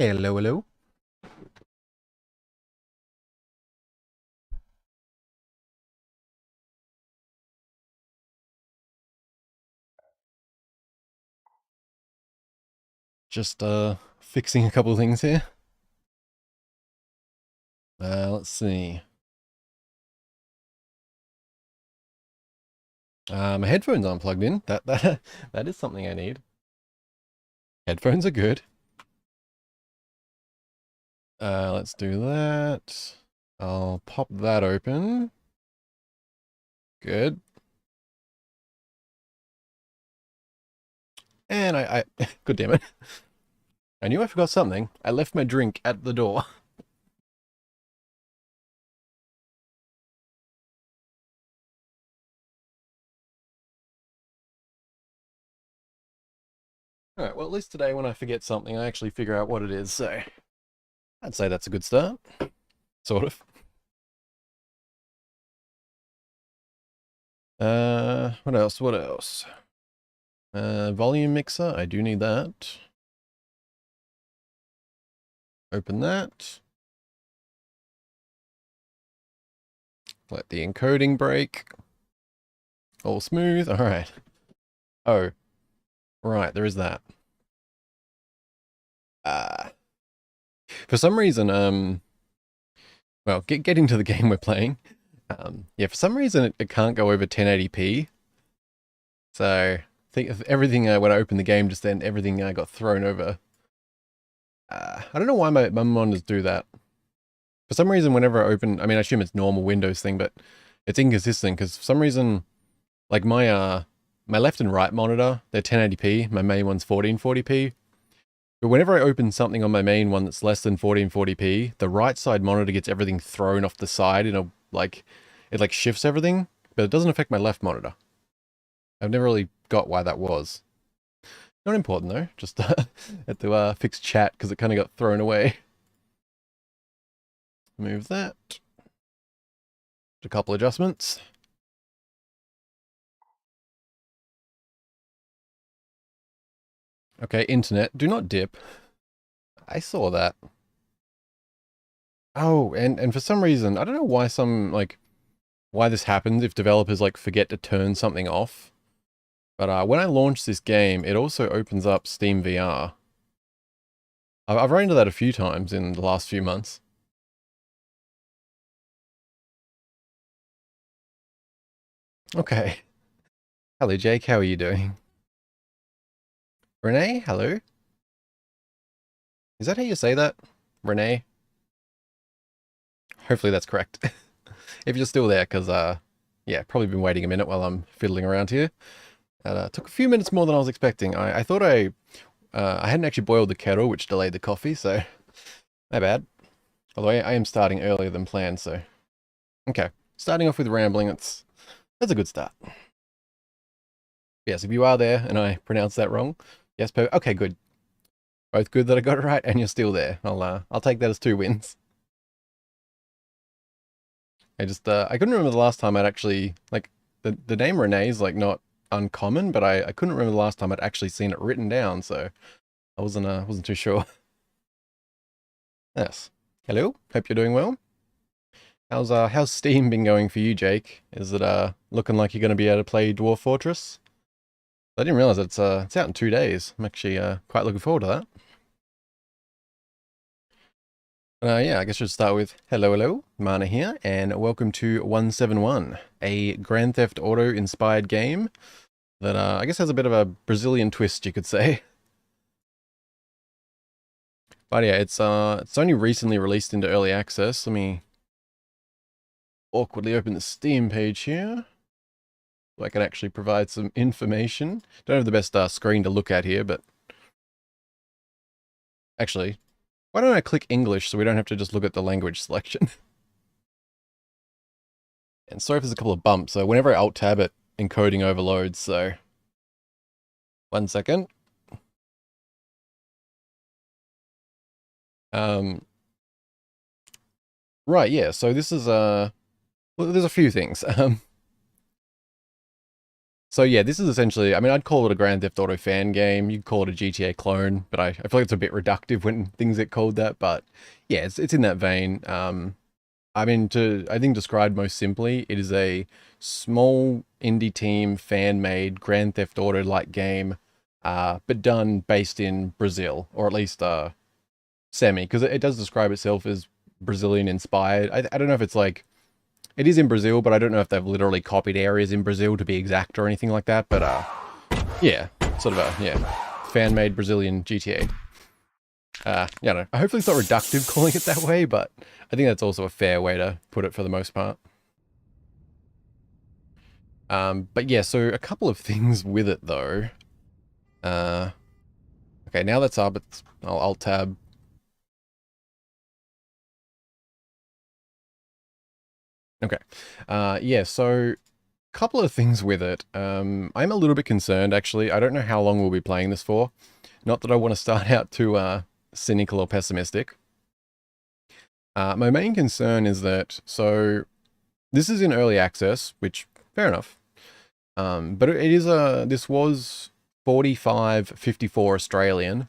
Hello, hello. Just fixing a couple of things here. Let's see. My headphones aren't plugged in. That is something I need. Headphones are good. Let's do that. I'll pop that open. Good. And good damn it. I knew I forgot something. I left my drink at the door. Alright, well at least today when I forget something, I actually figure out what it is, so I'd say that's a good start. Sort of. What else? What else? Volume mixer, I do need that. Open that. Let the encoding break. All smooth. All right. Oh, right. There is that. For some reason, well, getting to the game we're playing. Yeah, for some reason it can't go over 1080p. So I think everything when I opened the game just then, everything got thrown over. I don't know why my monitors do that. For some reason, whenever I open, I mean, I assume it's normal Windows thing, but it's inconsistent because for some reason, like my left and right monitor, they're 1080p. My main one's 1440p. But whenever I open something on my main one that's less than 1440p, the right side monitor gets everything thrown off the side in a, like, it like shifts everything, but it doesn't affect my left monitor. I've never really got why that was. Not important though, just had to fix chat because it kind of got thrown away. Move that. A couple adjustments. Okay, internet, do not dip. I saw that. Oh, and for some reason, I don't know why why this happens if developers like forget to turn something off. But when I launch this game, it also opens up Steam VR. I've run into that a few times in the last few months. Okay. Hello, Jake. How are you doing? Renee, hello. Is that how you say that? Renee? Hopefully that's correct. If you're still there, because, yeah, probably been waiting a minute while I'm fiddling around here. It took a few minutes more than I was expecting. I thought I hadn't actually boiled the kettle, which delayed the coffee, so my bad. Although I am starting earlier than planned, so okay. Starting off with rambling, that's a good start. Yes, if you are there and I pronounced that wrong, yes, okay, good. Both good that I got it right, and you're still there. I'll take that as 2 wins. I couldn't remember the last time I'd actually like the name Renee is like not uncommon, but I couldn't remember the last time I'd actually seen it written down, so I wasn't too sure. Yes. Hello. Hope you're doing well. How's Steam been going for you, Jake? Is it looking like you're going to be able to play Dwarf Fortress? I didn't realize it's out in 2 days. I'm actually quite looking forward to that. Yeah, I guess we'll start with hello, Mana here, and welcome to 171, a Grand Theft Auto inspired game that I guess has a bit of a Brazilian twist, you could say. But yeah, it's only recently released into early access. Let me awkwardly open the Steam page here, so I can actually provide some information. Don't have the best screen to look at here, but actually, why don't I click English so we don't have to just look at the language selection? And sorry if there's a couple of bumps. So whenever I alt tab it, encoding overloads. So 1 second. Right, yeah. So this is well, there's a few things. So yeah, this is essentially, I mean, I'd call it a Grand Theft Auto fan game. You'd call it a GTA clone, but I feel like it's a bit reductive when things get called that. But yeah, it's in that vein. I mean, I think described most simply, it is a small indie team fan-made Grand Theft Auto-like game, but done based in Brazil, or at least semi, because it does describe itself as Brazilian inspired. I don't know if it's like it is in Brazil, but I don't know if they've literally copied areas in Brazil to be exact or anything like that. But yeah, sort of a fan-made Brazilian GTA. Yeah, no, hopefully it's not reductive calling it that way, but I think that's also a fair way to put it for the most part. But yeah, so a couple of things with it though. Okay, now that's up. I'll alt tab. Okay. Yeah, so a couple of things with it. I'm a little bit concerned actually. I don't know how long we'll be playing this for. Not that I want to start out too cynical or pessimistic. My main concern is that, so this is in early access, which fair enough. But it is this was 45.54 Australian.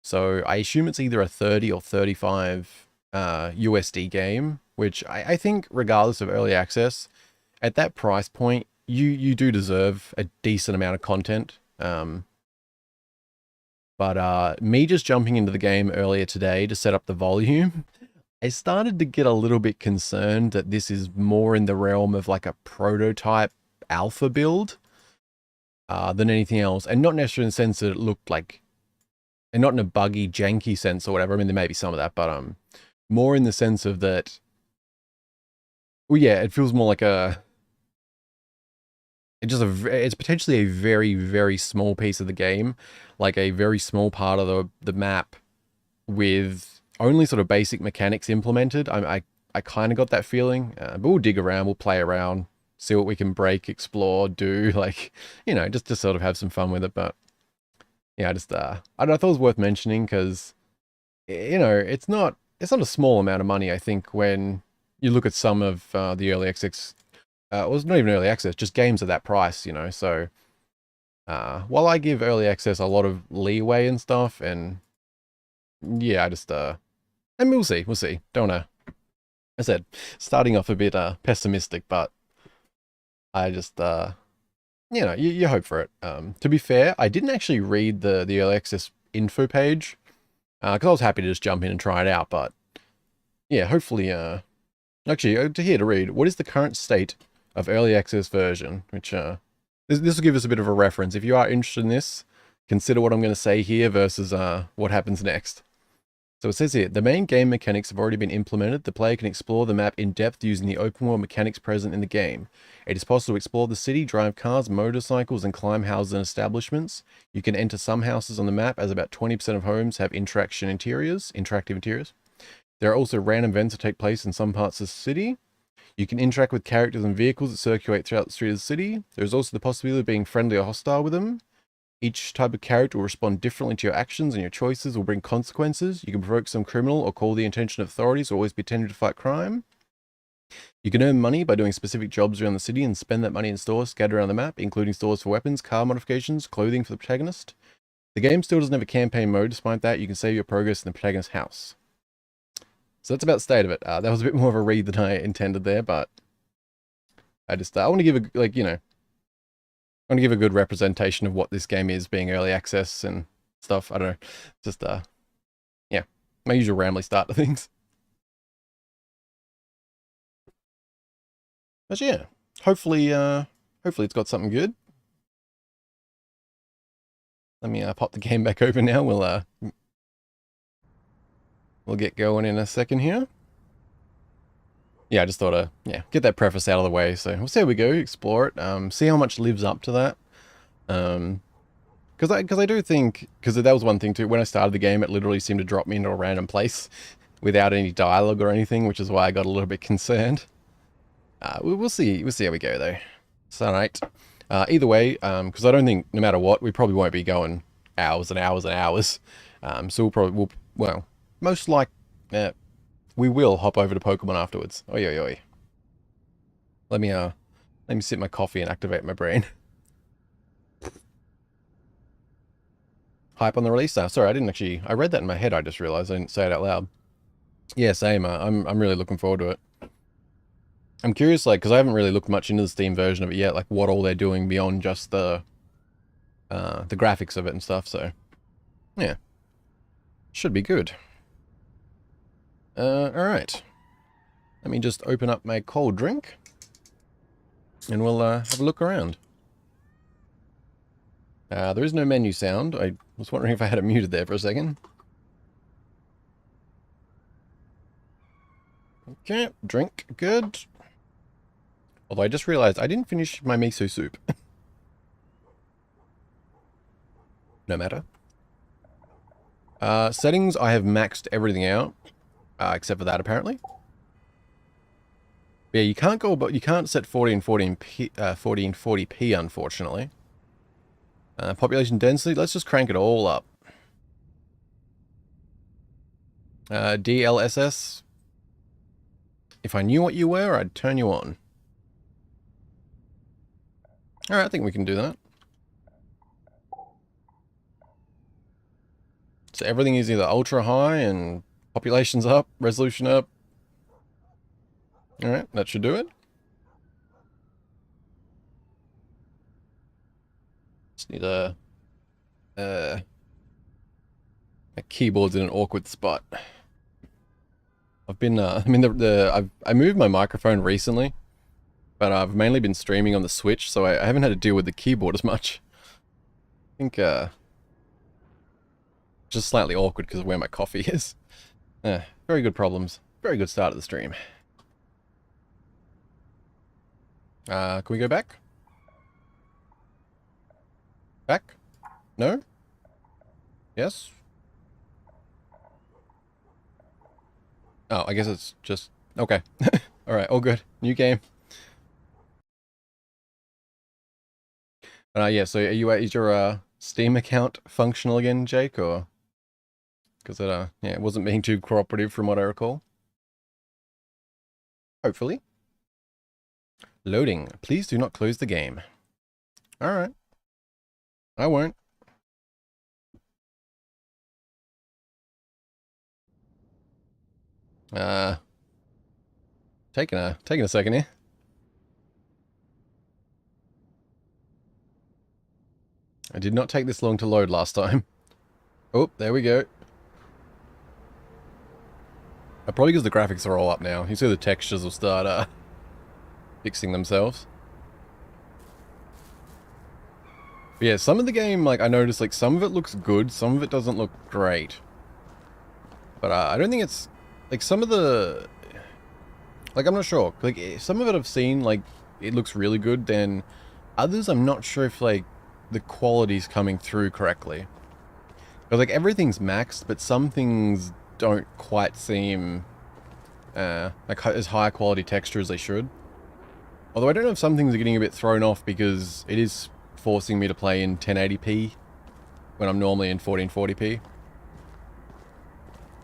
So I assume it's either a 30 or 35 USD game, which I think regardless of early access, at that price point, you do deserve a decent amount of content. But me just jumping into the game earlier today to set up the volume, I started to get a little bit concerned that this is more in the realm of like a prototype alpha build than anything else. And not necessarily in the sense that it looked like, and not in a buggy, janky sense or whatever. I mean, there may be some of that, but more in the sense of that, well, yeah, it feels more like it's potentially a very, very small piece of the game, like a very small part of the map with only sort of basic mechanics implemented. I kind of got that feeling, but we'll dig around, we'll play around, see what we can break, explore, do, like, just to sort of have some fun with it. But yeah, I don't know, I thought it was worth mentioning because, it's not a small amount of money, I think, when you look at some of the early access, it was not even early access, just games at that price, so while I give early access a lot of leeway and stuff, and yeah, I mean, we'll see. Don't wanna, I said, starting off a bit pessimistic, but I just you hope for it. To be fair, I didn't actually read the early access info page because I was happy to just jump in and try it out. But yeah, hopefully, actually, to here to read, what is the current state of early access version? Which this will give us a bit of a reference. If you are interested in this, consider what I'm going to say here versus what happens next. So it says here, the main game mechanics have already been implemented. The player can explore the map in depth using the open world mechanics present in the game. It is possible to explore the city, drive cars, motorcycles, and climb houses and establishments. You can enter some houses on the map, as about 20% of homes have interactive interiors. There are also random events that take place in some parts of the city. You can interact with characters and vehicles that circulate throughout the street of the city. There is also the possibility of being friendly or hostile with them. Each type of character will respond differently to your actions, and your choices will bring consequences. You can provoke some criminal or call the attention of authorities, or always be tended to fight crime. You can earn money by doing specific jobs around the city and spend that money in stores scattered around the map, including stores for weapons, car modifications, clothing for the protagonist. The game still doesn't have a campaign mode. Despite that, you can save your progress in the protagonist's house. So that's about the state of it. That was a bit more of a read than I intended there, but I want to give I want to give a good representation of what this game is, being early access and stuff. I don't know. Just, yeah, my usual rambly start to things. But yeah, hopefully it's got something good. Let me pop the game back open now. We'll get going in a second here. Yeah, I just thought get that preface out of the way. So we'll see how we go, explore it, see how much lives up to that. Because I do think, because that was one thing too, when I started the game, it literally seemed to drop me into a random place without any dialogue or anything, which is why I got a little bit concerned. We'll see how we go though. So, right. Either way, because I don't think, no matter what, we probably won't be going hours and hours and hours. So most like, we will hop over to Pokemon afterwards. Oi, oi, oi. Let me sip my coffee and activate my brain. Hype on the release? Sorry, I didn't actually... I read that in my head, I just realized I didn't say it out loud. Yeah, same. I'm really looking forward to it. I'm curious, like, because I haven't really looked much into the Steam version of it yet, like, what all they're doing beyond just the graphics of it and stuff, so... Yeah. Should be good. Alright. Let me just open up my cold drink. And we'll have a look around. There is no menu sound. I was wondering if I had it muted there for a second. Okay, drink, good. Although I just realized I didn't finish my miso soup. No matter. Settings, I have maxed everything out. Except for that, apparently. Yeah, you can't go, but you can't set 40 and 40p, unfortunately. Population density, let's just crank it all up. DLSS. If I knew what you were, I'd turn you on. Alright, I think we can do that. So everything is either ultra high and population's up, resolution up. Alright, that should do it. Just need a my keyboard's in an awkward spot. I've been I moved my microphone recently, but I've mainly been streaming on the Switch, so I haven't had to deal with the keyboard as much. I think just slightly awkward because of where my coffee is. Very good problems. Very good start of the stream. Can we go back? Back? No? Yes? Oh, I guess it's just... Okay. Alright, all good. New game. Yeah, so is your Steam account functional again, Jake, or... Because it, yeah, it wasn't being too cooperative from what I recall. Hopefully. Loading. Please do not close the game. Alright. I won't. Taking a second here. I did not take this long to load last time. Oh, there we go. Probably because the graphics are all up now. You see the textures will start fixing themselves. But yeah, some of the game, like, I noticed, like, some of it looks good, some of it doesn't look great. But I don't think it's... Like, some of the... Like, I'm not sure. Like, some of it I've seen, like, it looks really good, then others I'm not sure if, like, the quality's coming through correctly. Because, like, everything's maxed, but some things don't quite seem like as high quality texture as they should. Although I don't know if some things are getting a bit thrown off because it is forcing me to play in 1080p when I'm normally in 1440p.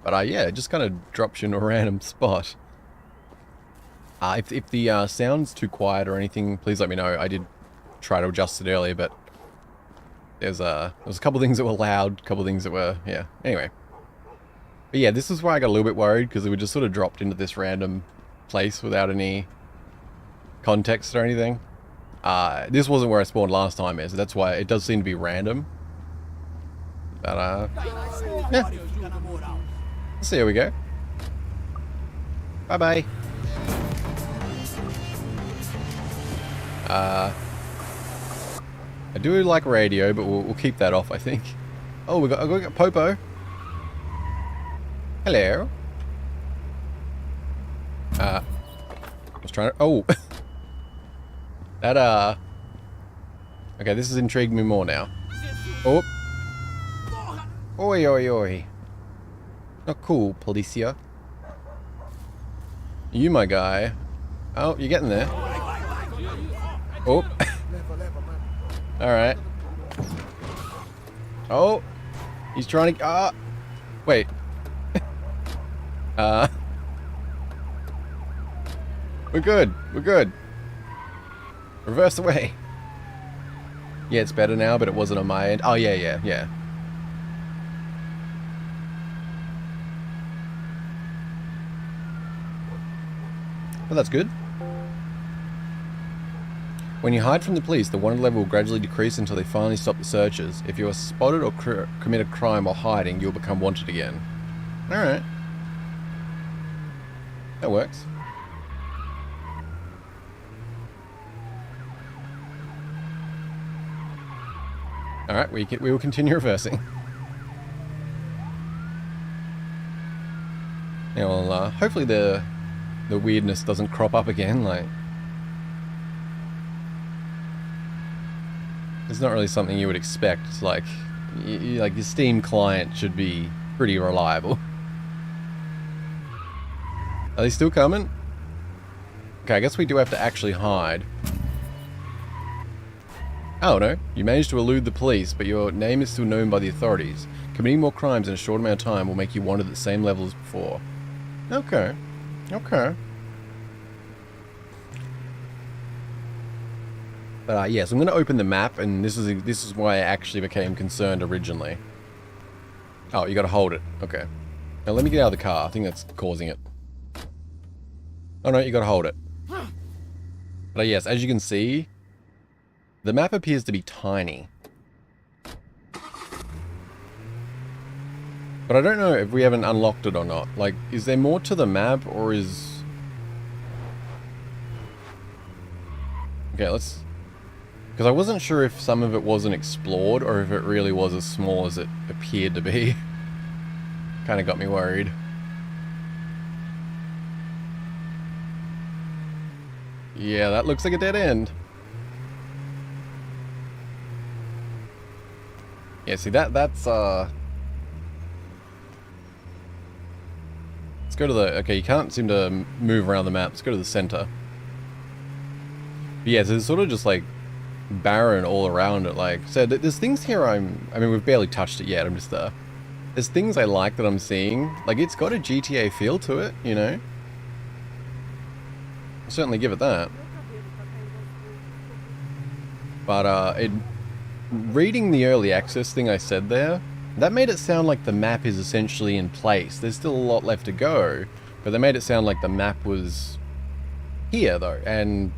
But yeah, it just kind of drops you in a random spot. If the sound's too quiet or anything, please let me know. I did try to adjust it earlier, but there was a couple things that were loud, a couple things that were, yeah. Anyway. But yeah, this is where I got a little bit worried, because we just sort of dropped into this random place without any context or anything. This wasn't where I spawned last time, so that's why it does seem to be random. But, yeah. So here we go. Bye-bye. I do like radio, but we'll keep that off, I think. Oh, we got Popo. Hello. I was trying to... Oh. That, okay, this has intrigued me more now. Oh. Oi, oi, oi. Not cool, Policia. You, my guy. Oh, you're getting there. Oh. Alright. Oh. He's trying to... Wait. We're good. We're good. Reverse away. Yeah, it's better now, but it wasn't on my end. Oh, yeah. Well, that's good. When you hide from the police, the wanted level will gradually decrease until they finally stop the searches. If you are spotted or commit a crime while hiding, you'll become wanted again. Alright. That works. Alright, we will continue reversing. Yeah, well, hopefully the weirdness doesn't crop up again, like... It's not really something you would expect, like... like, your Steam client should be pretty reliable. Are they still coming? Okay, I guess we do have to actually hide. Oh no, you managed to elude the police, but your name is still known by the authorities. Committing more crimes in a short amount of time will make you wanted at the same level as before. Okay. Okay. But yes, I'm going to open the map, and this is why I actually became concerned originally. Oh, you got to hold it. Okay. Now let me get out of the car. I think that's causing it. Oh no, you got to hold it. But yes, as you can see, the map appears to be tiny. But I don't know if we haven't unlocked it or not. Like, is there more to the map, or is... Okay, let's... Because I wasn't sure if some of it wasn't explored, or if it really was as small as it appeared to be. Kind of got me worried. Yeah, that looks like a dead end. Yeah, see, that's, Let's go to the... Okay, you can't seem to move around the map. Let's go to the center. But yeah, so it's sort of just, like, barren all around it. Like, so there's things here I mean, we've barely touched it yet. I'm just, there's things I like that I'm seeing. Like, it's got a GTA feel to it, you know? I'll certainly give it that. But, reading the early access thing I said there, that made it sound like the map is essentially in place. There's still a lot left to go, but they made it sound like the map was here, though, and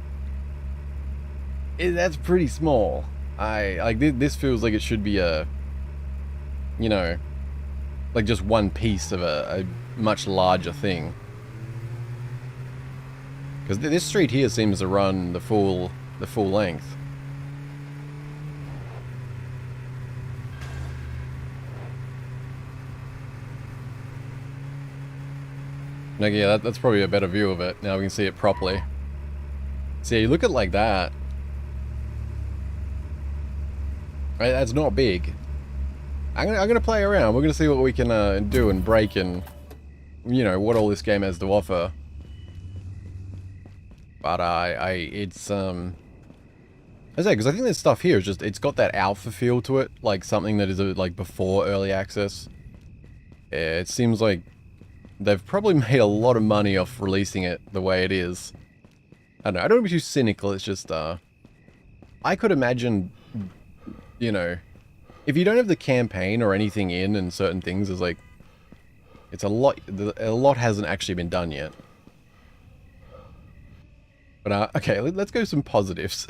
that's pretty small. This feels like it should be a, you know, like just one piece of a much larger thing. Because this street here seems to run the full length. Like, yeah, that's probably a better view of it. Now we can see it properly. See, you look at it like that. Right, that's not big. I'm gonna play around. We're gonna see what we can do and break, and you know what all this game has to offer. But it's I say, because I think this stuff here is just, it's got that alpha feel to it, like something that is like before early access. Yeah, it seems like they've probably made a lot of money off releasing it the way it is. I don't know, I don't want to be too cynical, it's just, I could imagine, you know, if you don't have the campaign or anything in and certain things, is like, it's a lot hasn't actually been done yet. But, okay, let's go some positives.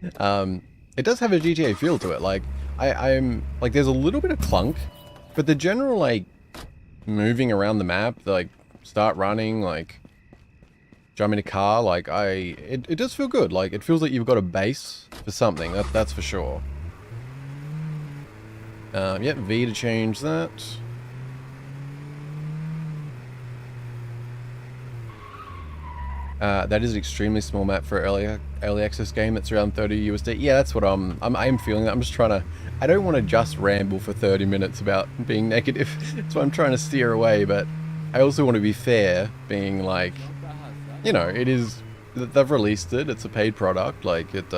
It does have a GTA feel to it, like, I'm, like, there's a little bit of clunk, but the general, like, moving around the map, like, start running, like, jump in a car, like, it does feel good. Like, it feels like you've got a base for something, that's for sure. Yep, V to change that. That is an extremely small map for early access game. It's around 30 USD. Yeah, that's what I'm feeling. I'm just trying to... I don't want to just ramble for 30 minutes about being negative. That's why I'm trying to steer away, but I also want to be fair, being like, you know, it is... They've released it. It's a paid product. Like, it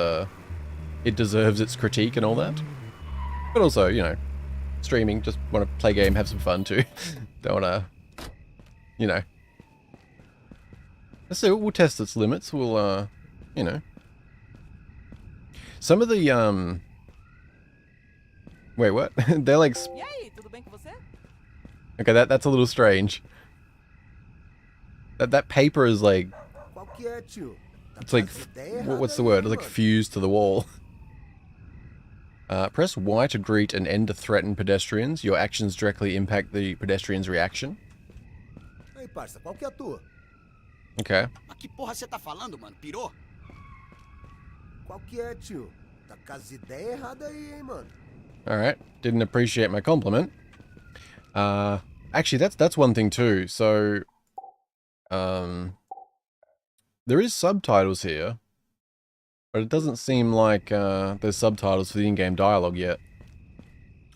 deserves its critique and all that. But also, you know, streaming, just want to play a game, have some fun too. Don't want to, you know... So we'll test its limits. We'll, you know, some of the wait, what? They're like. Okay, that's a little strange. That paper is like It's like, what's the word? It's like fused to the wall. Press Y to greet and N to threaten pedestrians. Your actions directly impact the pedestrian's reaction. Okay. Mas que porra você tá falando, mano? Pirou? Qual que é, tio? Tá com as ideias erradas aí, hein, mano? Alright. Didn't appreciate my compliment. Actually, that's one thing too. So, there is subtitles here, but it doesn't seem like there's subtitles for the in-game dialogue yet.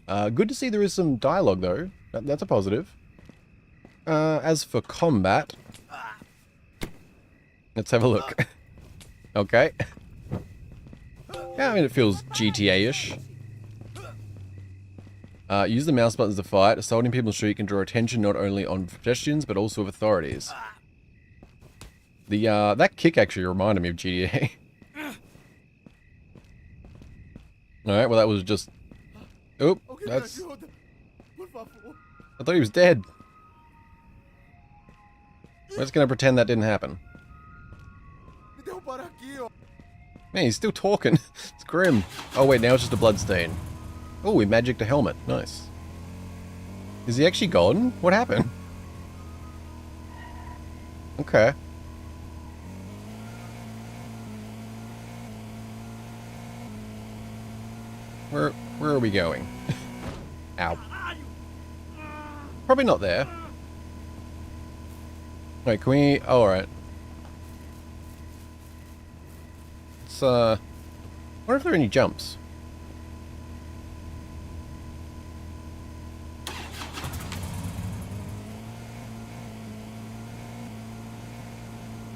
Good to see there is some dialogue though. That's a positive. As for combat, let's have a look. Okay. Yeah, I mean, it feels GTA-ish. Use the mouse buttons to fight. Assaulting people in the street can draw attention not only on pedestrians, but also of authorities. That kick actually reminded me of GTA. Alright, well that was just... Oh, that's... I thought he was dead. We're just gonna pretend that didn't happen. Man, he's still talking. It's grim. Oh wait, now it's just a bloodstain. Oh, we magicked a helmet. Nice. Is he actually gone? What happened? Okay. Where are we going? Ow. Probably not there. Wait, can we... Oh, alright. Let's, I wonder if there are any jumps.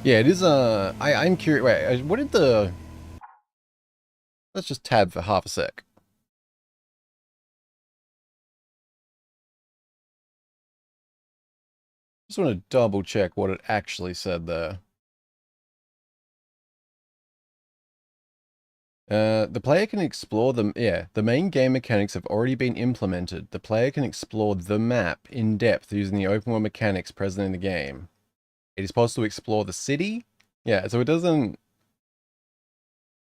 Yeah, it is, I'm curious... Wait, what did the... Let's just tab for half a sec. Just want to double check what it actually said there. The player can explore them. Yeah, the main game mechanics have already been implemented. The player can explore the map in depth using the open world mechanics present in the game. It is possible to explore the city. Yeah, so it doesn't...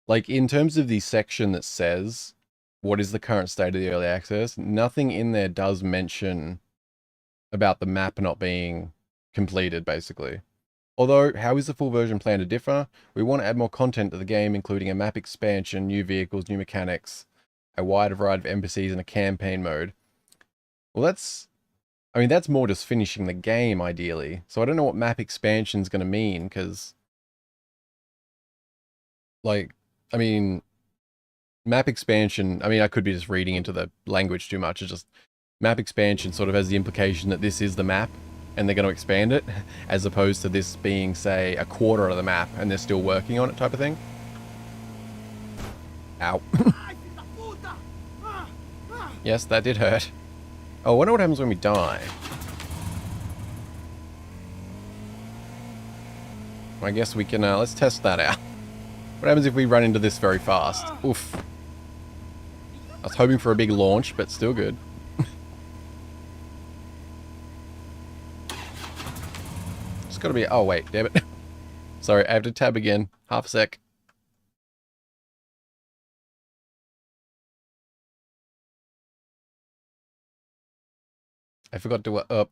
Like, in terms of the section that says what is the current state of the early access, nothing in there does mention about the map not being completed, basically. Although, how is the full version planned to differ? We want to add more content to the game, including a map expansion, new vehicles, new mechanics, a wide variety of NPCs, and a campaign mode. Well, that's... I mean, that's more just finishing the game, ideally. So I don't know what map expansion's going to mean, because... Like, I mean... Map expansion... I mean, I could be just reading into the language too much. It's just... Map expansion sort of has the implication that this is the map, and they're going to expand it, as opposed to this being, say, a quarter of the map, and they're still working on it type of thing. Ow. Yes, that did hurt. Oh, I wonder what happens when we die. I guess we can, let's test that out. What happens if we run into this very fast? Oof. I was hoping for a big launch, but still good. It's gotta be... Oh, wait, damn it. Sorry, I have to tab again. Half a sec. I forgot to... up.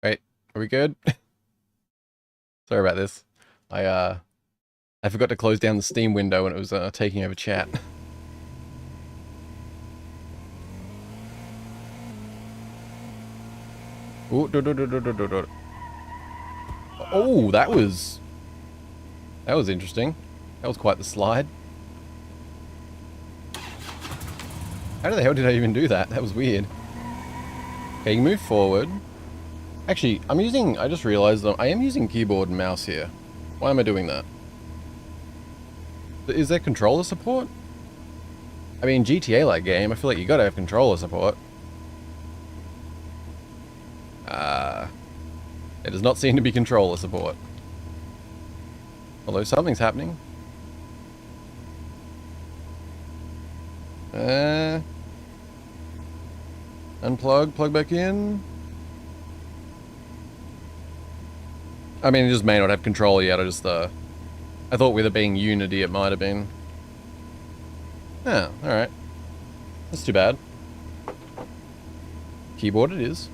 Wait, are we good? Sorry about this. I forgot to close down the Steam window when it was taking over chat. Ooh, oh, that was interesting. That was quite the slide. How the hell did I even do that? That was weird. Okay, you move forward. Actually, I just realized that I am using keyboard and mouse here. Why am I doing that? Is there controller support? I mean, GTA-like game, I feel like you gotta have controller support. It does not seem to be controller support. Although something's happening. Unplug, plug back in. I mean, it just may not have control yet. I just, I thought with it being Unity, it might have been. Oh, alright. That's too bad. Keyboard it is.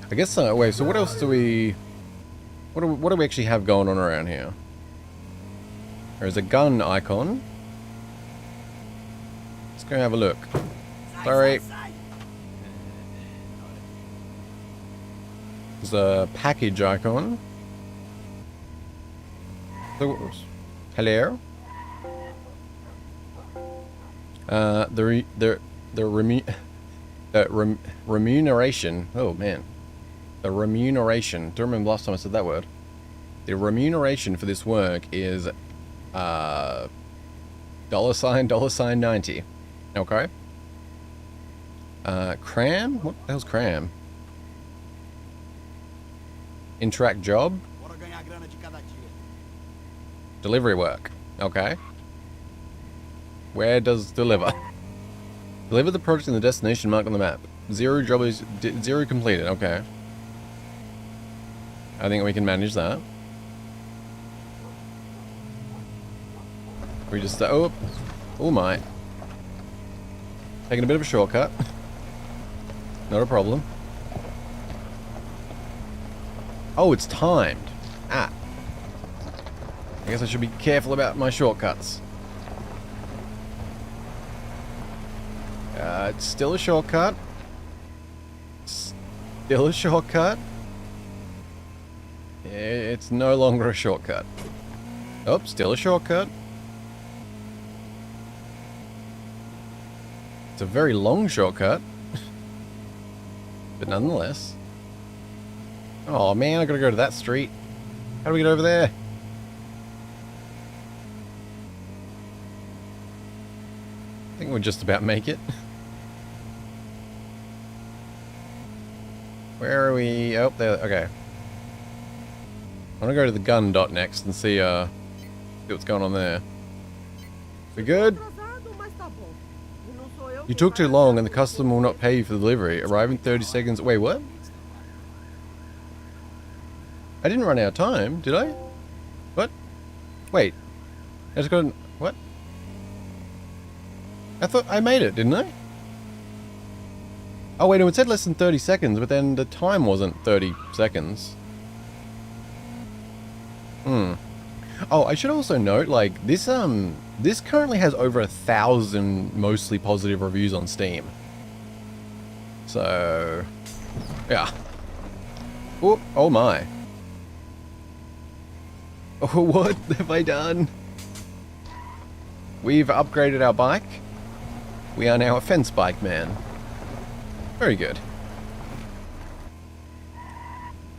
I guess, wait, so what else do we... What do we actually have going on around here? There's a gun icon. Let's go have a look. Sorry. There's a package icon. Hello. Remuneration. Oh man, the remuneration. Don't remember last time I said that word. The remuneration for this work is $$90. Okay. Cram? What the hell's cram? Interact job. Delivery work. Okay. Where does deliver? Deliver the project in the destination marked on the map. Zero job is zero completed. Okay. I think we can manage that. We just oh my. Taking a bit of a shortcut. Not a problem. Oh, it's timed. Ah. I guess I should be careful about my shortcuts. It's still a shortcut. Still a shortcut. It's no longer a shortcut. Oh, still a shortcut. It's a very long shortcut. But nonetheless. Oh man, I gotta go to that street. How do we get over there? I think we'll just about make it. Where are we? Oh, there. Okay. I'm gonna go to the gun dot next and see what's going on there. We good? You took too long and the customer will not pay you for the delivery. Arrive in 30 seconds. Wait, what? I didn't run out of time, did I? What? Wait. I just got an... What? I thought I made it, didn't I? Oh wait, no, it said less than 30 seconds, but then the time wasn't 30 seconds. Oh, I should also note, like, this currently has over 1,000 mostly positive reviews on Steam. So... yeah. Oh my. Oh, what have I done? We've upgraded our bike. We are now a fence bike man. Very good.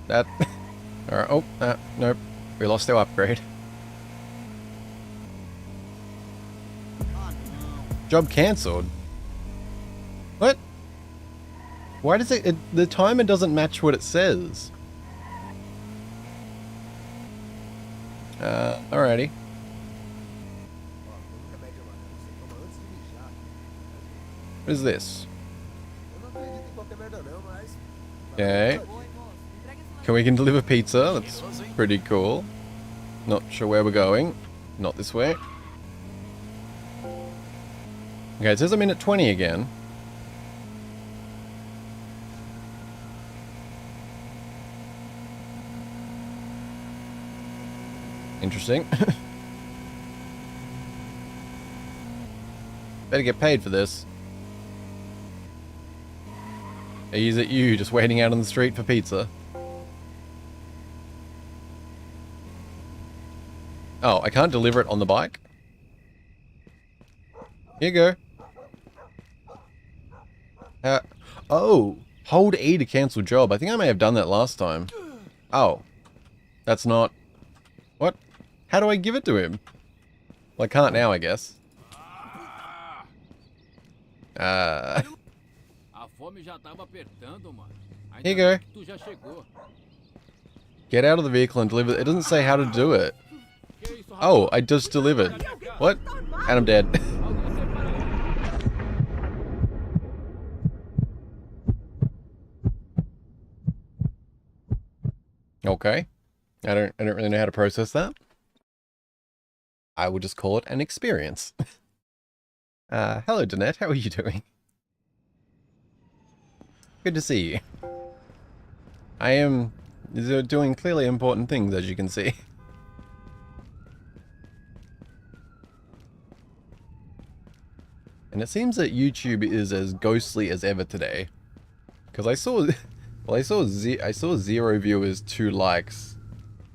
That... Alright, oh, nope. We lost our upgrade. Job cancelled. What? Why does it... the timer doesn't match what it says. Alrighty. What is this? Okay. We can deliver pizza. That's pretty cool. Not sure where we're going. Not this way. Okay, it says I'm in at 20 again. Interesting. Better get paid for this. Is it you just waiting out on the street for pizza? Oh, I can't deliver it on the bike? Here you go. Oh, hold E to cancel job. I think I may have done that last time. Oh. That's not... What? How do I give it to him? Well, I can't now, I guess. Here you go. Get out of the vehicle and deliver. It doesn't say how to do it. Oh, I just delivered. What? And I'm dead. Okay. I don't really know how to process that. I will just call it an experience. Hello, Danette. How are you doing? Good to see you. I am doing clearly important things, as you can see. And it seems that YouTube is as ghostly as ever today. Because I saw, well, I saw 0 viewers, 2 likes.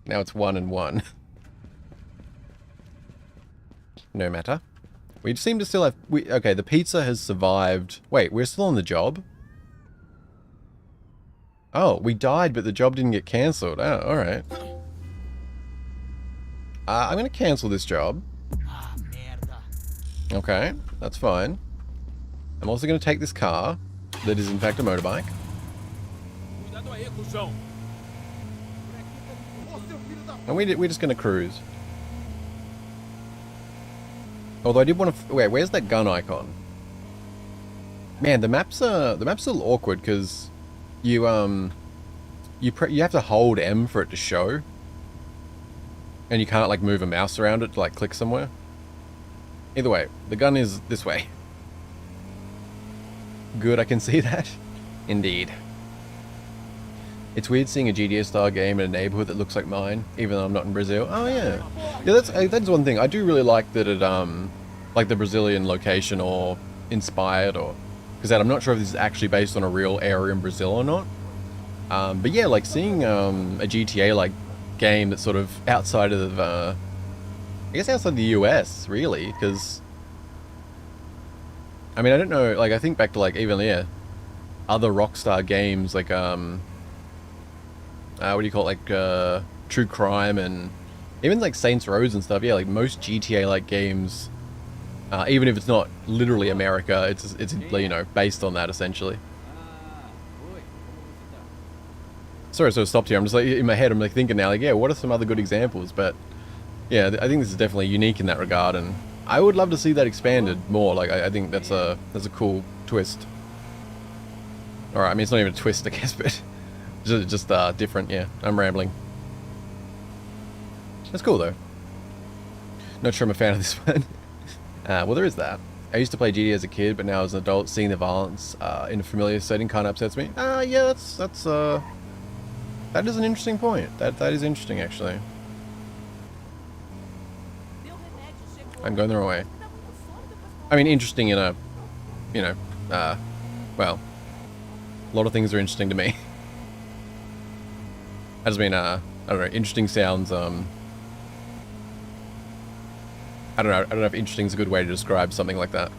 Now it's 1 and 1. No matter. We seem to still have, okay, the pizza has survived. Wait, we're still on the job? Oh, we died, but the job didn't get cancelled. Oh, alright. I'm gonna cancel this job. Ah, merda. Okay, that's fine. I'm also gonna take this car, that is in fact a motorbike. And we're just gonna cruise. Although I did want to, wait, where's that gun icon? Man, the maps are a little awkward because you you have to hold M for it to show, and you can't like move a mouse around it to like click somewhere. Either way, the gun is this way. Good, I can see that. Indeed. It's weird seeing a GTA style game in a neighborhood that looks like mine, even though I'm not in Brazil. Oh yeah, yeah. That's one thing I do really like, that it like the Brazilian location or inspired, or because I'm not sure if this is actually based on a real area in Brazil or not. But yeah, like seeing a GTA like game that's sort of outside of I guess outside the US really, because I mean I don't know, like I think back to like even other Rockstar games like what do you call it, like True Crime and even like Saints Row and stuff. Yeah, like most GTA like games, even if it's not literally America, it's you know, based on that essentially. Sorry, so I stopped here. I'm just like in my head. I'm like thinking now, like, yeah, what are some other good examples? But yeah, I think this is definitely unique in that regard, and I would love to see that expanded more. Like, I think that's a cool twist. All right, I mean it's not even a twist, I guess, but just different. Yeah, I'm rambling. That's cool though. Not sure I'm a fan of this one. Well, there is that. I used to play GTA as a kid, but now as an adult, seeing the violence in a familiar setting kind of upsets me. Yeah, that is an interesting point. That is interesting, actually. I'm going the wrong way. I mean, interesting in a, you know, well, a lot of things are interesting to me. I just mean, I don't know, interesting sounds, I don't know if interesting is a good way to describe something like that.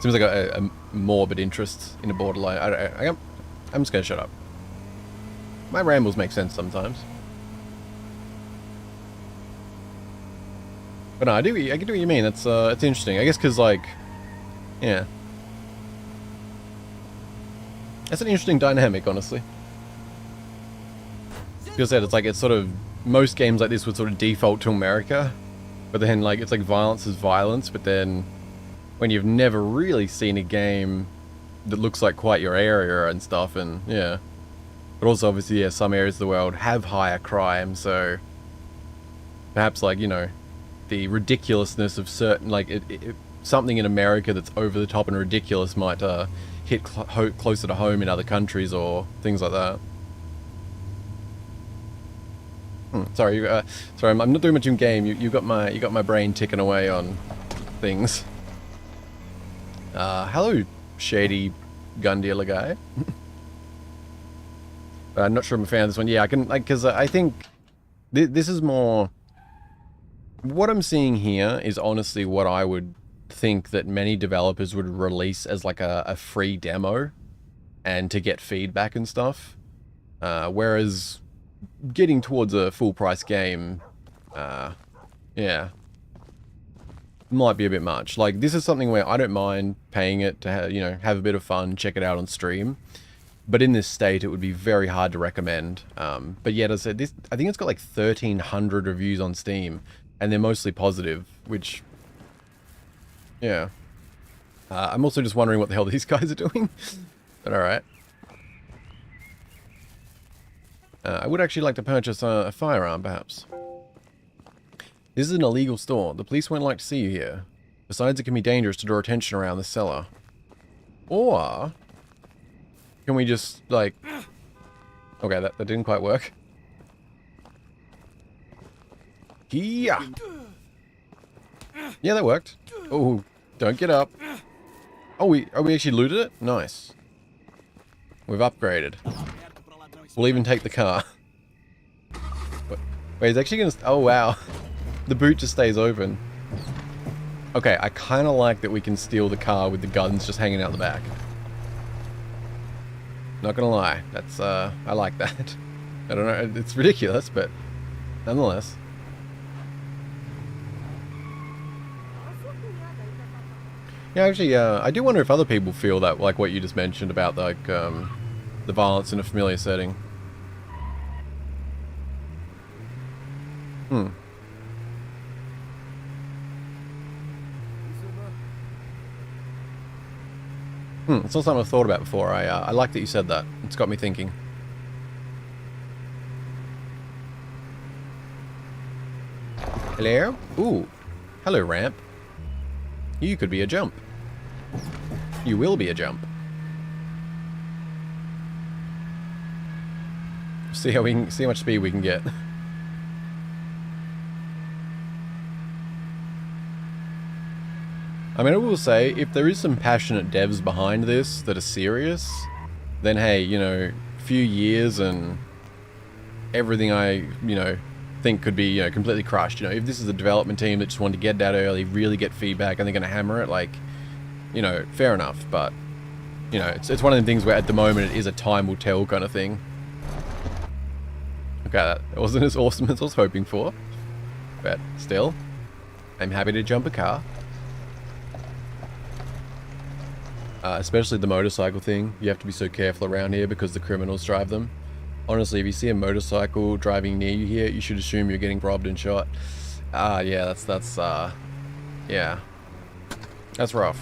Seems like a morbid interest in a borderline. I'm just gonna shut up. My rambles make sense sometimes. But no, I get what you mean. It's interesting. I guess because like, yeah, that's an interesting dynamic, honestly. Like I said, it's sort of, most games like this would sort of default to America, but then like it's like violence is violence. But then when you've never really seen a game that looks like quite your area and stuff, and yeah. But also, obviously, yeah, some areas of the world have higher crime, so perhaps, like, you know, the ridiculousness of certain, like, something in America that's over the top and ridiculous might hit closer to home in other countries or things like that. Sorry, sorry, I'm not doing much in game. You got my brain ticking away on things. Hello, shady gun dealer guy. But I'm not sure I'm a fan of this one. Yeah, I can, like, because I think this is more, what I'm seeing here is honestly what I would think that many developers would release as like a free demo and to get feedback and stuff. Whereas getting towards a full price game, yeah, might be a bit much. Like, this is something where I don't mind paying it to you know, have a bit of fun, check it out on stream. But in this state, it would be very hard to recommend. But yet, as I said, I think it's got like 1,300 reviews on Steam, and they're mostly positive, which, yeah. I'm also just wondering what the hell these guys are doing. But alright. I would actually like to purchase a firearm, perhaps. This is an illegal store. The police won't like to see you here. Besides, it can be dangerous to draw attention around the cellar. Or... can we just, like... okay, that didn't quite work. Yeah! Yeah, that worked. Oh, don't get up. Oh, we actually looted it? Nice. We've upgraded. We'll even take the car. Wait, he's actually gonna... oh, wow. The boot just stays open. Okay, I kind of like that we can steal the car with the guns just hanging out the back. Not gonna lie, that's, I like that. I don't know, it's ridiculous, but nonetheless. Yeah, actually, I do wonder if other people feel that, like what you just mentioned about, like, the violence in a familiar setting. It's not something I've thought about before. I like that you said that. It's got me thinking. Hello? Ooh. Hello, ramp. You could be a jump. You will be a jump. See how much speed we can get. I mean, I will say, if there is some passionate devs behind this that are serious, then hey, you know, a few years and everything I, you know, think could be, you know, completely crushed. You know, if this is a development team that just wanted to get that early, really get feedback, and they're going to hammer it, like, you know, fair enough. But, you know, it's one of the things where at the moment it is a time will tell kind of thing. Okay, that wasn't as awesome as I was hoping for. But still, I'm happy to jump a car. Especially the motorcycle thing. You have to be so careful around here because the criminals drive them. Honestly, if you see a motorcycle driving near you here, you should assume you're getting robbed and shot. Yeah, yeah. That's rough.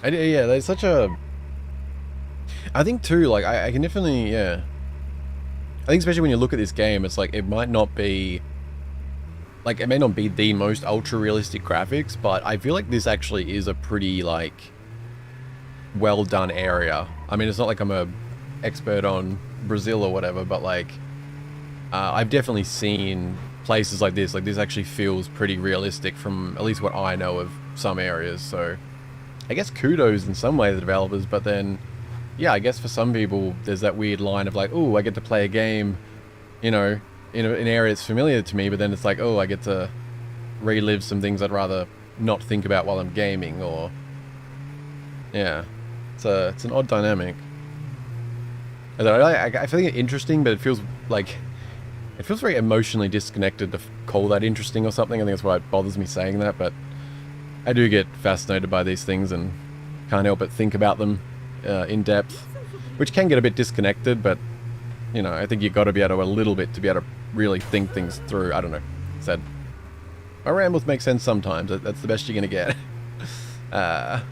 Yeah, there's such a... I think too, like, I can definitely, yeah. I think especially when you look at this game, it's like, it might not be... like, it may not be the most ultra-realistic graphics, but I feel like this actually is a pretty, like, well-done area. I mean, it's not like I'm a expert on Brazil or whatever, but, like, I've definitely seen places like this. Like, this actually feels pretty realistic from at least what I know of some areas, so... I guess kudos in some way to the developers, but then... yeah, I guess for some people, there's that weird line of, like, oh, I get to play a game, you know... in an area that's familiar to me, but then it's like, oh, I get to relive some things I'd rather not think about while I'm gaming, or... yeah. It's an odd dynamic. I find it interesting, but it feels like... it feels very emotionally disconnected to call that interesting or something. I think that's why it bothers me saying that, but... I do get fascinated by these things and can't help but think about them in depth, which can get a bit disconnected, but... you know, I think you've got to be able to a little bit to be able to really think things through. I don't know. Said, my rambles make sense sometimes. That's the best you're going to get.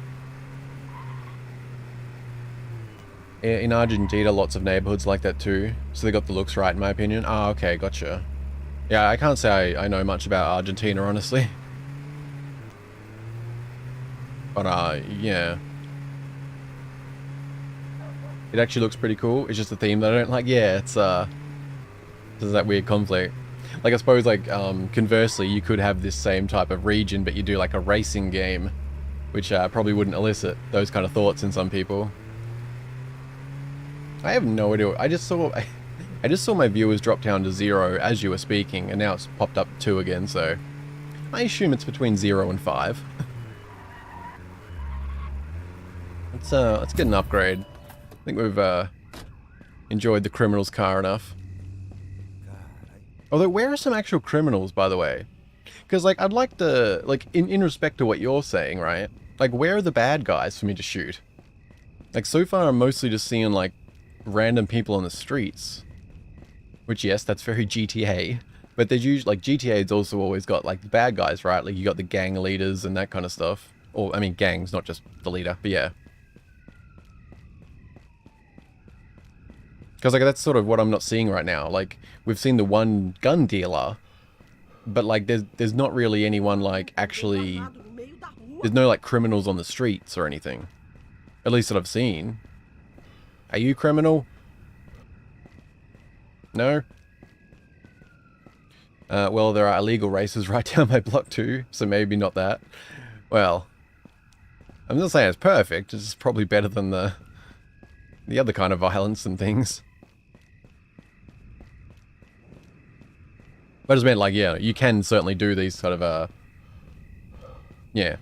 In Argentina, lots of neighborhoods like that too. So they got the looks right, in my opinion. Ah, okay, gotcha. Yeah, I can't say I know much about Argentina, honestly. But, yeah. It actually looks pretty cool. It's just a theme that I don't like. Yeah, it's, there's that weird conflict. Like, I suppose, like, conversely, you could have this same type of region, but you do, like, a racing game, which probably wouldn't elicit those kind of thoughts in some people. I have no idea. I just saw my viewers drop down to 0 as you were speaking, and now it's popped up 2 again, so... I assume it's between 0 and 5. Let's get an upgrade. I think we've enjoyed the criminal's car enough. Although, where are some actual criminals, by the way? Because, like, I'd like to, like, in respect to what you're saying, right? Like, where are the bad guys for me to shoot? Like, so far I'm mostly just seeing, like, random people on the streets. Which, yes, that's very GTA. But there's usually, like, GTA's also always got, like, the bad guys, right? Like, you got the gang leaders and that kind of stuff. Or, I mean, gangs, not just the leader, but yeah. Because like that's sort of what I'm not seeing right now. Like we've seen the one gun dealer, but like there's not really anyone like actually. There's no like criminals on the streets or anything. At least that I've seen. Are you criminal? No? Well, there are illegal races right down my block too, so maybe not that. Well, I'm not saying it's perfect, it's probably better than the other kind of violence and things. But I just meant like, yeah, you can certainly do these sort of, yeah.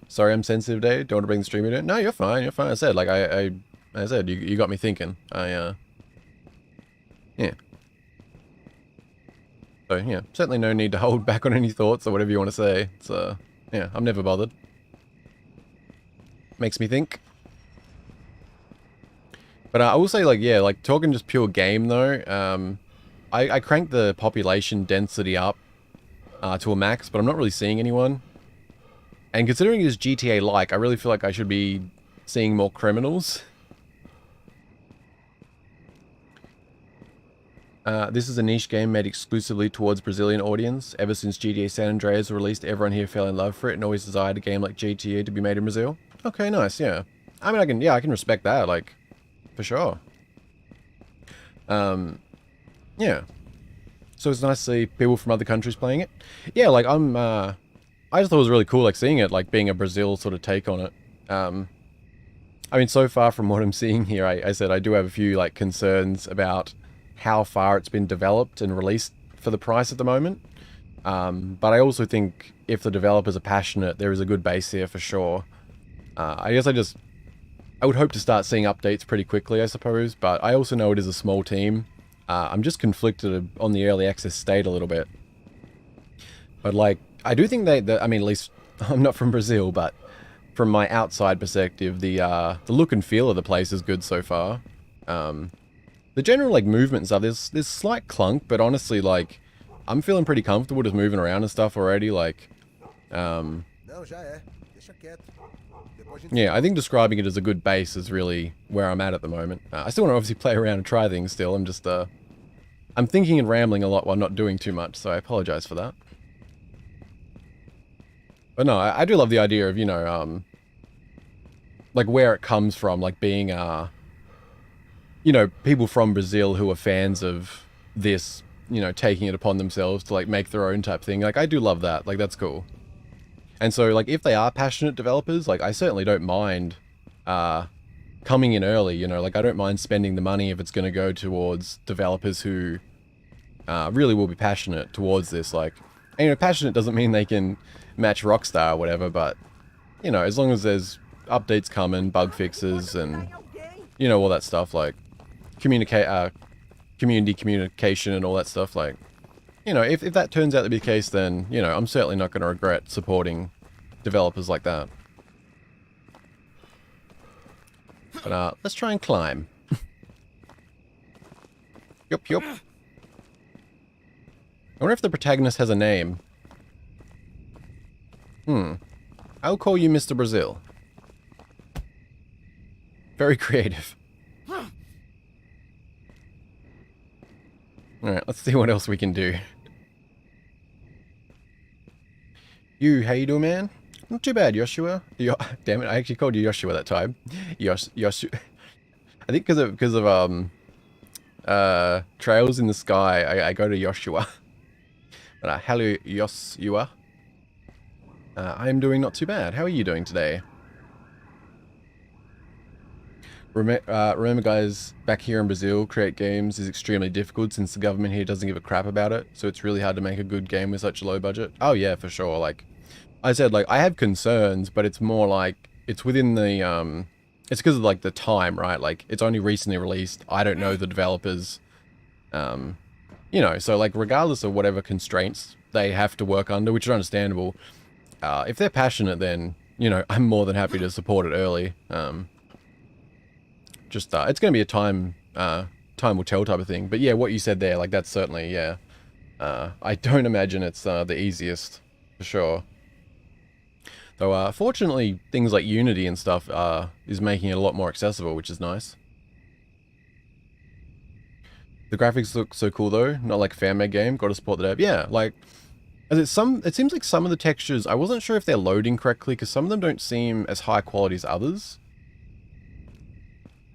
Sorry, I'm sensitive, Dave. Don't want to bring the stream into it. No, you're fine. You're fine. I said, like, I said, you got me thinking. Yeah. So, yeah, certainly no need to hold back on any thoughts or whatever you want to say. It's, yeah, I'm never bothered. Makes me think. But I will say, like, yeah, like, talking just pure game, though, I cranked the population density up to a max, but I'm not really seeing anyone. And considering it is GTA-like, I really feel like I should be seeing more criminals. This is a niche game made exclusively towards Brazilian audience. Ever since GTA San Andreas was released, everyone here fell in love for it and always desired a game like GTA to be made in Brazil. Okay, nice, yeah. I mean, I can respect that, like, for sure. Yeah. So it's nice to see people from other countries playing it. Yeah, like, I just thought it was really cool, like, seeing it, like, being a Brazil sort of take on it. I mean, so far from what I'm seeing here, I said I do have a few, like, concerns about how far it's been developed and released for the price at the moment. But I also think if the developers are passionate, there is a good base here for sure. I guess I would hope to start seeing updates pretty quickly, I suppose, but I also know it is a small team. I'm just conflicted on the early access state a little bit. But, like, I do think I mean, at least I'm not from Brazil, but from my outside perspective, the look and feel of the place is good so far. The general, like, movement and stuff, there's slight clunk, but honestly, like, I'm feeling pretty comfortable just moving around and stuff already, like, yeah, I think describing it as a good base is really where I'm at the moment. I still want to obviously play around and try things still. I'm just, I'm thinking and rambling a lot while not doing too much, so I apologize for that. But no, I do love the idea of, you know, like where it comes from, like being, you know, people from Brazil who are fans of this, you know, taking it upon themselves to like make their own type thing. Like, I do love that. Like, that's cool. And so, like, if they are passionate developers, like, I certainly don't mind coming in early, you know, like, I don't mind spending the money if it's going to go towards developers who really will be passionate towards this. Like, and, you know, passionate doesn't mean they can match Rockstar or whatever, but, you know, as long as there's updates coming, bug fixes, and, you know, all that stuff, like, community communication and all that stuff, like, you know, if that turns out to be the case, then, you know, I'm certainly not going to regret supporting developers like that. But, let's try and climb. Yup, yup. I wonder if the protagonist has a name. I'll call you Mr. Brazil. Very creative. Alright, let's see what else we can do. How you doing, man? Not too bad, Joshua. Damn it, I actually called you Joshua that time. Joshua. I think because of Trails in the Sky, I go to Joshua. But, hello, Joshua. I am doing not too bad. How are you doing today? Remember, guys, back here in Brazil, create games is extremely difficult since the government here doesn't give a crap about it. So it's really hard to make a good game with such a low budget. Oh yeah, for sure. Like I said, like I have concerns, but it's more like it's within the it's because of like the time, right? Like it's only recently released. I don't know the developers, you know. So like regardless of whatever constraints they have to work under, which is understandable, if they're passionate, then you know I'm more than happy to support it early. Just it's going to be a time will tell type of thing. But yeah, what you said there, like that's certainly, yeah. I don't imagine it's the easiest, for sure. Though, fortunately, things like Unity and stuff is making it a lot more accessible, which is nice. The graphics look so cool though, not like a fan-made game. Got to support the dev. Yeah, like, as it seems like some of the textures, I wasn't sure if they're loading correctly because some of them don't seem as high quality as others.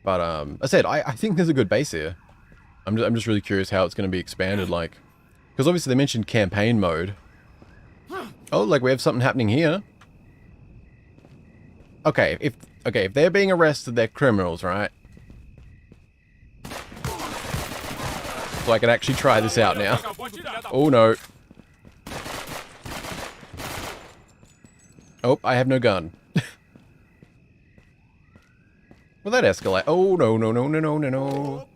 But I said I think there's a good base here. I'm just really curious how it's going to be expanded, like, because obviously they mentioned campaign mode. Oh, like we have something happening here. Okay, if they're being arrested, they're criminals, right? So I can actually try this out now. Oh no. Oh, I have no gun. Well, that escalate. Oh no no no no no no no.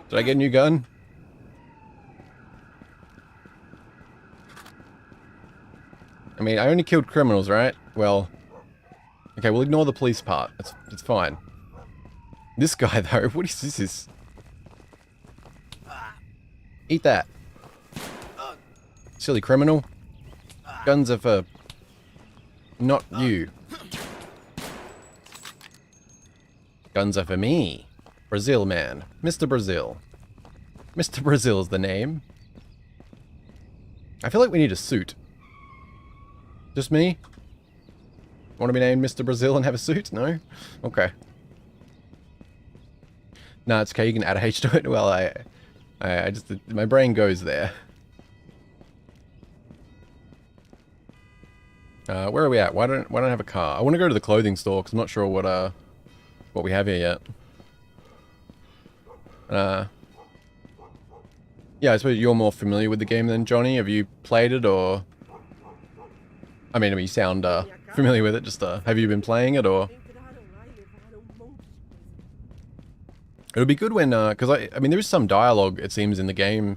Did I get a new gun? I mean, I only killed criminals, right? Well, okay, we'll ignore the police part. It's fine. This guy, though, what is this? Eat that. Silly criminal. Guns are for... not you. Guns are for me. Brazil man. Mr. Brazil. Mr. Brazil is the name. I feel like we need a suit. Just me? Want to be named Mr. Brazil and have a suit? No? Okay. No, it's okay. You can add H to it. Well, I just... my brain goes there. Where are we at? Why don't I have a car? I want to go to the clothing store because I'm not sure what we have here yet. Yeah, I suppose you're more familiar with the game than Johnny. Have you played it or... I mean, you sound familiar with it. Just have you been playing it or? It'll be good when because I mean there is some dialogue it seems in the game,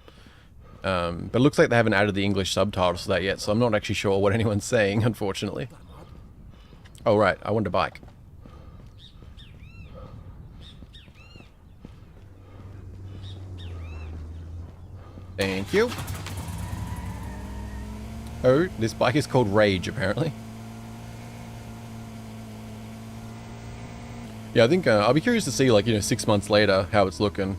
but it looks like they haven't added the English subtitles to that yet. So I'm not actually sure what anyone's saying, unfortunately. Oh right, I want a bike. Thank you. Oh, this bike is called Rage, apparently. Yeah, I think I'll be curious to see, like, 6 months later, how it's looking.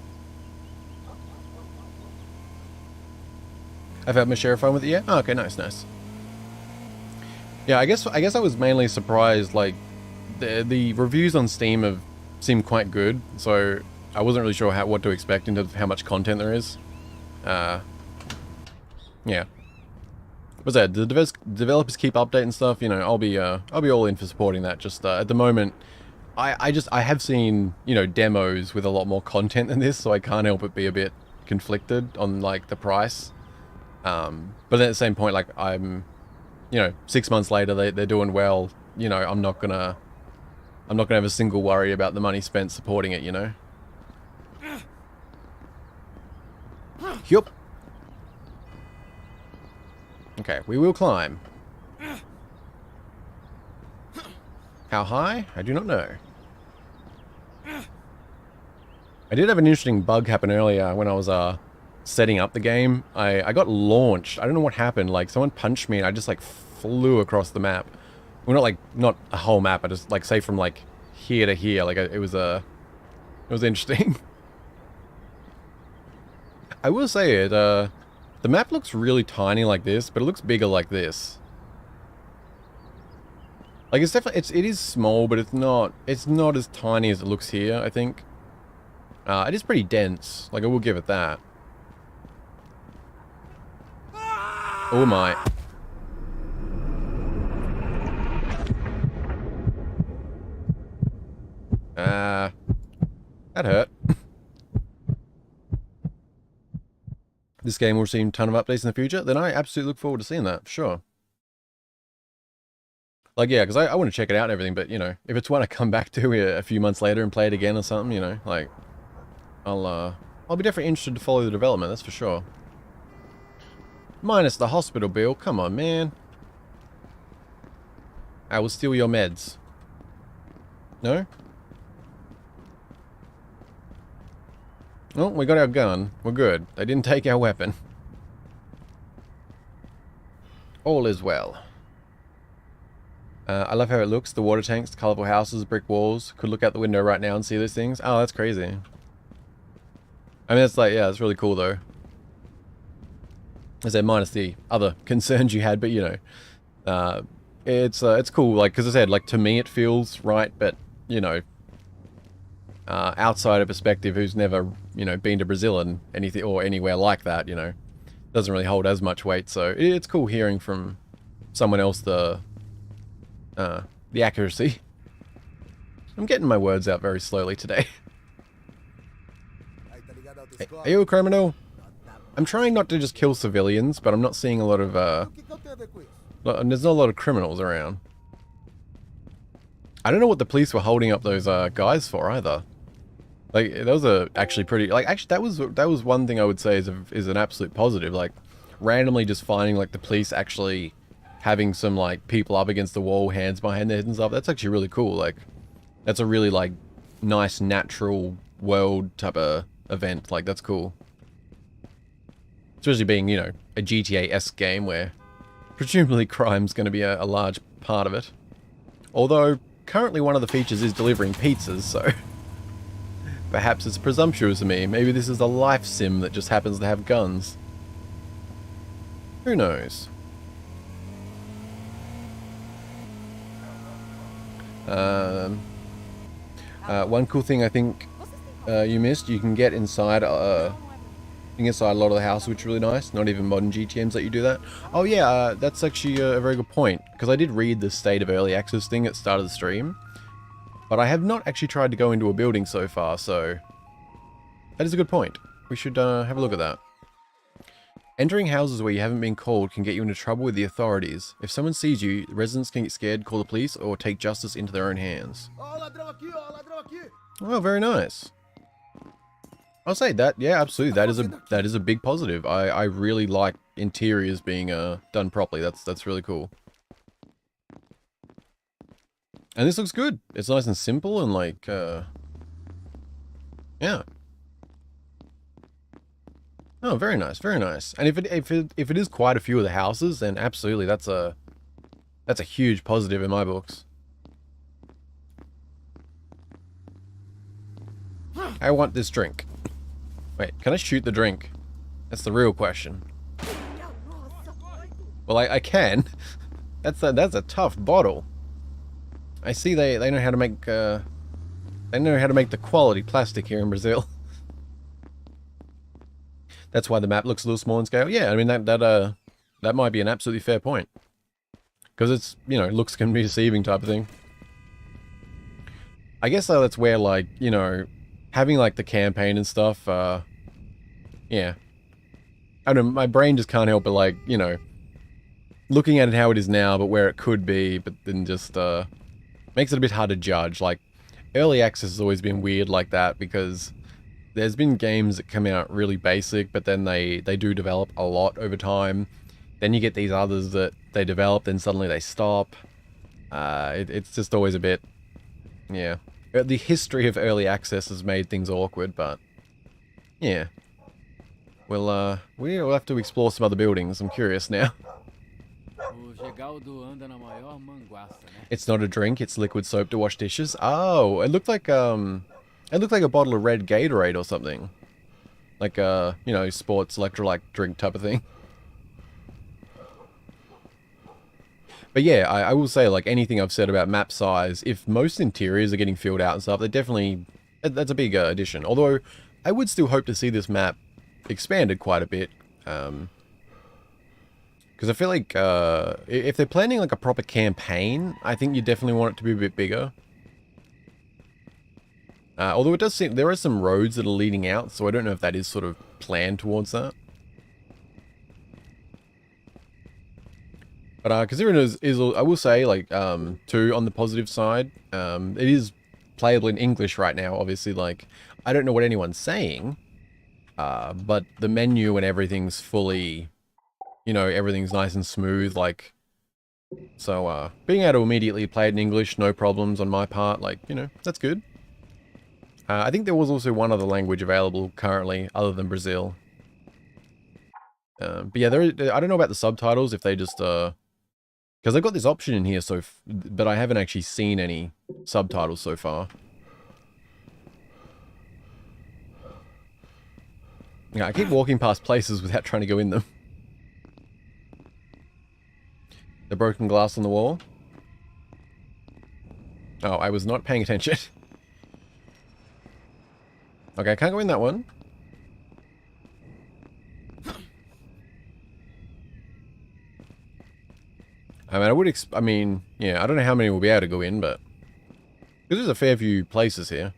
I've had my share of fun with it, yeah? Oh, okay, nice, nice. Yeah, I guess I was mainly surprised, like, the reviews on Steam have seemed quite good, so I wasn't really sure what to expect in terms of how much content there is. Yeah. What's that? The developers keep updating stuff. I'll be all in for supporting that. Just at the moment, I have seen demos with a lot more content than this, so I can't help but be a bit conflicted on like the price. But then at the same point, like I'm, 6 months later they're doing well. I'm not gonna have a single worry about the money spent supporting it. Yup. Okay, we will climb. How high? I do not know. I did have an interesting bug happen earlier when I was setting up the game. I got launched. I don't know what happened. Like someone punched me and I just like flew across the map. Well, not a whole map. I just like say from like here to here. Like it was interesting. I will say it. The map looks really tiny like this, but it looks bigger like this. Like it's definitely it is small, but it's not as tiny as it looks here, I think. It is pretty dense. Like I will give it that. Oh my. That hurt. This game will receive a ton of updates in the future, then I absolutely look forward to seeing that, for sure. Like, yeah, because I want to check it out and everything, but, if it's one I come back to a few months later and play it again or something, like, I'll be definitely interested to follow the development, that's for sure. Minus the hospital bill, come on, man. I will steal your meds. No? Oh, we got our gun. We're good. They didn't take our weapon. All is well. I love how it looks. The water tanks, the colorful houses, brick walls. Could look out the window right now and see those things. Oh, that's crazy. I mean, it's like, yeah, it's really cool though. I said minus the other concerns you had, but you know, it's cool. Like, because I said, like to me it feels right, but you know, outsider perspective, who's never been to Brazil and anything or anywhere like that, doesn't really hold as much weight. So it's cool hearing from someone else the accuracy. I'm getting my words out very slowly today. Hey, are you a criminal? I'm trying not to just kill civilians, but I'm not seeing a lot of, there's not a lot of criminals around. I don't know what the police were holding up those, guys for either. Like, those are actually pretty, like, actually, that was one thing I would say is an absolute positive. Like, randomly just finding, like, the police actually having some, like, people up against the wall, hands behind their heads and stuff. That's actually really cool. Like, that's a really, like, nice, natural world type of event. Like, that's cool. Especially being, a GTA-esque game where presumably crime's going to be a large part of it. Although, currently one of the features is delivering pizzas, so perhaps it's presumptuous of me. Maybe this is a life sim that just happens to have guns. Who knows? One cool thing I think you missed, you can get inside inside a lot of the house, which is really nice. Not even modern GTMs let you do that. Oh yeah, that's actually a very good point, because I did read the state of early access thing at the start of the stream, but I have not actually tried to go into a building so far, so that is a good point. We should have a look at that. Entering houses where you haven't been called can get you into trouble with the authorities. If someone sees you, residents can get scared, call the police, or take justice into their own hands. Oh, very nice. I'll say that, yeah, absolutely. That is a big positive. I really like interiors being done properly. That's really cool. And this looks good. It's nice and simple and like yeah. Oh, very nice, very nice. And if it is quite a few of the houses, then absolutely that's a huge positive in my books. I want this drink. Wait, can I shoot the drink? That's the real question. Well, I can. That's a tough bottle. I see they know how to make the quality plastic here in Brazil. That's why the map looks a little small in scale. Yeah, I mean that might be an absolutely fair point. Because it's, looks can be deceiving type of thing. I guess that's where, like, having like the campaign and stuff, yeah. I don't know, my brain just can't help but, like, looking at it how it is now, but where it could be, but then just makes it a bit hard to judge. Like, early access has always been weird like that, because there's been games that come out really basic, but then they do develop a lot over time. Then you get these others that they develop, then suddenly they stop. It's just always a bit, yeah. The history of early access has made things awkward, but yeah. We'll have to explore some other buildings. I'm curious now. It's not a drink, it's liquid soap to wash dishes. Oh, it looked like a bottle of red Gatorade or something. Like sports electrolyte drink type of thing. But yeah, I will say, like, anything I've said about map size, if most interiors are getting filled out and stuff, that's a big addition. Although, I would still hope to see this map expanded quite a bit. Because I feel like, if they're planning, like, a proper campaign, I think you definitely want it to be a bit bigger. Although it does seem, there are some roads that are leading out, so I don't know if that is sort of planned towards that. But considering it is, I will say, like, too, on the positive side, it is playable in English right now, obviously. Like, I don't know what anyone's saying, but the menu and everything's fully, everything's nice and smooth, like, so, being able to immediately play it in English, no problems on my part, like, that's good. I think there was also one other language available currently, other than Brazil. But yeah, I don't know about the subtitles, if they just, because I've got this option in here, but I haven't actually seen any subtitles so far. Yeah, I keep walking past places without trying to go in them. The broken glass on the wall. Oh, I was not paying attention. Okay, I can't go in that one. I mean, yeah, I don't know how many we'll be able to go in, but... Because there's a fair few places here.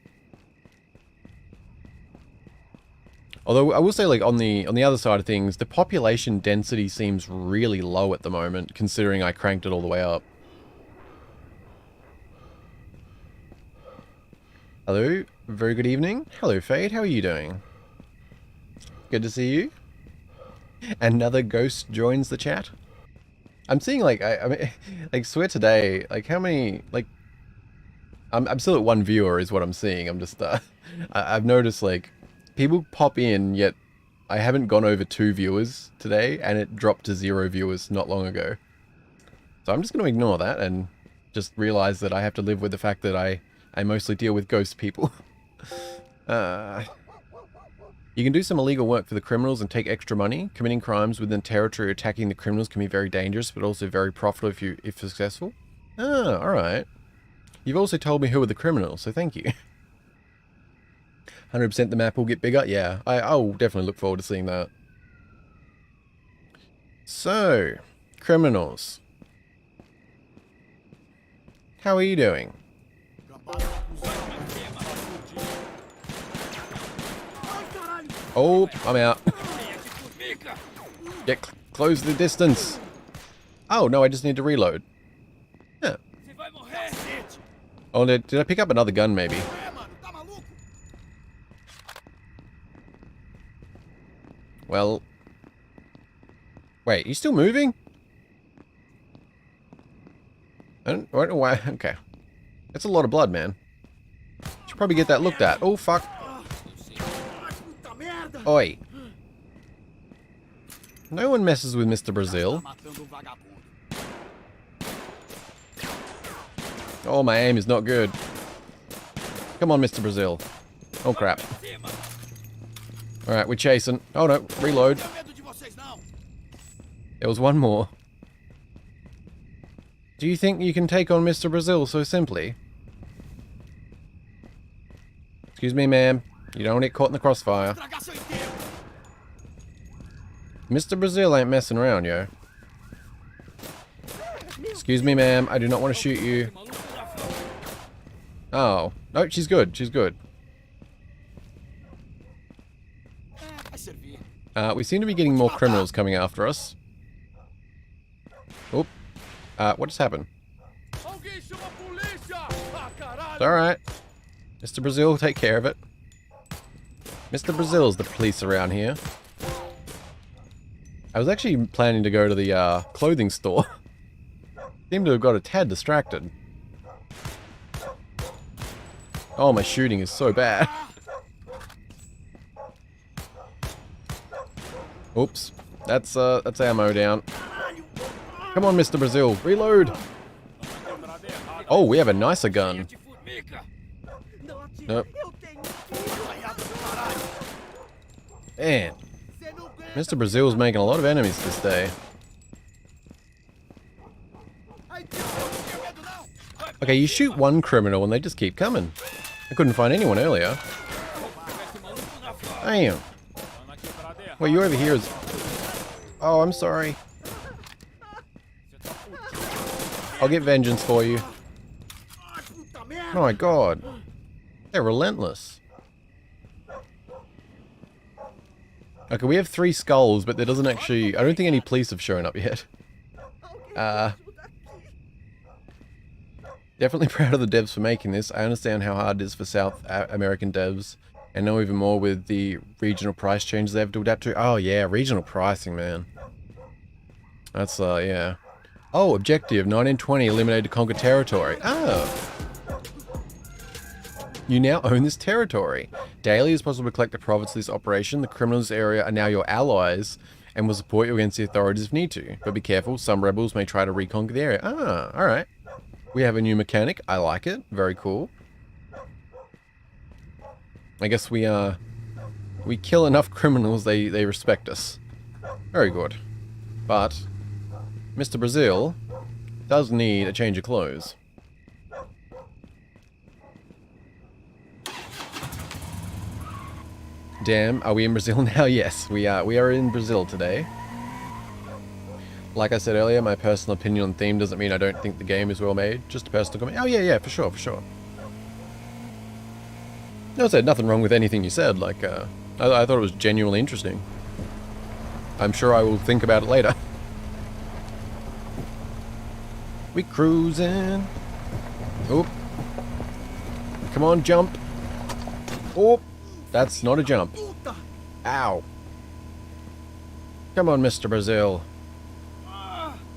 Although, I will say, like, on the other side of things, the population density seems really low at the moment, considering I cranked it all the way up. Hello, very good evening. Hello, Fade, how are you doing? Good to see you. Another ghost joins the chat. I'm seeing, like, I mean, like, swear today, like, how many, like, I'm still at one viewer is what I'm seeing. I'm just, I've noticed, like, people pop in, yet I haven't gone over 2 viewers today, and it dropped to 0 viewers not long ago. So I'm just going to ignore that and just realize that I have to live with the fact that I mostly deal with ghost people. You can do some illegal work for the criminals and take extra money. Committing crimes within territory or attacking the criminals can be very dangerous, but also very profitable if successful. Ah, alright. You've also told me who are the criminals, so thank you. 100% the map will get bigger? Yeah, I'll definitely look forward to seeing that. So, criminals. How are you doing? Oh, I'm out. Get close the distance. Oh, no, I just need to reload. Yeah. Oh, did I pick up another gun, maybe? Well... Wait, you still moving? I don't know why... Okay. That's a lot of blood, man. Should probably get that looked at. Oh, fuck. Oi. No one messes with Mr. Brazil. Oh, my aim is not good. Come on, Mr. Brazil. Oh, crap. Alright, we're chasing. Oh, no. Reload. There was one more. Do you think you can take on Mr. Brazil so simply? Excuse me, ma'am. You don't want to get caught in the crossfire. Mr. Brazil ain't messing around, yo. Excuse me, ma'am. I do not want to shoot you. Oh. No, she's good. She's good. We seem to be getting more criminals coming after us. Oop. What just happened? It's alright. Mr. Brazil, take care of it. Mr. Brazil's the police around here. I was actually planning to go to the clothing store. Seem to have got a tad distracted. Oh, my shooting is so bad. Oops. That's ammo down. Come on, Mr. Brazil. Reload. Oh, we have a nicer gun. Nope. Man. Mr. Brazil's making a lot of enemies this day. Okay, you shoot one criminal and they just keep coming. I couldn't find anyone earlier. Damn. Well, you over here is... Oh, I'm sorry. I'll get vengeance for you. Oh my god. They're relentless. Okay, we have 3 skulls, but there doesn't actually... I don't think any police have shown up yet. Definitely proud of the devs for making this. I understand how hard it is for South American devs, and know even more with the regional price changes they have to adapt to. Oh yeah, regional pricing, man. That's, yeah. Oh, objective, 1920, eliminate to conquer territory. Oh. You now own this territory. Daily is possible to collect the profits of this operation. The criminals in this area are now your allies and will support you against the authorities if need to. But be careful, some rebels may try to reconquer the area. Ah, alright. We have a new mechanic. I like it. Very cool. I guess we We kill enough criminals, they respect us. Very good. But Mr. Brazil does need a change of clothes. Damn, are we in Brazil now? Yes, we are. We are in Brazil today. Like I said earlier, my personal opinion on theme doesn't mean I don't think the game is well made. Just a personal comment. Oh yeah, for sure, for sure. No, I said nothing wrong with anything you said. Like, I thought it was genuinely interesting. I'm sure I will think about it later. We cruising. Oh. Come on, jump. Oh. That's not a jump. Ow. Come on, Mr. Brazil.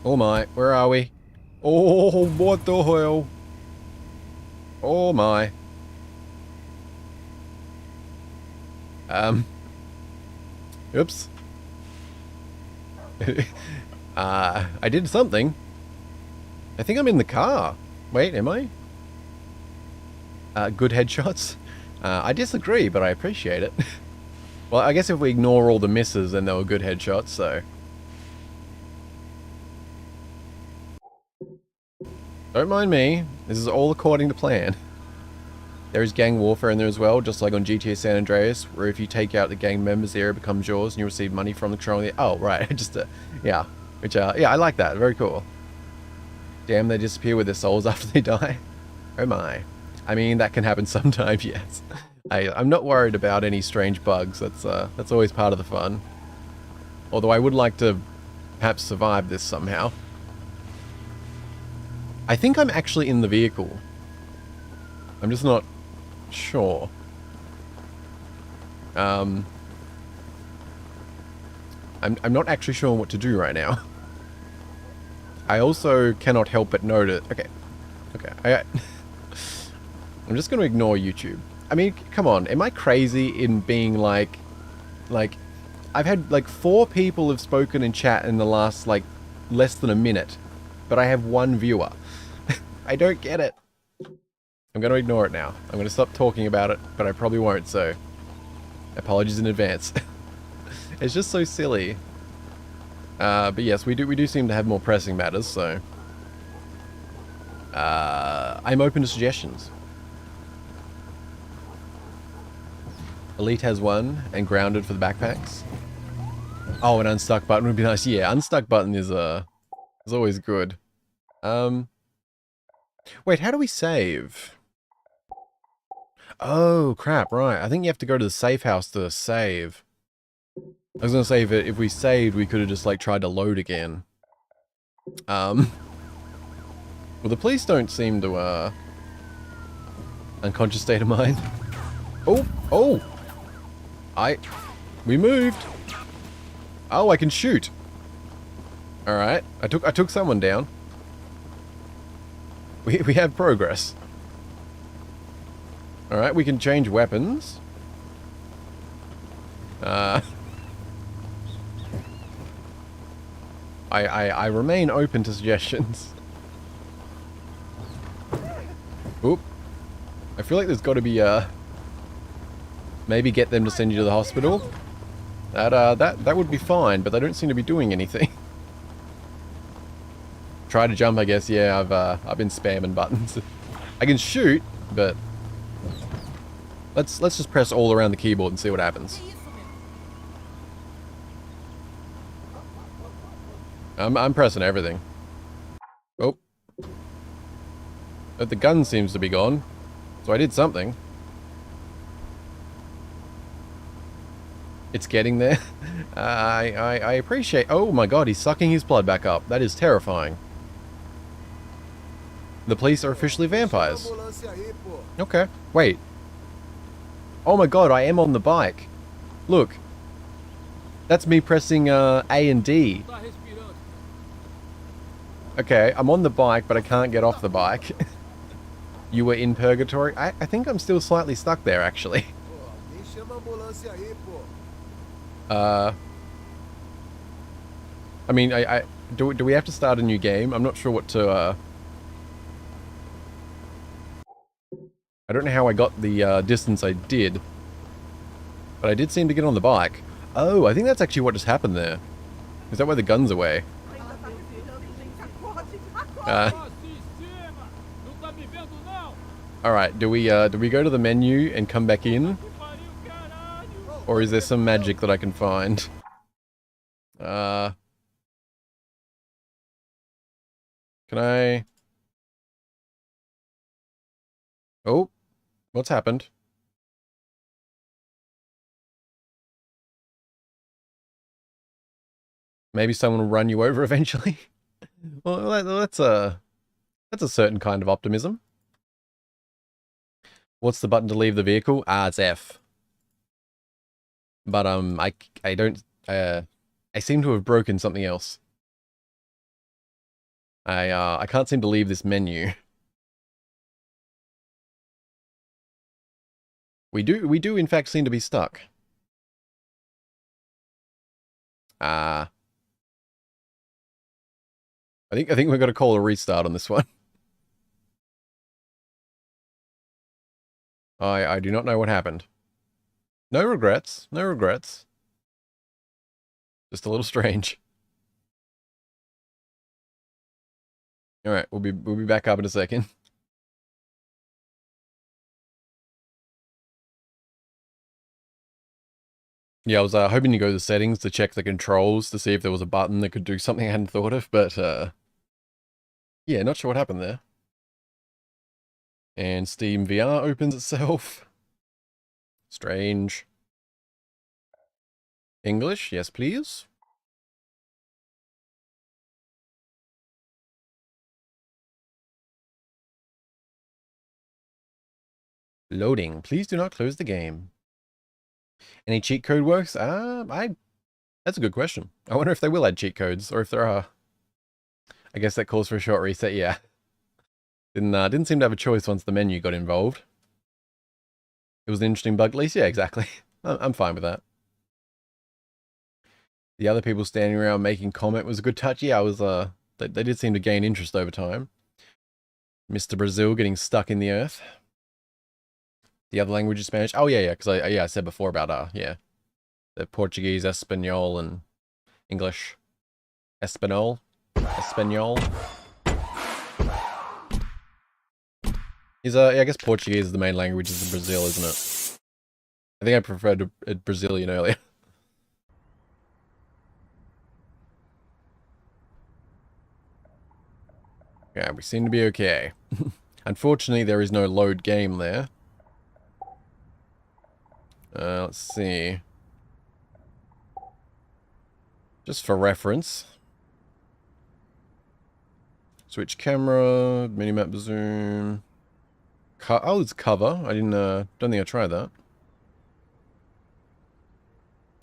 Oh my, where are we? Oh, what the hell? Oh my. Oops. I did something. I think I'm in the car. Wait, am I? Good headshots? I disagree, but I appreciate it. Well, I guess if we ignore all the misses, then they were good headshots, so... Don't mind me. This is all according to plan. There is gang warfare in there as well, just like on GTA San Andreas, where if you take out the gang members, the area becomes yours and you receive money from the control of the... Oh, right. Just, yeah. Which, yeah, I like that. Very cool. Damn, they disappear with their souls after they die. Oh my. I mean, that can happen sometimes, yes. I'm not worried about any strange bugs. That's always part of the fun. Although I would like to perhaps survive this somehow. I think I'm actually in the vehicle. I'm just not sure. I'm not actually sure what to do right now. I also cannot help but notice... Okay. I'm just going to ignore YouTube. I mean, come on. Am I crazy in being like... I've had, 4 people have spoken in chat in the last, less than a minute. But I have 1 viewer. I don't get it. I'm going to ignore it now. I'm going to stop talking about it, but I probably won't, so... Apologies in advance. It's just so silly. But yes, we do seem to have more pressing matters, so... I'm open to suggestions. Elite has 1, and grounded for the backpacks. Oh, an unstuck button would be nice. Yeah, unstuck button is always good. Wait, how do we save? Oh, crap, right. I think you have to go to the safe house to save. I was gonna say, if we saved, we could have just, tried to load again. Well, the police don't seem to, unconscious state of mind. Oh! We moved! Oh, I can shoot! Alright, I took someone down. We have progress. Alright, we can change weapons. I remain open to suggestions. Oop. I feel like there's got to be maybe get them to send you to the hospital. That would be fine, but they don't seem to be doing anything. Try to jump, I guess. Yeah, I've been spamming buttons. I can shoot, but let's just press all around the keyboard and see what happens. I'm pressing everything. Oh. But the gun seems to be gone. So I did something. It's getting there. I appreciate... Oh my god, he's sucking his blood back up. That is terrifying. The police are officially vampires. Okay. Wait. Oh my god, I am on the bike. Look. That's me pressing A and D. Okay, I'm on the bike, but I can't get off the bike. You were in purgatory? I think I'm still slightly stuck there, actually. I mean, do we have to start a new game? I'm not sure what to, I don't know how I got the, distance I did. But I did seem to get on the bike. Oh, I think that's actually what just happened there. Is that why the gun's away? Alright, do we go to the menu and come back in? Or is there some magic that I can find? Can I... Oh, what's happened? Maybe someone will run you over eventually? Well, that's a certain kind of optimism. What's the button to leave the vehicle? Ah, it's F. But, I don't, I seem to have broken something else. I can't seem to leave this menu. We do in fact seem to be stuck. I think we've got to call a restart on this one. I do not know what happened. No regrets. No regrets. Just a little strange. Alright, we'll be back up in a second. Yeah, I was hoping to go to the settings to check the controls to see if there was a button that could do something I hadn't thought of, but yeah, not sure what happened there. And Steam VR opens itself. Strange. English, yes please. Loading. Please do not close the game. Any cheat code works? That's a good question. I wonder if they will add cheat codes, or if there are. I guess that calls for a short reset, yeah. Didn't seem to have a choice once the menu got involved. It was an interesting bug release, yeah, exactly. I'm fine with that. The other people standing around making comment was a good touch. Yeah, I was, they did seem to gain interest over time. Mr. Brazil getting stuck in the earth. The other language is Spanish. Oh, yeah, because I said before about, yeah. The Portuguese, Espanol, and English. Espanol. Yeah, I guess Portuguese is the main language in Brazil, isn't it? I think I preferred Brazilian earlier. Yeah, we seem to be okay. Unfortunately, there is no load game there. Let's see. Just for reference. Switch camera, minimap zoom. Oh, it's cover. I don't think I tried that.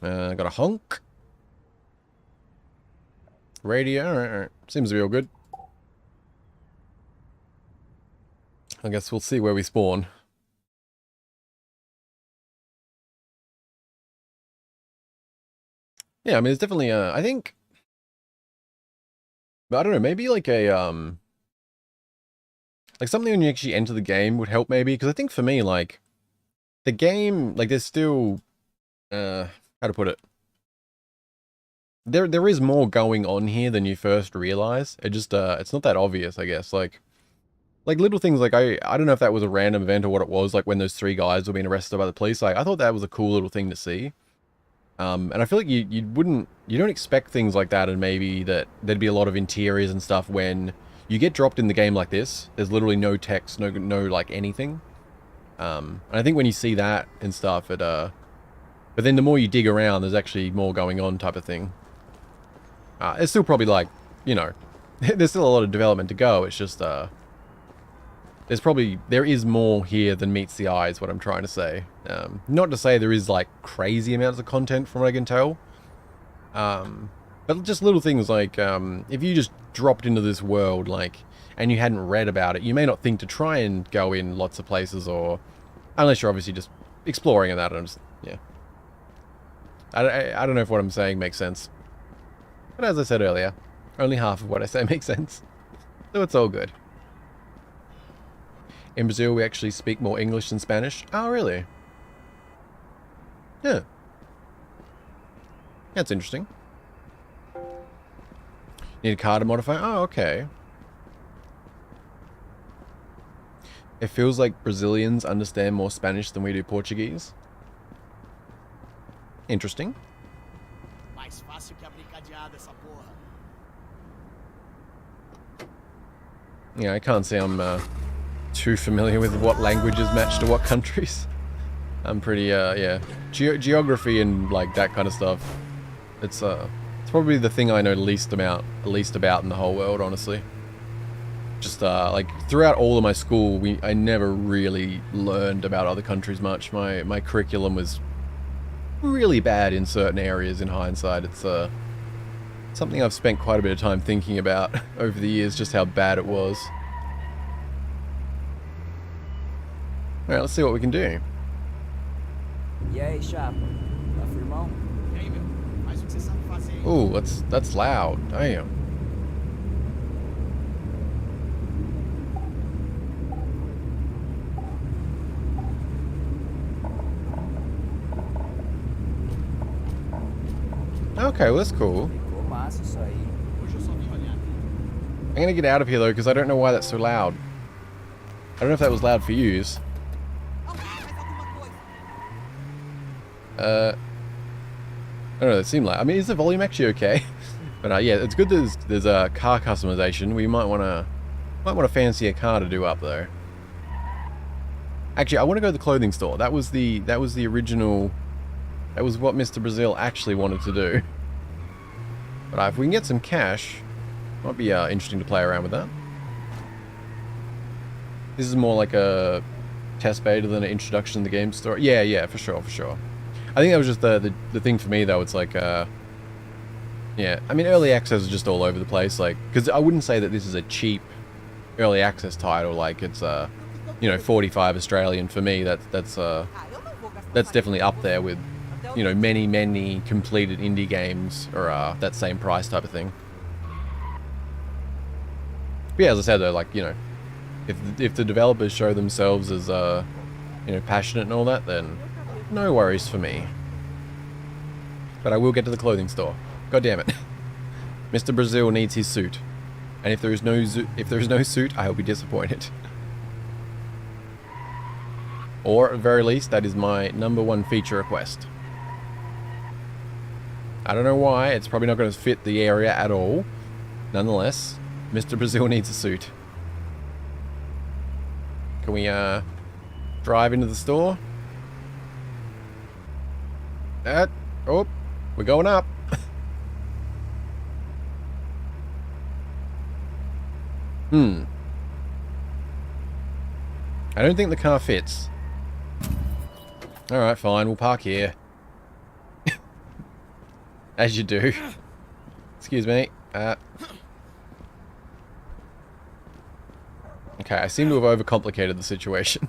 Got a honk. Radio, alright. Seems to be all good. I guess we'll see where we spawn. Yeah, I mean, it's definitely, I think... But I don't know, maybe like a, like something when you actually enter the game would help maybe, because I think for me, like, the game, like, there's still, how to put it? There is more going on here than you first realize. It just, it's not that obvious, I guess, like little things like, I don't know if that was a random event or what it was, like when those 3 guys were being arrested by the police, like, I thought that was a cool little thing to see. And I feel like you don't expect things like that, and maybe that there'd be a lot of interiors and stuff when you get dropped in the game like this. There's literally no text, no like anything. And I think when you see that and stuff, but then the more you dig around, there's actually more going on type of thing. It's still probably like, you know, there's still a lot of development to go. It's just, there is more here than meets the eye is what I'm trying to say. Not to say there is like crazy amounts of content from what I can tell. But just little things like, if you just dropped into this world, like, and you hadn't read about it, you may not think to try and go in lots of places, or, unless you're obviously just exploring and that, and just, yeah. I don't know if what I'm saying makes sense. But as I said earlier, only half of what I say makes sense. So it's all good. In Brazil, we actually speak more English than Spanish. Oh, really? Yeah. That's interesting. Need a car to modify? Oh, okay. It feels like Brazilians understand more Spanish than we do Portuguese. Interesting. Mais fácil que a brincadeada essa porra. Yeah, I can't say I'm too familiar with what languages match to what countries. I'm pretty, yeah. Geography and, like, that kind of stuff. It's probably the thing I know least about in the whole world, honestly. Just, like, throughout all of my school, I never really learned about other countries much. My curriculum was really bad in certain areas in hindsight. It's, something I've spent quite a bit of time thinking about over the years, just how bad it was. Alright, let's see what we can do. E aí, chapa? Tá firmão? E aí, meu? Faz o que você sabe fazer. Ooh, that's loud. Damn. Okay, well that's cool. Ficou massa isso aí. Hoje eu só vim olhar. I'm gonna get out of here though, because I don't know why that's so loud. I don't know if that was loud for yous. I don't know, it seemed like... I mean, is the volume actually okay? But yeah, it's good there's a car customization. We might want to fancy a car to do up though. Actually, I want to go to the clothing store. That was the original... That was what Mr. Brazil actually wanted to do. But if we can get some cash, might be interesting to play around with that. This is more like a test beta than an introduction to the game story. Yeah, for sure. I think that was just the thing for me though. It's like, yeah. I mean, early access is just all over the place. Like, because I wouldn't say that this is a cheap early access title. Like, it's you know, 45 Australian for me. That's definitely up there with, you know, many completed indie games or that same price type of thing. But yeah, as I said though, like, you know, if the developers show themselves as you know, passionate and all that, then no worries for me. But I will get to the clothing store. God damn it. Mr. Brazil needs his suit. And if there is no suit, I will be disappointed. Or at the very least, that is my #1 feature request. I don't know why, it's probably not going to fit the area at all. Nonetheless, Mr. Brazil needs a suit. Can we drive into the store? Oh, we're going up. I don't think the car fits. Alright, fine, we'll park here. As you do. Excuse me. Okay, I seem to have overcomplicated the situation.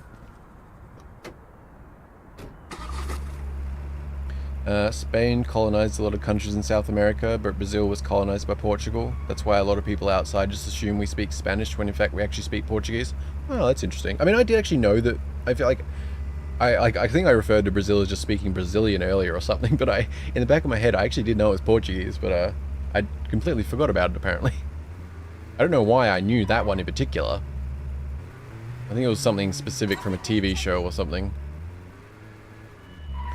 Spain colonized a lot of countries in South America, but Brazil was colonized by Portugal. That's why a lot of people outside just assume we speak Spanish when in fact we actually speak Portuguese. Oh, that's interesting. I mean, I did actually know that. I feel like I think I referred to Brazil as just speaking Brazilian earlier or something, but in the back of my head I actually did know it was Portuguese, but I completely forgot about it apparently. I don't know why I knew that one in particular. I think it was something specific from a TV show or something.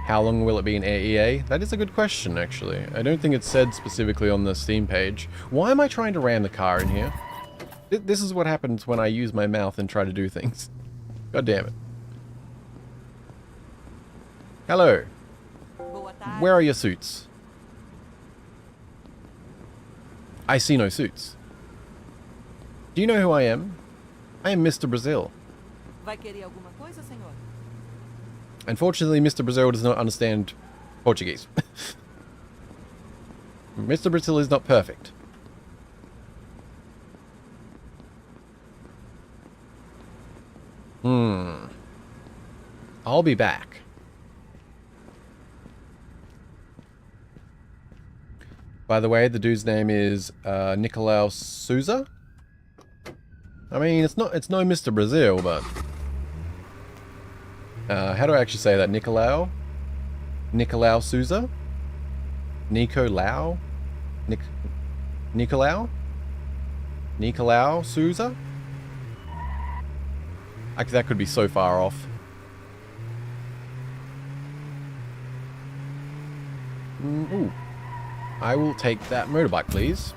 How long will it be in EA? That is a good question, actually. I don't think it said specifically on the Steam page. Why am I trying to ram the car in here? This is what happens when I use my mouth and try to do things. God damn it. Hello. Where are your suits? I see no suits. Do you know who I am? I am Mr. Brazil. Vai querer alguma coisa, senhor? Unfortunately, Mr. Brazil does not understand Portuguese. Mr. Brazil is not perfect. I'll be back. By the way, the dude's name is Nicolau Souza. I mean, it's no Mr. Brazil, but how do I actually say that? Nicolau? Nicolau Souza? Nico Lau? Nicolau? Nicolau Souza? That could be so far off. Ooh. I will take that motorbike, please.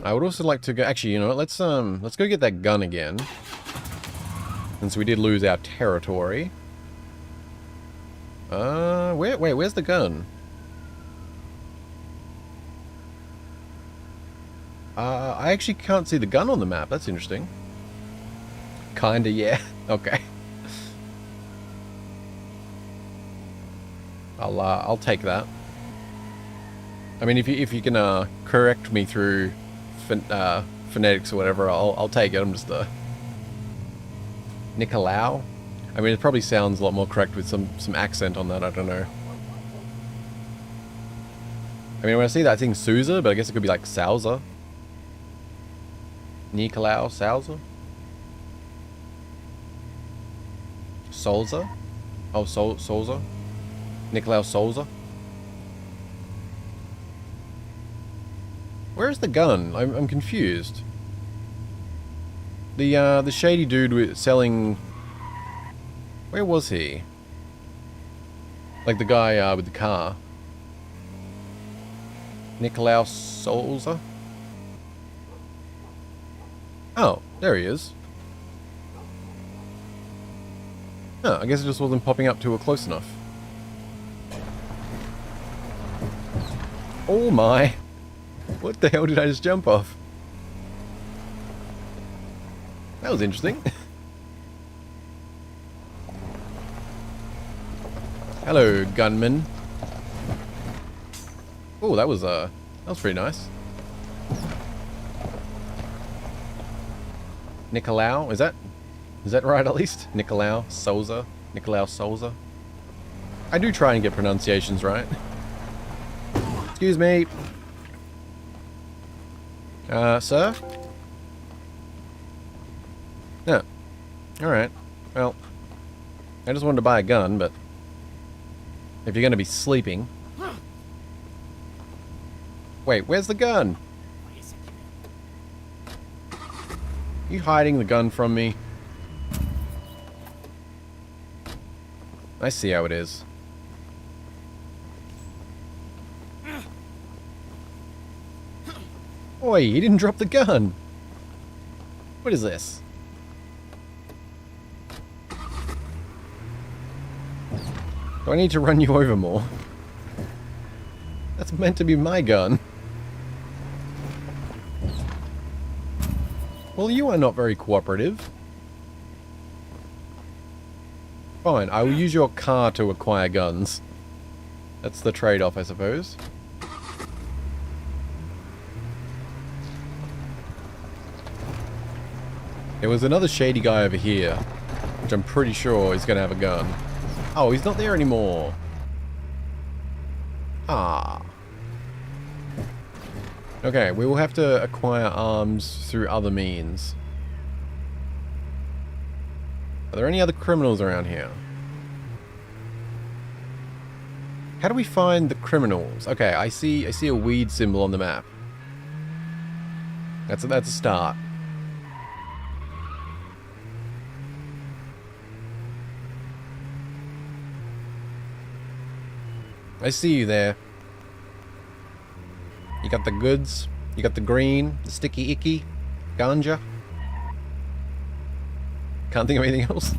I would also like to go... Actually, you know what? Let's go get that gun again. Since we did lose our territory. Where's the gun? I actually can't see the gun on the map. That's interesting. Kinda, yeah. Okay. I'll take that. I mean, if you can correct me through phonetics or whatever, I'll take it. I'm just Nicolau. I mean, it probably sounds a lot more correct with some accent on that. I don't know. I mean, when I see that, I think Souza, but I guess it could be like Souza. Nicolau Souza. Souza. Oh, Souza. Nicolau Souza. Where's the gun? I'm confused. The shady dude selling... Where was he? Like the guy with the car. Nicolau Souza? Oh, there he is. Oh, I guess it just wasn't popping up to a close enough. Oh my! What the hell did I just jump off? That was interesting. Hello, gunman. Oh, that was pretty nice. Nicolau, is that right at least? Nicolau Souza. Nicolau Souza. I do try and get pronunciations right. Excuse me. Sir? No. Alright. Well, I just wanted to buy a gun, but if you're going to be sleeping... Wait, where's the gun? You hiding the gun from me? I see how it is. Oi, he didn't drop the gun! What is this? Do I need to run you over more? That's meant to be my gun. Well, you are not very cooperative. Fine, I will use your car to acquire guns. That's the trade-off, I suppose. There was another shady guy over here, which I'm pretty sure is going to have a gun. Oh, he's not there anymore. Ah. Okay, we will have to acquire arms through other means. Are there any other criminals around here? How do we find the criminals? Okay, I see a weed symbol on the map. That's a start. I see you there. You got the goods. You got the green, the sticky icky, ganja. Can't think of anything else.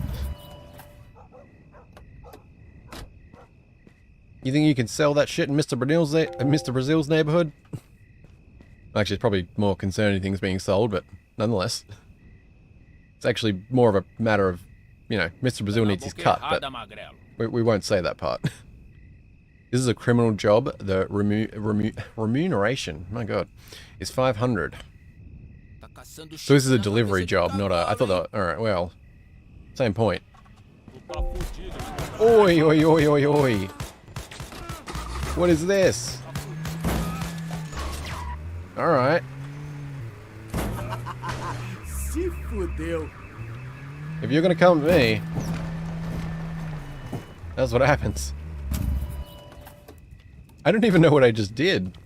You think you can sell that shit in Mr. Brazil's neighborhood? Actually, it's probably more concerning things being sold, but nonetheless. It's actually more of a matter of, you know, Mr. Brazil needs his cut, but we won't say that part. This is a criminal job. The remuneration, my god, is 500. So this is a delivery job, not a... I thought that... Alright, well... Same point. Oi, oi, oi, oi, oi. What is this? Alright. Se fudeu. If you're gonna come to me... That's what happens. I don't even know what I just did.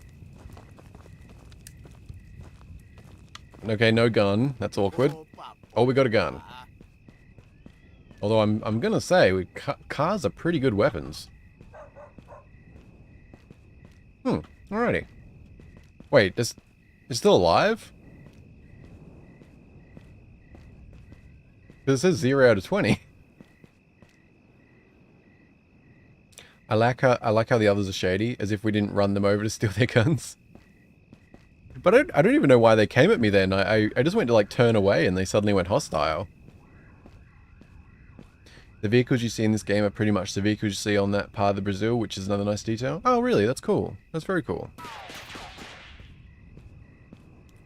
Okay, no gun. That's awkward. Opa, Oh, we got a gun. Although I'm gonna say, cars are pretty good weapons. Alrighty. Wait, it's still alive? Because it says 0 out of 20. I like how the others are shady, as if we didn't run them over to steal their guns. But I don't even know why they came at me then. I just went to like turn away and they suddenly went hostile. The vehicles you see in this game are pretty much the vehicles you see on that part of Brazil, which is another nice detail. Oh really? That's cool. That's very cool.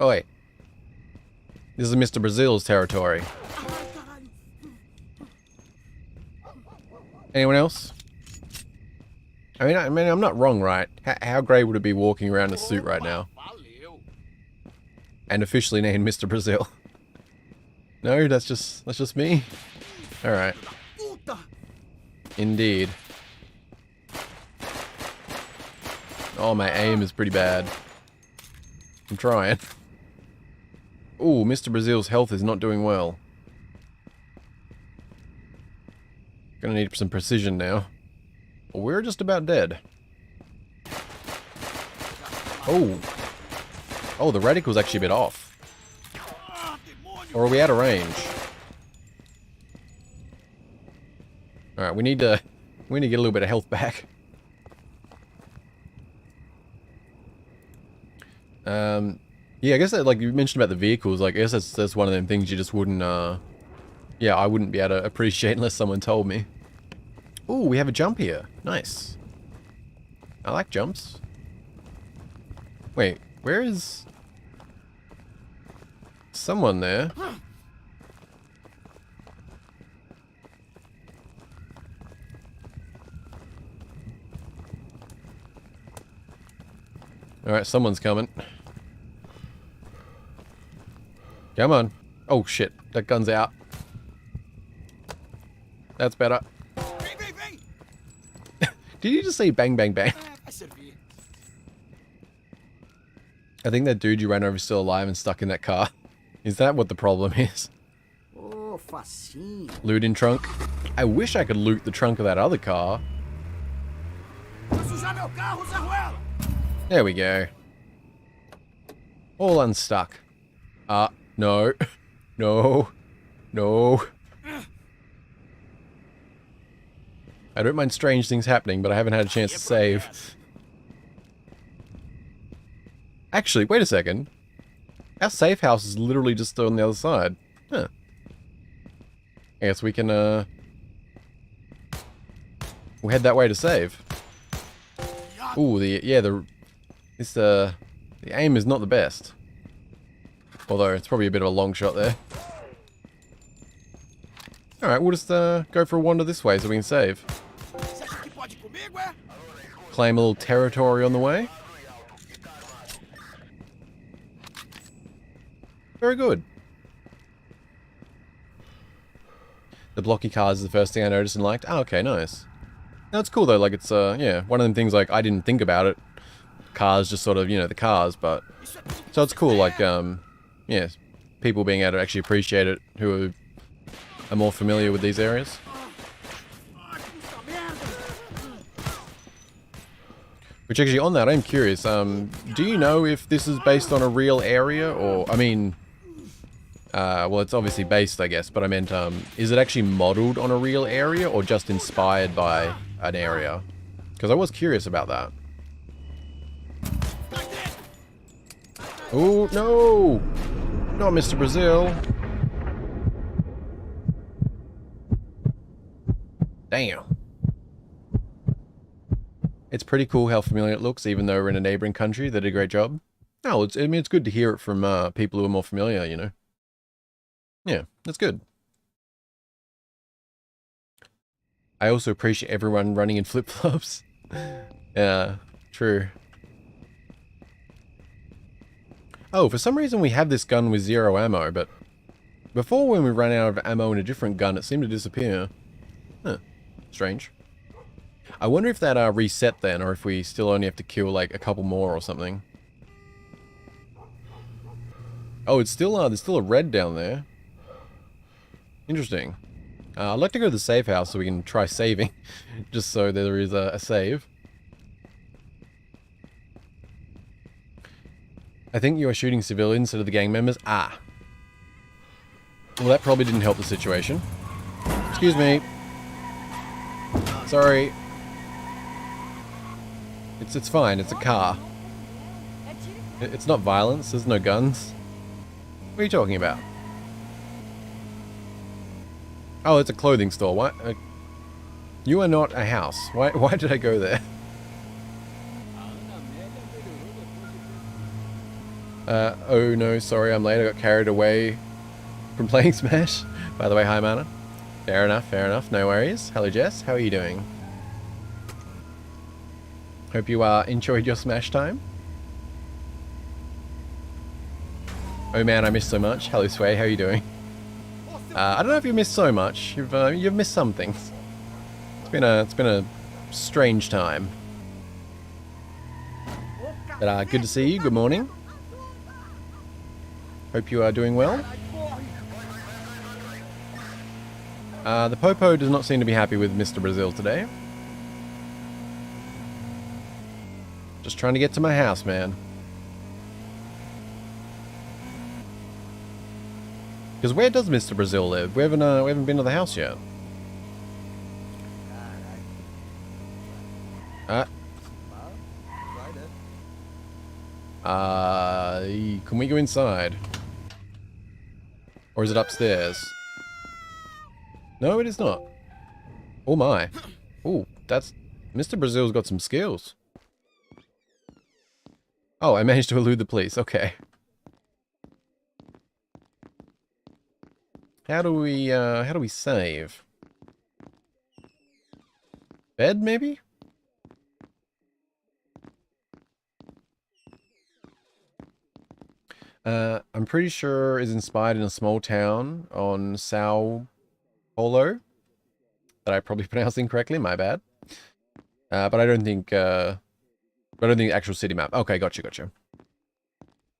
Oh wait. This is Mr. Brazil's territory. Anyone else? I mean, I'm not wrong, right? How great would it be walking around in a suit right now? valeu. And officially named Mr. Brazil. No, that's just me. Alright. Puta! Indeed. Oh, my aim is pretty bad. I'm trying. Ooh, Mr. Brazil's health is not doing well. Gonna need some precision now. We're just about dead. Oh. Oh, the reticle's actually a bit off. Or are we out of range? Alright, we need to get a little bit of health back. Yeah, I guess that, like you mentioned about the vehicles, like I guess that's one of them things you just wouldn't yeah, I wouldn't be able to appreciate unless someone told me. Ooh, we have a jump here. Nice. I like jumps. Wait, where is someone there? Alright, someone's coming. Come on. Oh shit, that gun's out. That's better. Vem, vem, vem! Did you just say bang, bang, bang? Vai servir. I think that dude you ran over is still alive and stuck in that car. Is that what the problem is? Ô, facinho. Loot in trunk? I wish I could loot the trunk of that other car. Vai sujar meu carro, Zé Ruela! There we go. All unstuck. No. No. No. I don't mind strange things happening, but I haven't had a chance to save. Actually, wait a second. Our safe house is literally just on the other side. Huh. I guess we can, we'll head that way to save. Ooh, the aim is not the best. Although, it's probably a bit of a long shot there. Alright, we'll just, go for a wander this way so we can save. Você acha que pode ir comigo, é? Claim a little territory on the way. Very good. The blocky cars is the first thing I noticed and liked. Oh, okay, nice. That's cool though, like it's, yeah, one of them things like I didn't think about it. Cars just sort of, you know, the cars, but... So it's cool, like, yeah, people being able to actually appreciate it who are more familiar with these areas. Which actually, on that, I'm curious, do you know if this is based on a real area, or, I mean... well, it's obviously based, I guess, but I meant, is it actually modeled on a real area, or just inspired by an area? Because I was curious about that. Oh, no! Not Mr. Brazil. Damn. It's pretty cool how familiar it looks, even though we're in a neighboring country. They did a great job. No, I mean, it's good to hear it from people who are more familiar, you know. Yeah, that's good. I also appreciate everyone running in flip-flops. Yeah, true. Oh, for some reason we have this gun with 0 ammo, but before when we ran out of ammo in a different gun, it seemed to disappear. Huh. Strange. I wonder if that reset then, or if we still only have to kill like a couple more or something. Oh, it's still there's still a red down there. Interesting. I'd like to go to the safe house so we can try saving, just so there is a save. I think you are shooting civilians instead of the gang members. Ah. Well, that probably didn't help the situation. Excuse me. Sorry. It's fine. It's a car. It's not violence. There's no guns. What are you talking about? Oh, it's a clothing store. What? You are not a house. Why did I go there? Oh no, sorry, I'm late. I got carried away from playing Smash. By the way, hi, Mana. Fair enough. No worries. Hello, Jess. How are you doing? Hope you enjoyed your Smash time. Oh man, I missed so much. Hello, Sway. How are you doing? I don't know if you missed so much. You've missed some things. It's been a strange time. But good to see you. Good morning. Hope you are doing well. The Popo does not seem to be happy with Mr. Brazil today. Just trying to get to my house, man. Because where does Mr. Brazil live? We haven't been to the house yet. Can we go inside? Or is it upstairs? No, it is not. Oh my. Oh, that's... Mr. Brazil's got some skills. Oh, I managed to elude the police. Okay. How do we save? Bed, maybe? I'm pretty sure is inspired in a small town on Sao Paulo. That I probably pronounced incorrectly, my bad. But I don't think the actual city map. Okay, gotcha.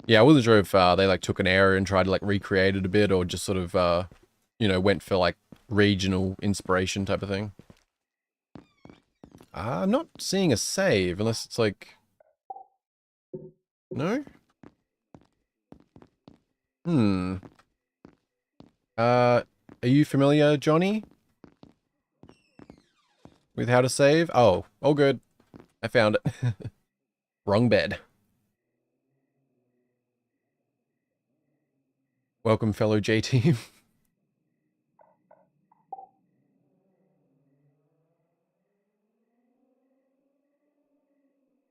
Yeah, I wasn't sure if they like took an area and tried to like recreate it a bit, or just sort of you know, went for like regional inspiration type of thing. I'm not seeing a save unless it's like... No? Are you familiar, Johnny? With how to save? Oh, all good. I found it. Wrong bed. Welcome, fellow J-Team.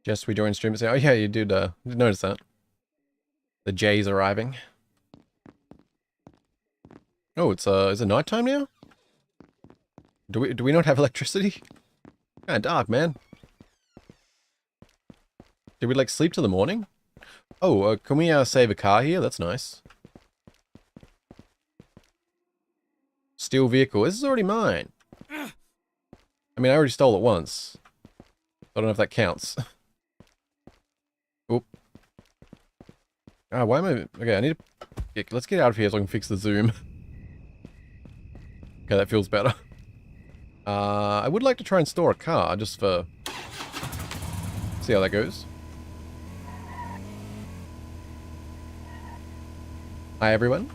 Just we joined stream and say, oh yeah, you did notice that. The J's arriving. Oh, is it nighttime now? Do we not have electricity? Kinda dark, man. Did we like sleep till the morning? Oh, can we save a car here? That's nice. Steal vehicle. This is already mine. I mean, I already stole it once. I don't know if that counts. Oop. Ah, why am I... Okay, I need to... Yeah, let's get out of here so I can fix the zoom. Okay, that feels better. I would like to try and store a car, just for... See how that goes. Hi, everyone.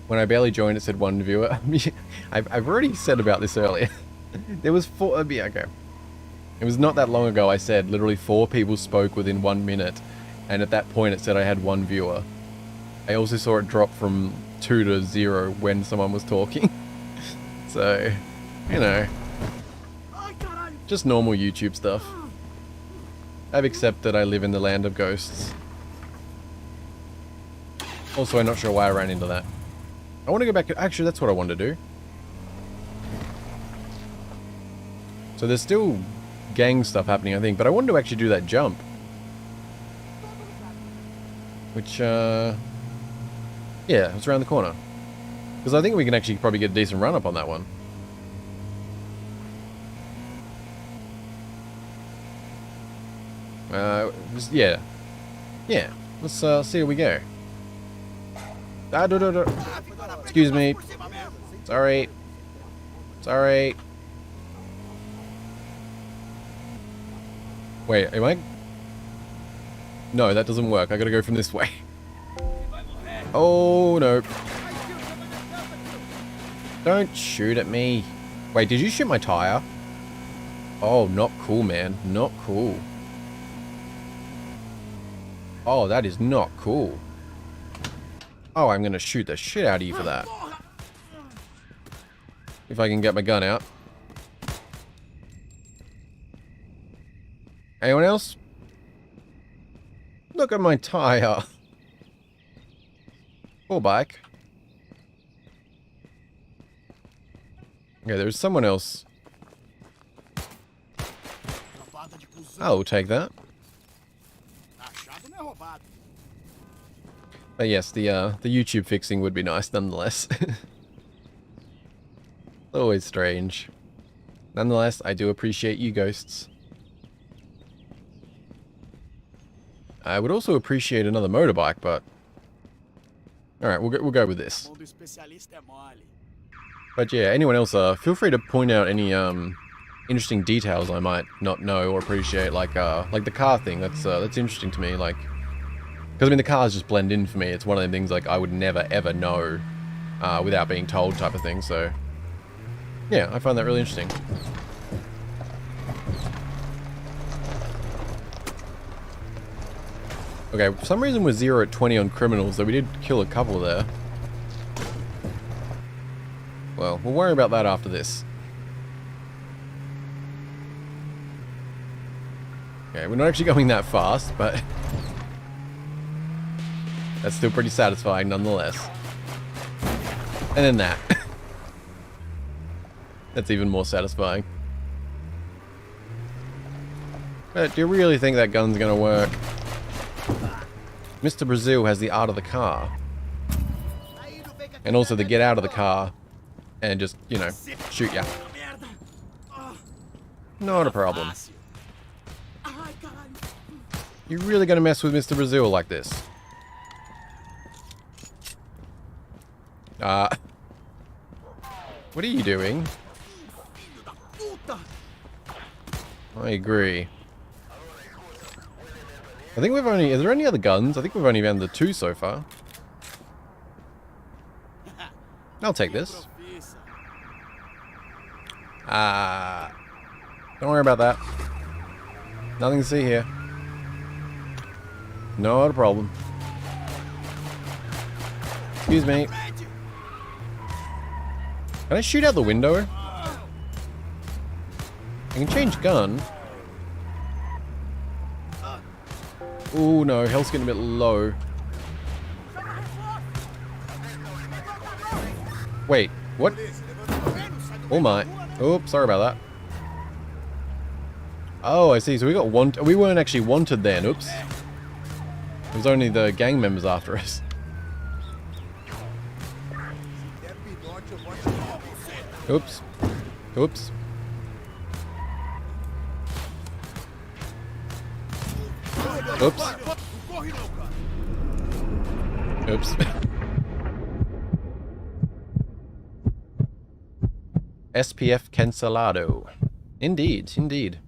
When I barely joined, it said 1 viewer. I've already said about this earlier. There was 4... yeah, okay. It was not that long ago I said literally 4 people spoke within 1 minute. And at that point it said I had 1 viewer. I also saw it drop from 2 to 0 when someone was talking. So, you know. Just normal YouTube stuff. I've accepted I live in the land of ghosts. Also, I'm not sure why I ran into that. I want to go back... Actually, that's what I wanted to do. So there's still gang stuff happening, I think. But I wanted to actually do that jump. Which, yeah, it's around the corner. Because I think we can actually probably get a decent run up on that one. Just, yeah. Yeah. Let's see how we go. Ah, no. Excuse me. Sorry. Sorry. Wait, am I? No, that doesn't work. I gotta go from this way. Oh, no. Don't shoot at me. Wait, did you shoot my tire? Oh, not cool, man. Not cool. Oh, that is not cool. Oh, I'm gonna shoot the shit out of you for that. If I can get my gun out. Anyone else? Look at my tire. Poor bike. Okay, there's someone else. I'll take that. But yes, the YouTube fixing would be nice nonetheless. Always strange. Nonetheless, I do appreciate you ghosts. I would also appreciate another motorbike, but alright, we'll go with this. But yeah, anyone else, feel free to point out any interesting details I might not know or appreciate, like the car thing. That's interesting to me, like, because I mean the cars just blend in for me. It's one of the things like I would never ever know without being told, type of thing. So yeah, I find that really interesting. Okay, for some reason we're 0 at 20 on criminals, though we did kill a couple there. Well, we'll worry about that after this. Okay, we're not actually going that fast, but that's still pretty satisfying nonetheless. And then that. That's even more satisfying. But do you really think that gun's gonna work? Mr. Brazil has the art of the car. And also the get out of the car and just, you know, shoot ya. Not a problem. You really gonna mess with Mr. Brazil like this? What are you doing? I agree. I think we've only... Is there any other guns? I think we've only found the 2 so far. I'll take this. Don't worry about that. Nothing to see here. Not a problem. Excuse me. Can I shoot out the window? I can change gun. Oh no, health's getting a bit low. Wait, what? Oh my. Oops, sorry about that. Oh, I see. So we got we weren't actually wanted then. Oops. It was only the gang members after us. Oops. Oops. Oops. Oops. SPF cancelado. Indeed, indeed.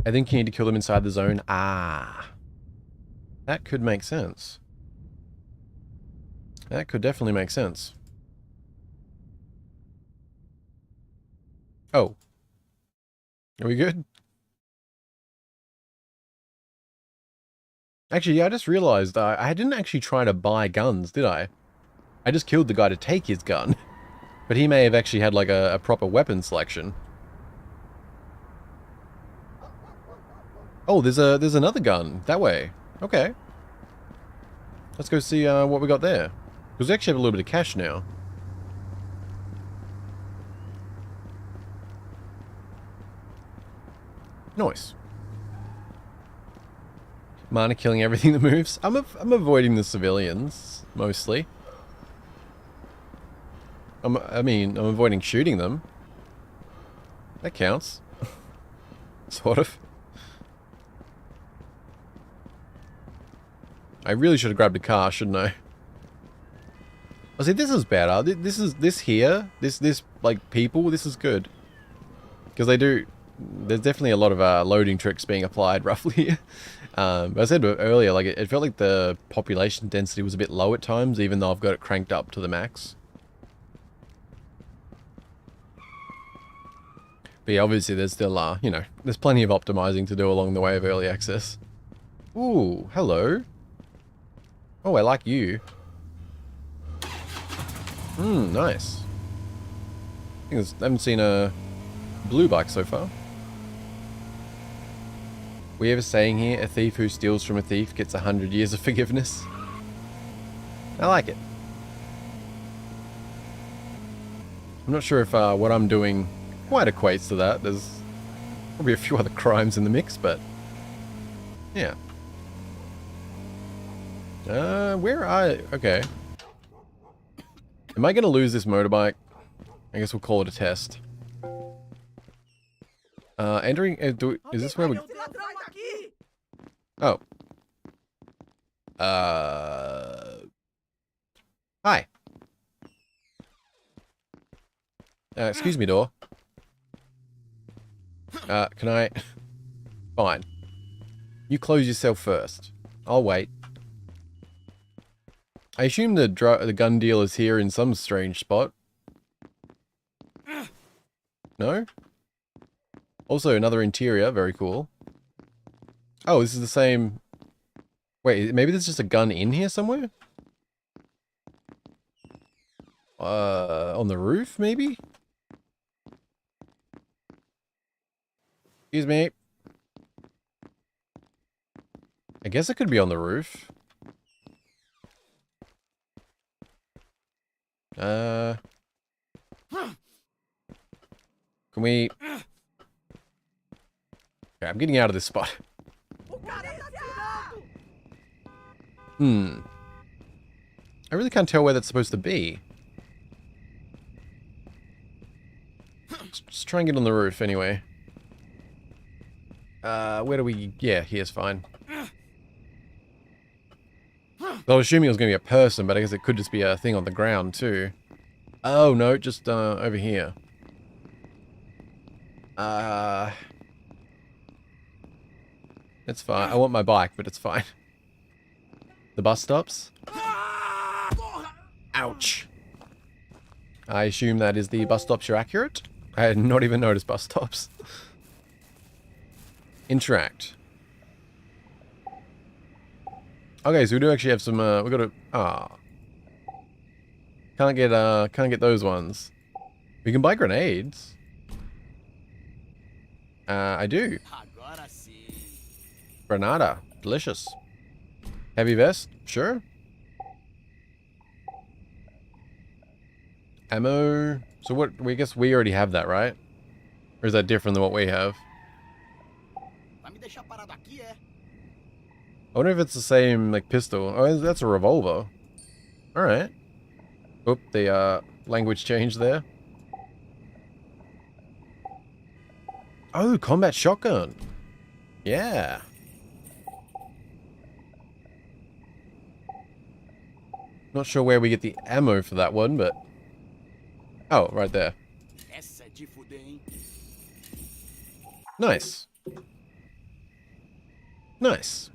I think you need to kill them inside the zone. Ah. That could make sense. That could definitely make sense. Oh. Are we good? Actually, yeah, I just realized I didn't actually try to buy guns, did I? I just killed the guy to take his gun. But he may have actually had like a proper weapon selection. Oh, there's another gun that way. Okay. Let's go see what we got there. Because we actually have a little bit of cash now. Nice. Mana killing everything that moves. I'm avoiding the civilians mostly. I'm avoiding shooting them. That counts. Sort of. I really should have grabbed a car, shouldn't I? Oh, see, this is better. This here, like, people, this is good. Because there's definitely a lot of loading tricks being applied, roughly. But I said earlier, like, it felt like the population density was a bit low at times, even though I've got it cranked up to the max. But yeah, obviously there's still, you know, there's plenty of optimizing to do along the way of early access. Ooh, hello. Oh, I like you. Nice. I haven't seen a blue bike so far. We have a saying here, a thief who steals from a thief gets 100 years of forgiveness. I like it. I'm not sure if what I'm doing quite equates to that. There's probably a few other crimes in the mix, but yeah. Where are... Okay. Am I going to lose this motorbike? I guess we'll call it a test. Entering... is this where we... Oh. Hi. Excuse me, door. Can I... Fine. You close yourself first. I'll wait. I assume the gun deal is here in some strange spot. No? Also, another interior. Very cool. Oh, this is the same... Wait, maybe there's just a gun in here somewhere? On the roof, maybe? Excuse me. I guess it could be on the roof. Can we... Okay, I'm getting out of this spot. I really can't tell where that's supposed to be. Just try and get on the roof anyway. Where do we... Yeah, here's fine. I was assuming it was going to be a person, but I guess it could just be a thing on the ground too. Oh, no, just over here. It's fine. I want my bike, but it's fine. The bus stops? Ouch. I assume that is the bus stops you're accurate? I had not even noticed bus stops. Interact. Okay, so we do actually have some, we got a, can't get those ones. We can buy grenades. I do. Granada. Delicious. Heavy vest? Sure. Ammo. So what, we guess we already have that, right? Or is that different than what we have? I wonder if it's the same, like, pistol. Oh, that's a revolver. Alright. Oop, the, language changed there. Oh, combat shotgun. Yeah. Not sure where we get the ammo for that one, but... Oh, right there. Nice. Nice.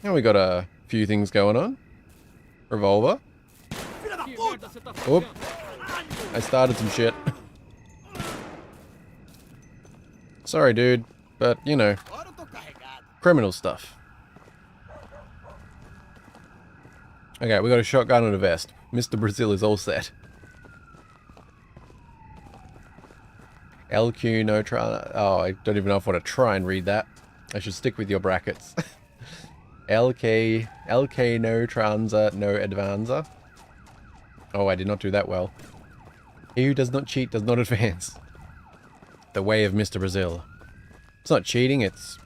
Now we got a few things going on. Revolver. Oop. I started some shit. Sorry, dude. But, you know. Criminal stuff. Okay, we got a shotgun and a vest. Mr. Brazil is all set. LQ no try. Oh, I don't even know if I want to try and read that. I should stick with your brackets. LK no transa no advanza. Oh, I did not do that well. He who does not cheat does not advance. The way of Mr. Brazil. It's not cheating, it's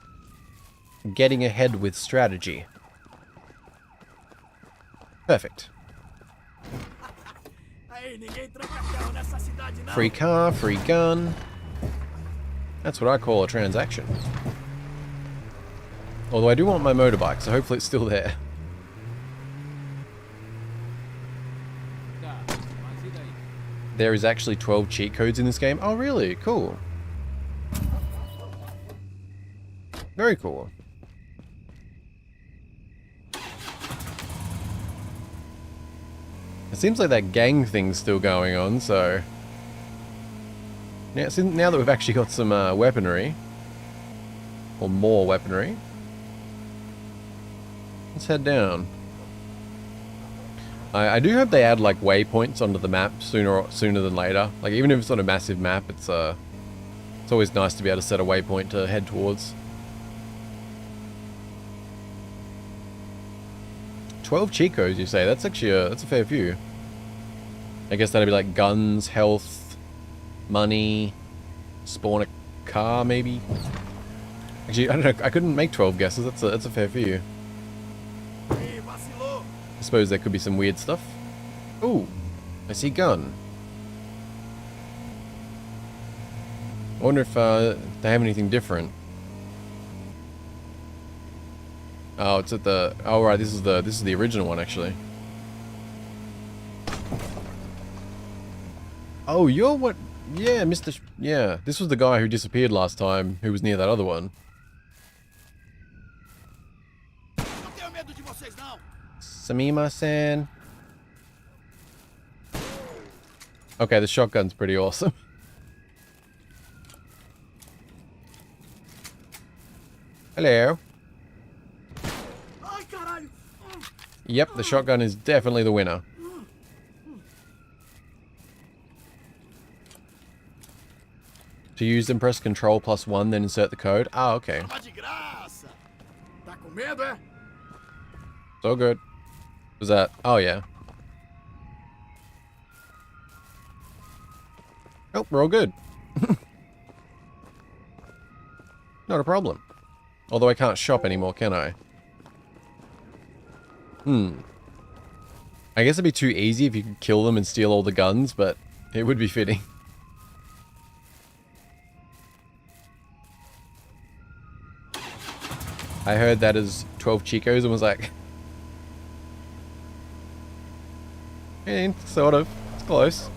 getting ahead with strategy. Perfect. Free car, free gun. That's what I call a transaction. Although I do want my motorbike, so hopefully it's still there. There is actually 12 cheat codes in this game. Oh, really? Cool. Very cool. It seems like that gang thing's still going on, so... Now that we've actually got some weaponry, or more weaponry, let's head down. I do hope they add like waypoints onto the map sooner than later. Like even if it's not a massive map, it's always nice to be able to set a waypoint to head towards. 12 cheat codes, you say? That's actually that's a fair few. I guess that'd be like guns, health, money, spawn a car, maybe. Actually, I don't know. I couldn't make 12 guesses. That's a fair few. I suppose there could be some weird stuff. Ooh, I see gun. I wonder if they have anything different. Oh, it's at the. Oh right, this is the original one actually. Oh, you're what? Yeah, Mr. Yeah, this was the guy who disappeared last time, who was near that other one. Samima-san. Okay, the shotgun's pretty awesome. Hello. Yep, the shotgun is definitely the winner. To use them, press Control +1, then insert the code. Ah, okay. So good. Was that? Oh, yeah. Oh, we're all good. Not a problem. Although I can't shop anymore, can I? I guess it'd be too easy if you could kill them and steal all the guns, but it would be fitting. I heard that as 12 Chicos and was like... sort of. It's close.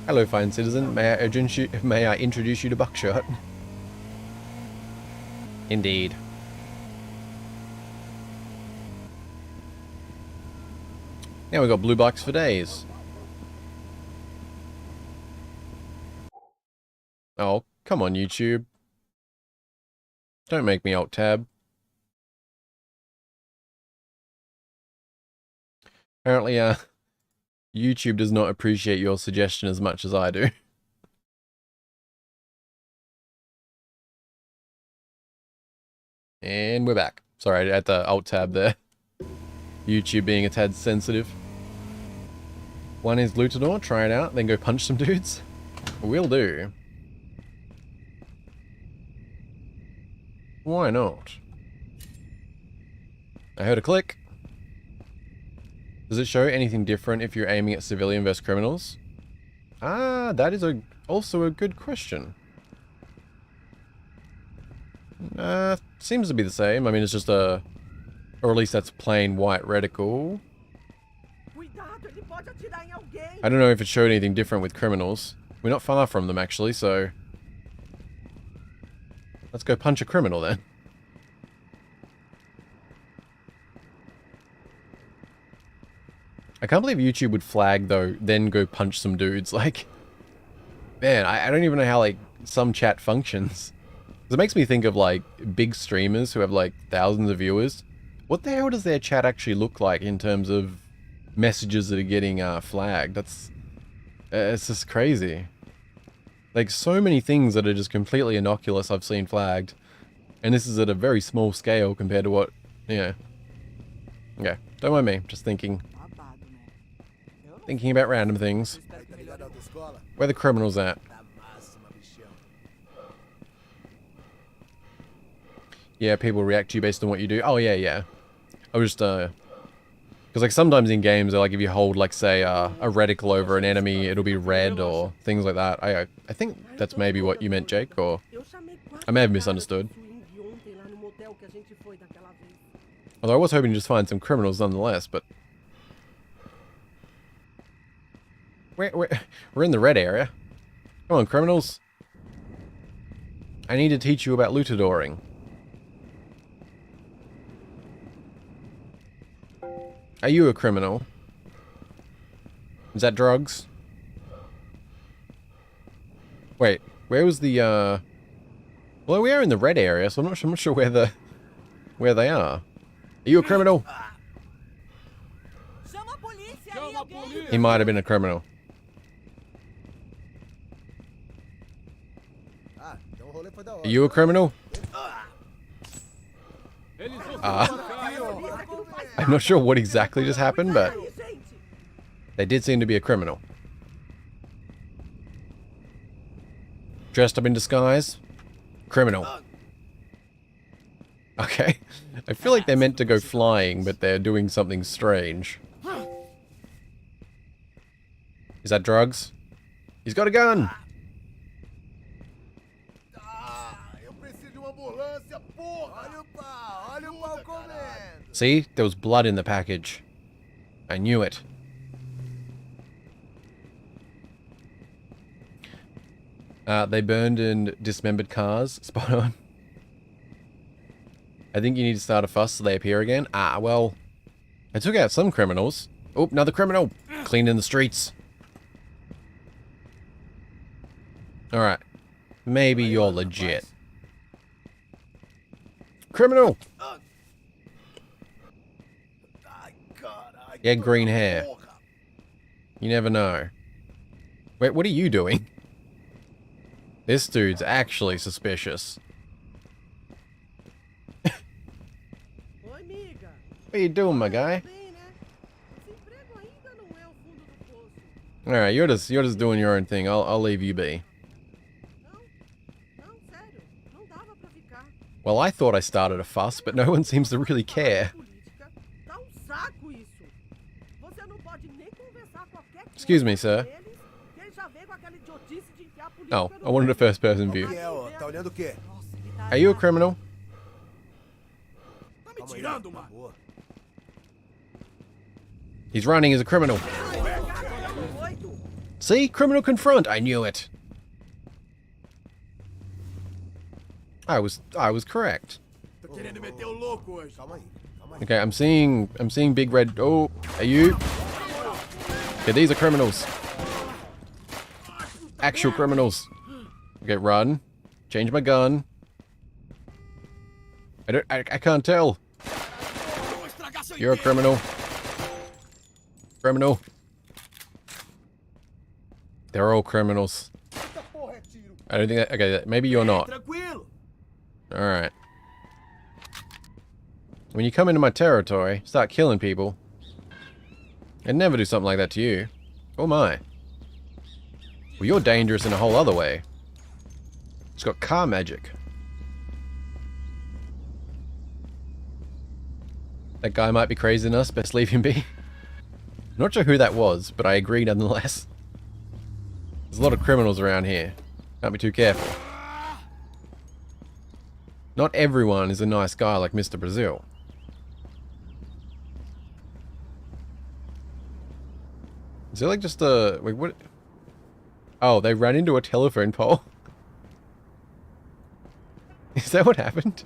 Hello, fine citizen. May I introduce you to Buckshot? Indeed. Now we've got blue bikes for days. Oh, come on, YouTube. Don't make me Alt-Tab. Apparently, YouTube does not appreciate your suggestion as much as I do. And we're back. Sorry, I had the Alt-Tab there. YouTube being a tad sensitive. One is Lutador, try it out, then go punch some dudes. Will do. Why not? I heard a click. Does it show anything different if you're aiming at civilian versus criminals? Ah, that is also a good question. Seems to be the same. I mean, it's just a... Or at least that's plain white reticle. I don't know if it showed anything different with criminals. We're not far from them, actually, so... Let's go punch a criminal, then. I can't believe YouTube would flag, though, then go punch some dudes. Like, man, I don't even know how, like, some chat functions. It makes me think of, like, big streamers who have, like, thousands of viewers. What the hell does their chat actually look like in terms of messages that are getting flagged? That's... it's just crazy. Like, so many things that are just completely innocuous I've seen flagged. And this is at a very small scale compared to what... Yeah. Okay, don't mind me. Just thinking. Thinking about random things. Where the criminals at? Yeah, people react to you based on what you do. Oh, yeah. I was just, because, like, sometimes in games, like, if you hold, like, say, a reticle over an enemy, it'll be red or things like that. I think that's maybe what you meant, Jake, or... I may have misunderstood. que a gente foi daquela vez. Although I was hoping to just find some criminals nonetheless, but... We're in the red area. Come on, criminals. I need to teach you about lutadoring. Are you a criminal? Is that drugs? Wait, where was the, Well, we are in the red area, so I'm not sure where they are. Are you a criminal? Chama a polícia aí, alguém. He might have been a criminal. Ah, então o rolê foi da hora. Are you a criminal? I'm not sure what exactly just happened, but they did seem to be a criminal. Dressed up in disguise? Criminal. Okay. I feel like they're meant to go flying, but they're doing something strange. Is that drugs? He's got a gun! Eu preciso de uma ambulância, porra! Olha o pau comendo! See? There was blood in the package. I knew it. They burned and dismembered cars. Spot on. I think you need to start a fuss so they appear again. Ah, well. I took out some criminals. Oh, another criminal. Cleaning the streets. Alright. Maybe you're legit. Criminal! He had green hair. You never know. Wait, what are you doing? This dude's actually suspicious. Oi, amiga. What are you doing, my guy? Bem, né? Esse emprego ainda não é o fundo do poço. Alright, you're just doing your own thing. I'll leave you be. Não, não, sério. Não dava pra ficar. Well, I thought I started a fuss, but no one seems to really care. Política. Tá saco isso. Você não pode nem conversar qualquer coisa Excuse me, sir. com eles, que ele já veio com aquela idiotice de enfiar política Oh, no I wanted a meio. first-person view. Quem é, ó? Tá olhando o quê? Nossa, ele tá Are you a armado. criminal? Tá me Calma aí, tirando, tá mano. boa. He's running as a criminal. See? Criminal confront. I knew it. I was correct. Tô querendo meter o louco hoje. Calma aí, calma aí. Okay, I'm seeing big red. Oh, are you? Okay, these are criminals. Actual criminals. Okay, run. Change my gun. I can't tell. Vou estragar seu You're a inteiro. criminal. Criminal. They're all criminals. Eita porra, é tiro. I don't think that, okay, maybe you're not. Tranquilo. Alright. When you come into my territory, start killing people, I'd never do something like that to you. Oh my. Well, you're dangerous in a whole other way. It's got car magic. That guy might be crazy than us, best leave him be. Not sure who that was, but I agree nonetheless. There's a lot of criminals around here. Can't be too careful. Not everyone is a nice guy like Mr. Brazil. Is there like just a... Wait, what? Oh, they ran into a telephone pole. Is that what happened?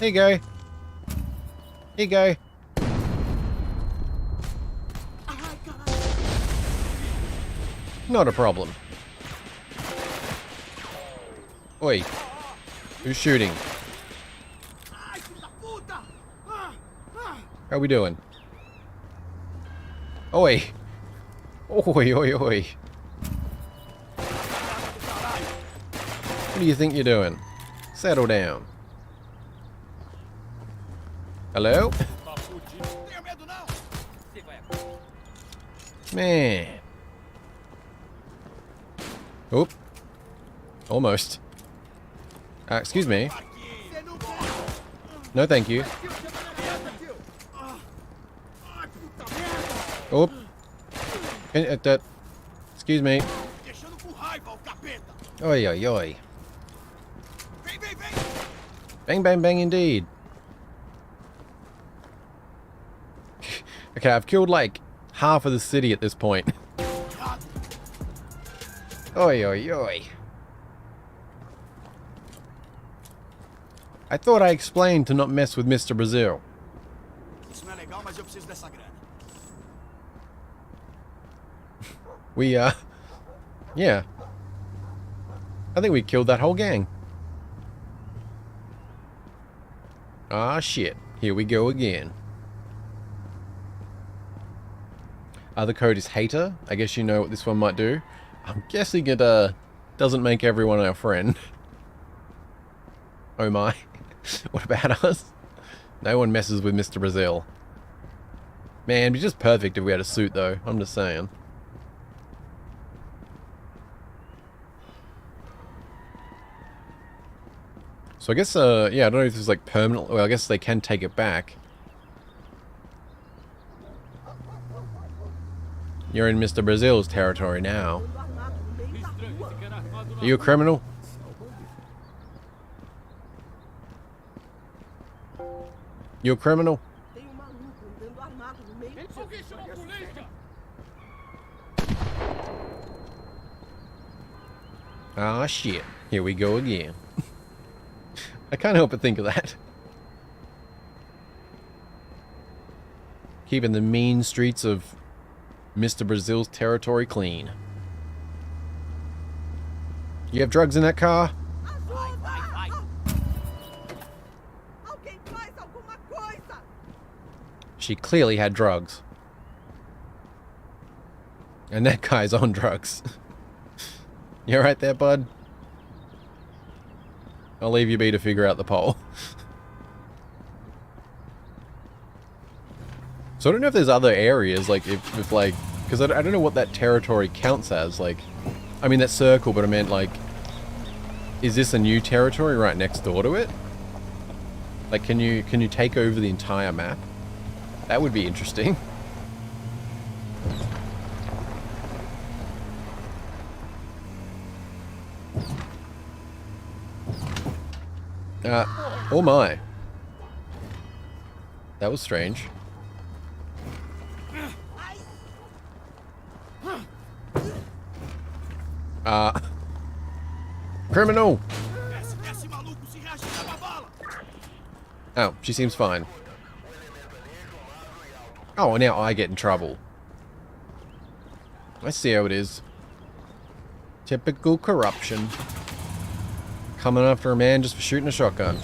Here you go. Here you go. Not a problem. Oi. Who's shooting? Ai, filho da puta. How we doing? Oi. Oi, oi, oi. What do you think you're doing? Settle down. Hello? Tenha medo não. Man. Oop. Almost. Excuse me. Você não pode. No, thank you. Ai, puta merda. Oop. Excuse me. Oi, oi, oi. Vem, vem, vem! Bang, bang, bang indeed. Okay, I've killed like half of the city at this point. Oi, oi, oi. I thought I explained to not mess with Mr. Brazil. Isso não é legal, mas eu preciso dessa grana. We, yeah. I think we killed that whole gang. Ah, shit. Here we go again. Other code is hater. I guess you know what this one might do. I'm guessing it, doesn't make everyone our friend. Oh my. What about us? No one messes with Mr. Brazil. Man, it'd be just perfect if we had a suit, though. I'm just saying. So I guess, yeah, I don't know if this is like permanent. Well, I guess they can take it back. You're in Mr. Brazil's territory now. Are you a criminal? You a criminal? Tem maluco andando armado no meio. Alguém chama a polícia! Ah, shit. Here we go again. I can't help but think of that. Keeping the mean streets of Mr. Brazil's territory clean. You have drugs in that car? Vai, vai, vai! Alguém faz alguma coisa! She clearly had drugs. And that guy's on drugs. You alright there, bud? I'll leave you be to figure out the poll. So I don't know if there's other areas, like, if like... Because I don't know what that territory counts as, like... I mean, that circle, but I meant, like... Is this a new territory right next door to it? Like, can you take over the entire map? That would be interesting. Oh my. That was strange. Criminal! Desce, desce, maluco! Se reage, leva a bala! Oh, she seems fine. Oh, now I get in trouble. I see how it is. Typical corruption. Coming after a man just for shooting a shotgun.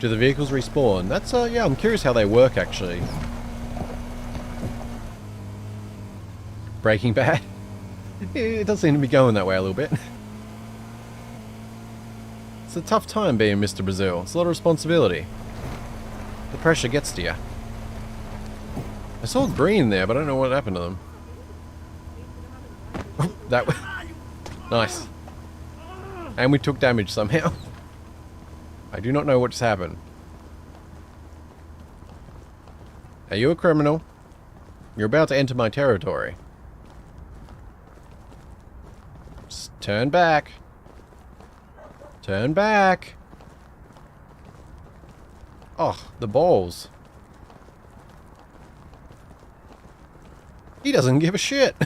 Do the vehicles respawn? That's, yeah, I'm curious how they work, actually. Breaking Bad? It does seem to be going that way a little bit. It's a tough time being Mr. Brazil. It's a lot of responsibility. The pressure gets to you. I saw green there, but I don't know what happened to them. Oh, that was... Nice. And we took damage somehow. I do not know what just happened. Are you a criminal? You're about to enter my territory. Just turn back. Turn back. Oh, the balls. He doesn't give a shit.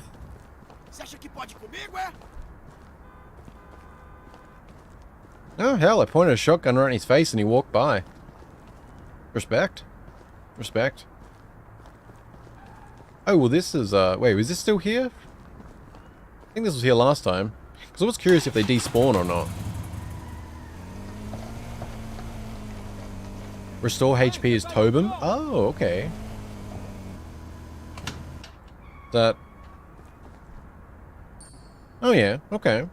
Você acha que pode comigo, é? Oh, hell, I pointed a shotgun right in his face and he walked by. Respect. Respect. Oh, well this is, wait, was this still here? I think this was here last time. Because I was curious if they despawn or not. Restore HP is Tobin? Oh, okay. That... Oh yeah, okay.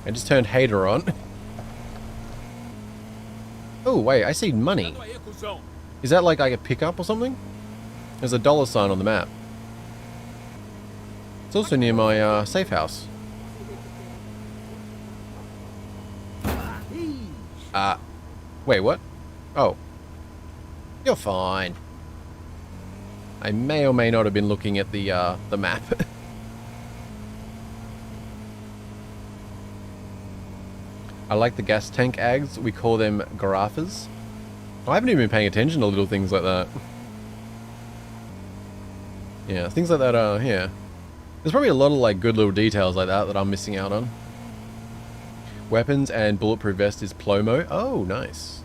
I just turned hater on. Oh wait, I see money. Is that like I could pick up or something? There's a dollar sign on the map. It's also near my safe house. Wait, what? Oh. You're fine. I may or may not have been looking at the map. I like the gas tank ags. We call them garafas. I haven't even been paying attention to little things like that. Yeah, things like that are, yeah. There's probably a lot of like good little details like that that I'm missing out on. Weapons and bulletproof vest is Plomo. Oh, nice.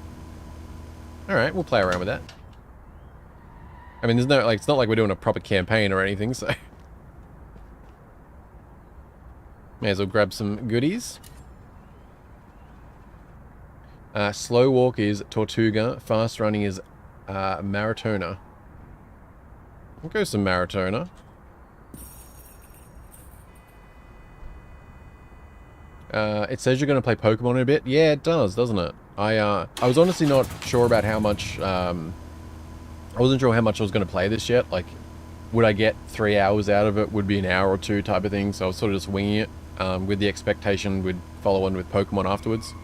Alright, we'll play around with that. I mean, there's no, like, it's not like we're doing a proper campaign or anything, so. May as well grab some goodies. Slow walk is Tortuga. Fast running is Maratona. We'll go some Maratona. It says you're going to play Pokemon in a bit. Yeah, it does, doesn't it? I was honestly not sure about how much, I wasn't sure how much I was going to play this yet. Like, would I get 3 hours out of it? Would be an hour or two type of thing. So I was sort of just winging it, with the expectation we'd follow on with Pokemon afterwards.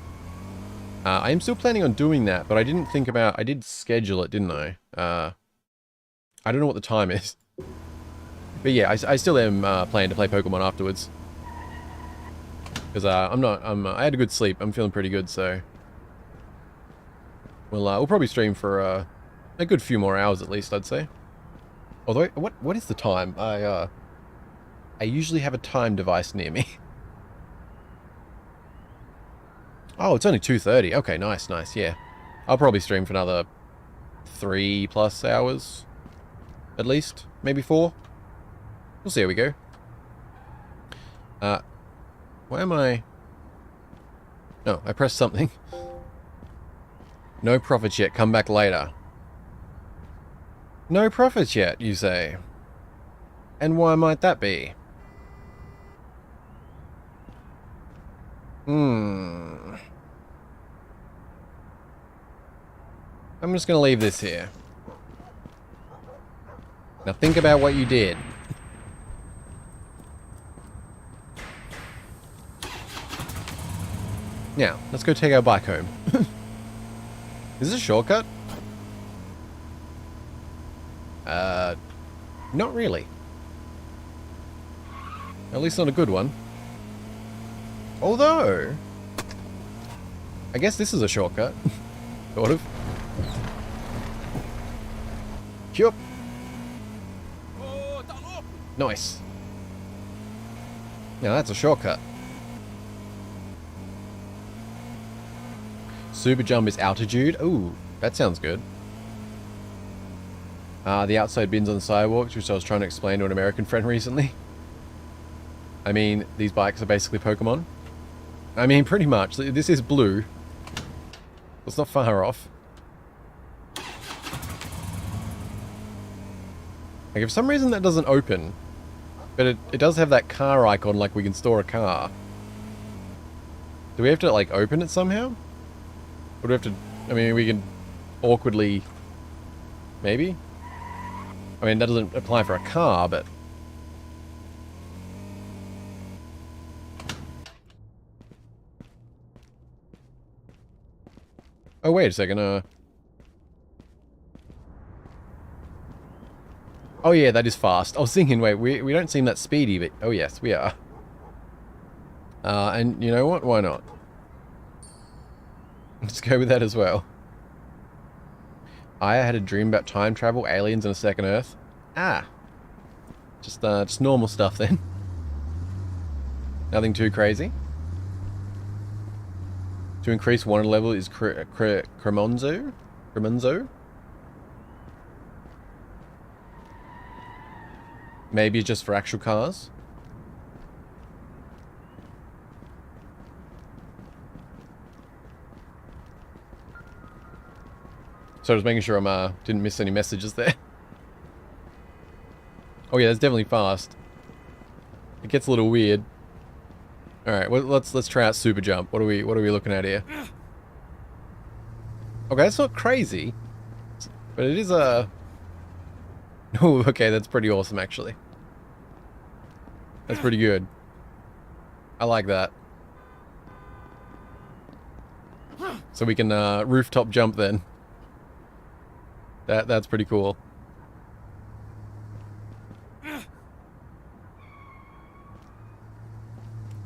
I am still planning on doing that, but I didn't think about, I did schedule it, didn't I? I don't know what the time is. But yeah, I still am planning to play Pokemon afterwards. Because I had a good sleep. I'm feeling pretty good, so we'll probably stream for a good few more hours at least, I'd say. Although, what is the time? I usually have a time device near me. Oh, it's only 2:30. Okay, nice, yeah. I'll probably stream for another 3+ hours, at least, maybe 4. We'll see how we go. Why am I... No, I pressed something. No profits yet, come back later. No profits yet, you say? And why might that be? I'm just gonna leave this here. Now think about what you did. Now, let's go take our bike home. Is this a shortcut? Not really. At least not a good one. Although, I guess this is a shortcut. Sort of. Yup. Nice. Now that's a shortcut. Super jump is altitude. Ooh, that sounds good. The outside bins on the sidewalks, which I was trying to explain to an American friend recently. I mean, these bikes are basically Pokemon. I mean, pretty much. This is blue. It's not far off. Like, if for some reason that doesn't open, but it does have that car icon, like we can store a car. Do we have to, like, open it somehow? Or do we have to... I mean, we can awkwardly... Maybe? I mean, that doesn't apply for a car, but... Oh, wait a second, Oh yeah, that is fast. I was thinking, wait, we don't seem that speedy, but... Oh yes, we are. And you know what? Why not? Let's go with that as well. I had a dream about time travel, aliens, and a second Earth. Ah. Just normal stuff then. Nothing too crazy. To increase wanted level is Cremonzo? Cremonzo? Maybe just for actual cars. So I was making sure I didn't miss any messages there. Oh yeah, that's definitely fast. It gets a little weird. All right, well, let's try out super jump. What are we looking at here? Okay, that's not crazy, but it is a. Oh, okay, that's pretty awesome actually. That's pretty good. I like that. So we can rooftop jump then. That's pretty cool.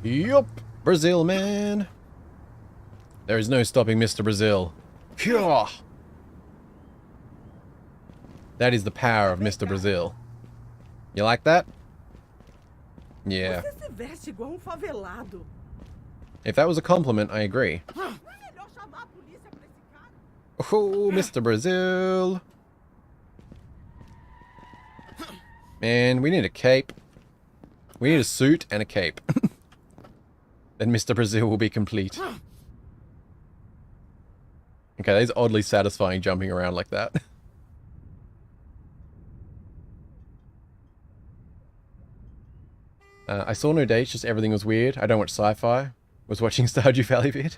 Yup. Brazil, man. There is no stopping Mr. Brazil. Phew. That is the power of Mr. Brazil. You like that? Yeah. Você se veste igual favelado. If that was a compliment, I agree. Não é melhor chamar a polícia pra esse cara? Oh, Mr. Brazil. Man, we need a cape. We need a suit and a cape. Then Mr. Brazil will be complete. Okay, that is oddly satisfying jumping around like that. I saw no dates, just everything was weird. I don't watch sci-fi. Was watching Stardew Valley vid.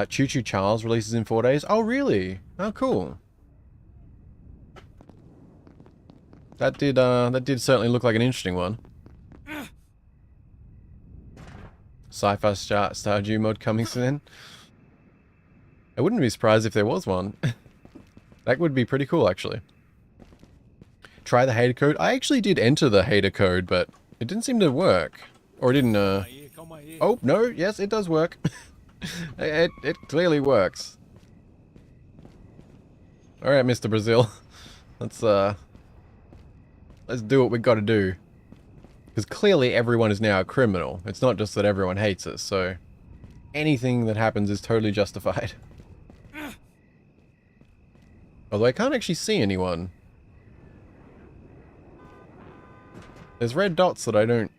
Choo Choo Charles releases in 4 days. Oh, really? Oh, cool. That did certainly look like an interesting one. Sci-fi Stardew mod coming soon. I wouldn't be surprised if there was one. That would be pretty cool, actually. Try the hater code. I actually did enter the hater code, but it didn't seem to work. Or it didn't, Oh, no, yes, it does work. it clearly works. Alright, Mr. Brazil. Let's do what we gotta do. Because clearly everyone is now a criminal. It's not just that everyone hates us, so anything that happens is totally justified. Although I can't actually see anyone. There's red dots that I don't...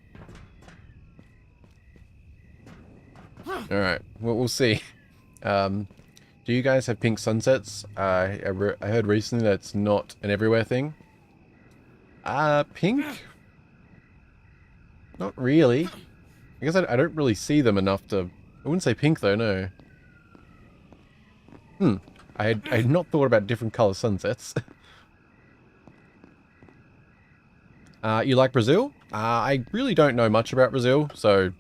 Alright, well, we'll see. Do you guys have pink sunsets? I heard recently that it's not an everywhere thing. Pink? Not really. I guess I don't really see them enough to... I wouldn't say pink though, no. I had not thought about different color sunsets. You like Brazil? I really don't know much about Brazil, so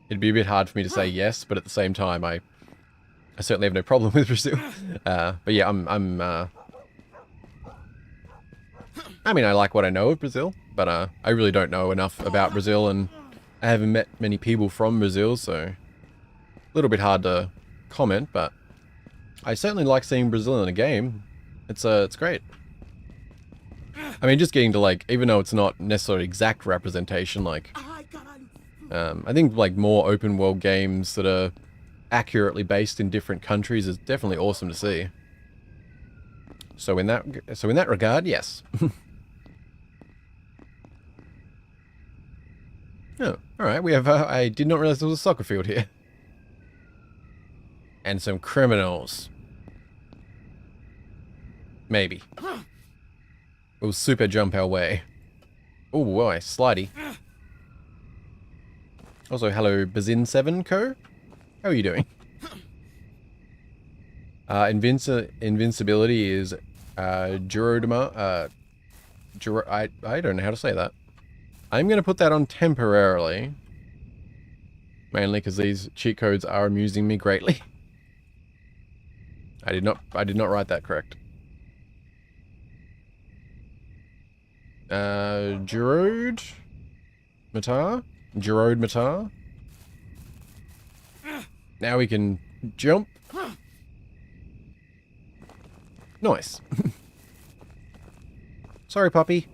it'd be a bit hard for me to say yes, but at the same time, I certainly have no problem with Brazil. But yeah, I mean, I like what I know of Brazil, but I really don't know enough about Brazil, and I haven't met many people from Brazil, so a little bit hard to comment, but I certainly like seeing Brazil in a game. It's great. I mean, just getting to, like, even though it's not necessarily exact representation, like, I think, like, more open world games that are accurately based in different countries is definitely awesome to see. So in that regard, yes. Oh, alright, we have, I did not realize there was a soccer field here. And some criminals. Maybe. We'll super jump our way. Oh boy, slidey. Also, hello, Bazin7 Co. How are you doing? Invincibility is Jurodema. I don't know how to say that. I'm going to put that on temporarily. Mainly because these cheat codes are amusing me greatly. I did not write that correct. Gerode Matar? Gerode Matar? Now we can jump. Nice. Sorry, puppy.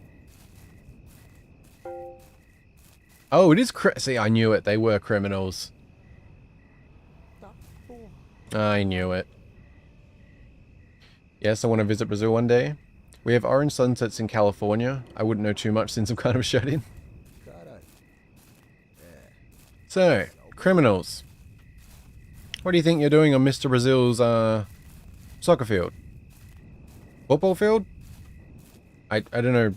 Oh, it is see, I knew it. They were criminals. I knew it. Yes, I want to visit Brazil one day. We have orange sunsets in California. I wouldn't know too much since I'm kind of shut in. So, criminals. What do you think you're doing on Mr. Brazil's soccer field? Football field? I don't know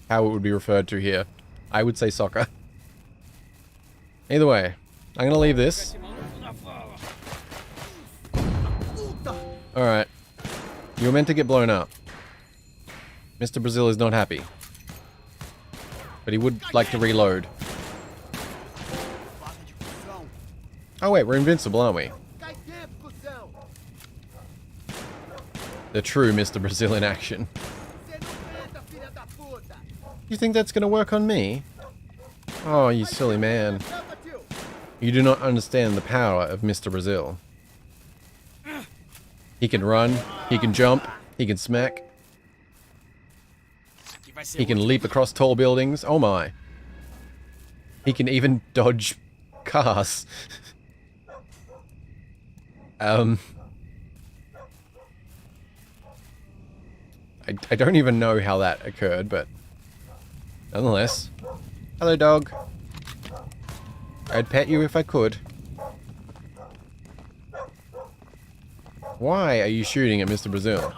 how it would be referred to here. I would say soccer. Either way, I'm going to leave this. Alright. You were meant to get blown up. Mr. Brazil is not happy. But he would like to reload. Oh wait, we're invincible, aren't we? The true Mr. Brazil in action. You think that's gonna work on me? Oh, you silly man. You do not understand the power of Mr. Brazil. He can run, he can jump, he can smack, Aqui vai ser he can útil. leap across tall buildings. Oh my. He can even dodge cars. I don't even know how that occurred, but nonetheless. Hello, dog. I'd pet you if I could. Why are you shooting at Mr. Brazil?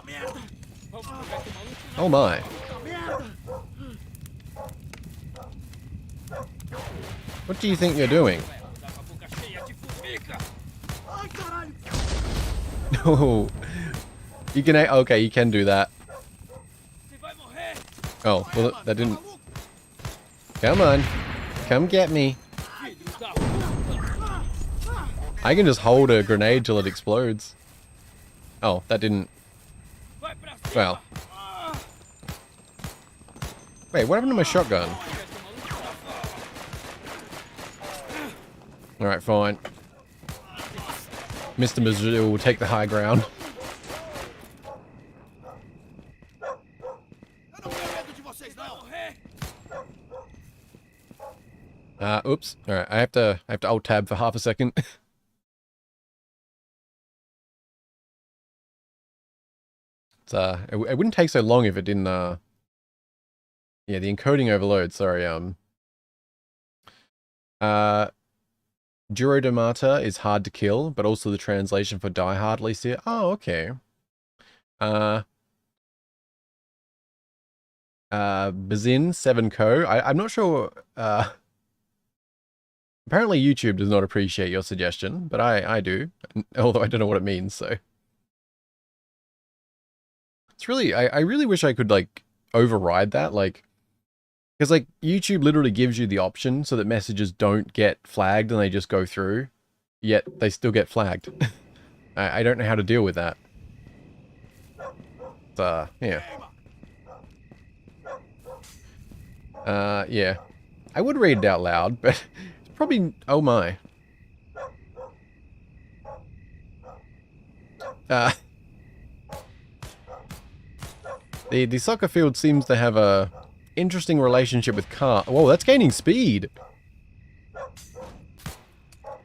Oh my. What do you think you're doing? No. You can... Okay, you can do that. Oh, well, that didn't... Come on. Come get me. I can just hold a grenade till it explodes. Oh, that didn't... Well. Wait, what happened to my shotgun? Alright, fine. Mr. Brazil will take the high ground. Eu não tenho medo de vocês, não. Oops. Alright, I have to alt tab for half a second. It's, it wouldn't take so long if it didn't, yeah, the encoding overload, sorry, Duro de Mata is hard to kill, but also the translation for Die Hard, at least here. Oh, okay. Bazin 7 Co. I'm not sure, apparently YouTube does not appreciate your suggestion, but I do, although I don't know what it means, so. It's really, I really wish I could, like, override that, like, because, like, YouTube literally gives you the option so that messages don't get flagged and they just go through, yet they still get flagged. I don't know how to deal with that. Yeah. Yeah. I would read it out loud, but it's probably... Oh my. The soccer field seems to have a interesting relationship with car. Whoa, that's gaining speed.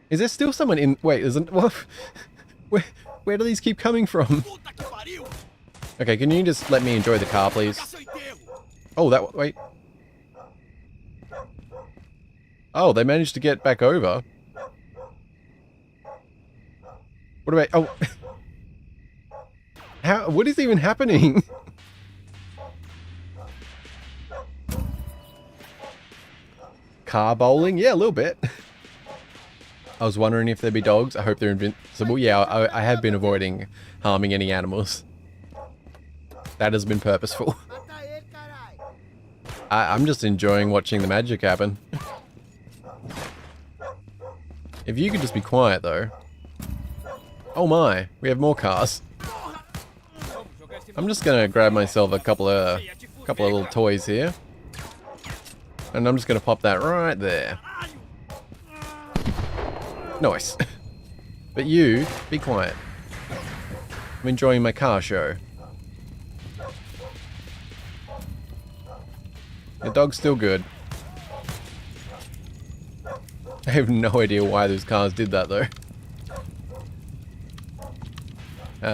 Is there still someone in... Wait, isn't... What? Where do these keep coming from? Puta que pariu. Okay, can you just let me enjoy the car, please? Seu enterro. Oh, that... Wait. Oh, they managed to get back over. What about... Oh. How... What is even happening? Car bowling? Yeah, a little bit. I was wondering if there'd be dogs. I hope they're invincible. Yeah, I have been avoiding harming any animals. That has been purposeful. Mata ele, caralho. I'm just enjoying watching the magic happen. If you could just be quiet, though. Oh my, we have more cars. I'm just gonna grab myself a couple of little toys here. And I'm just gonna pop that right there. Nice. But you, be quiet. I'm enjoying my car show. The dog's still good. I have no idea why those cars did that though.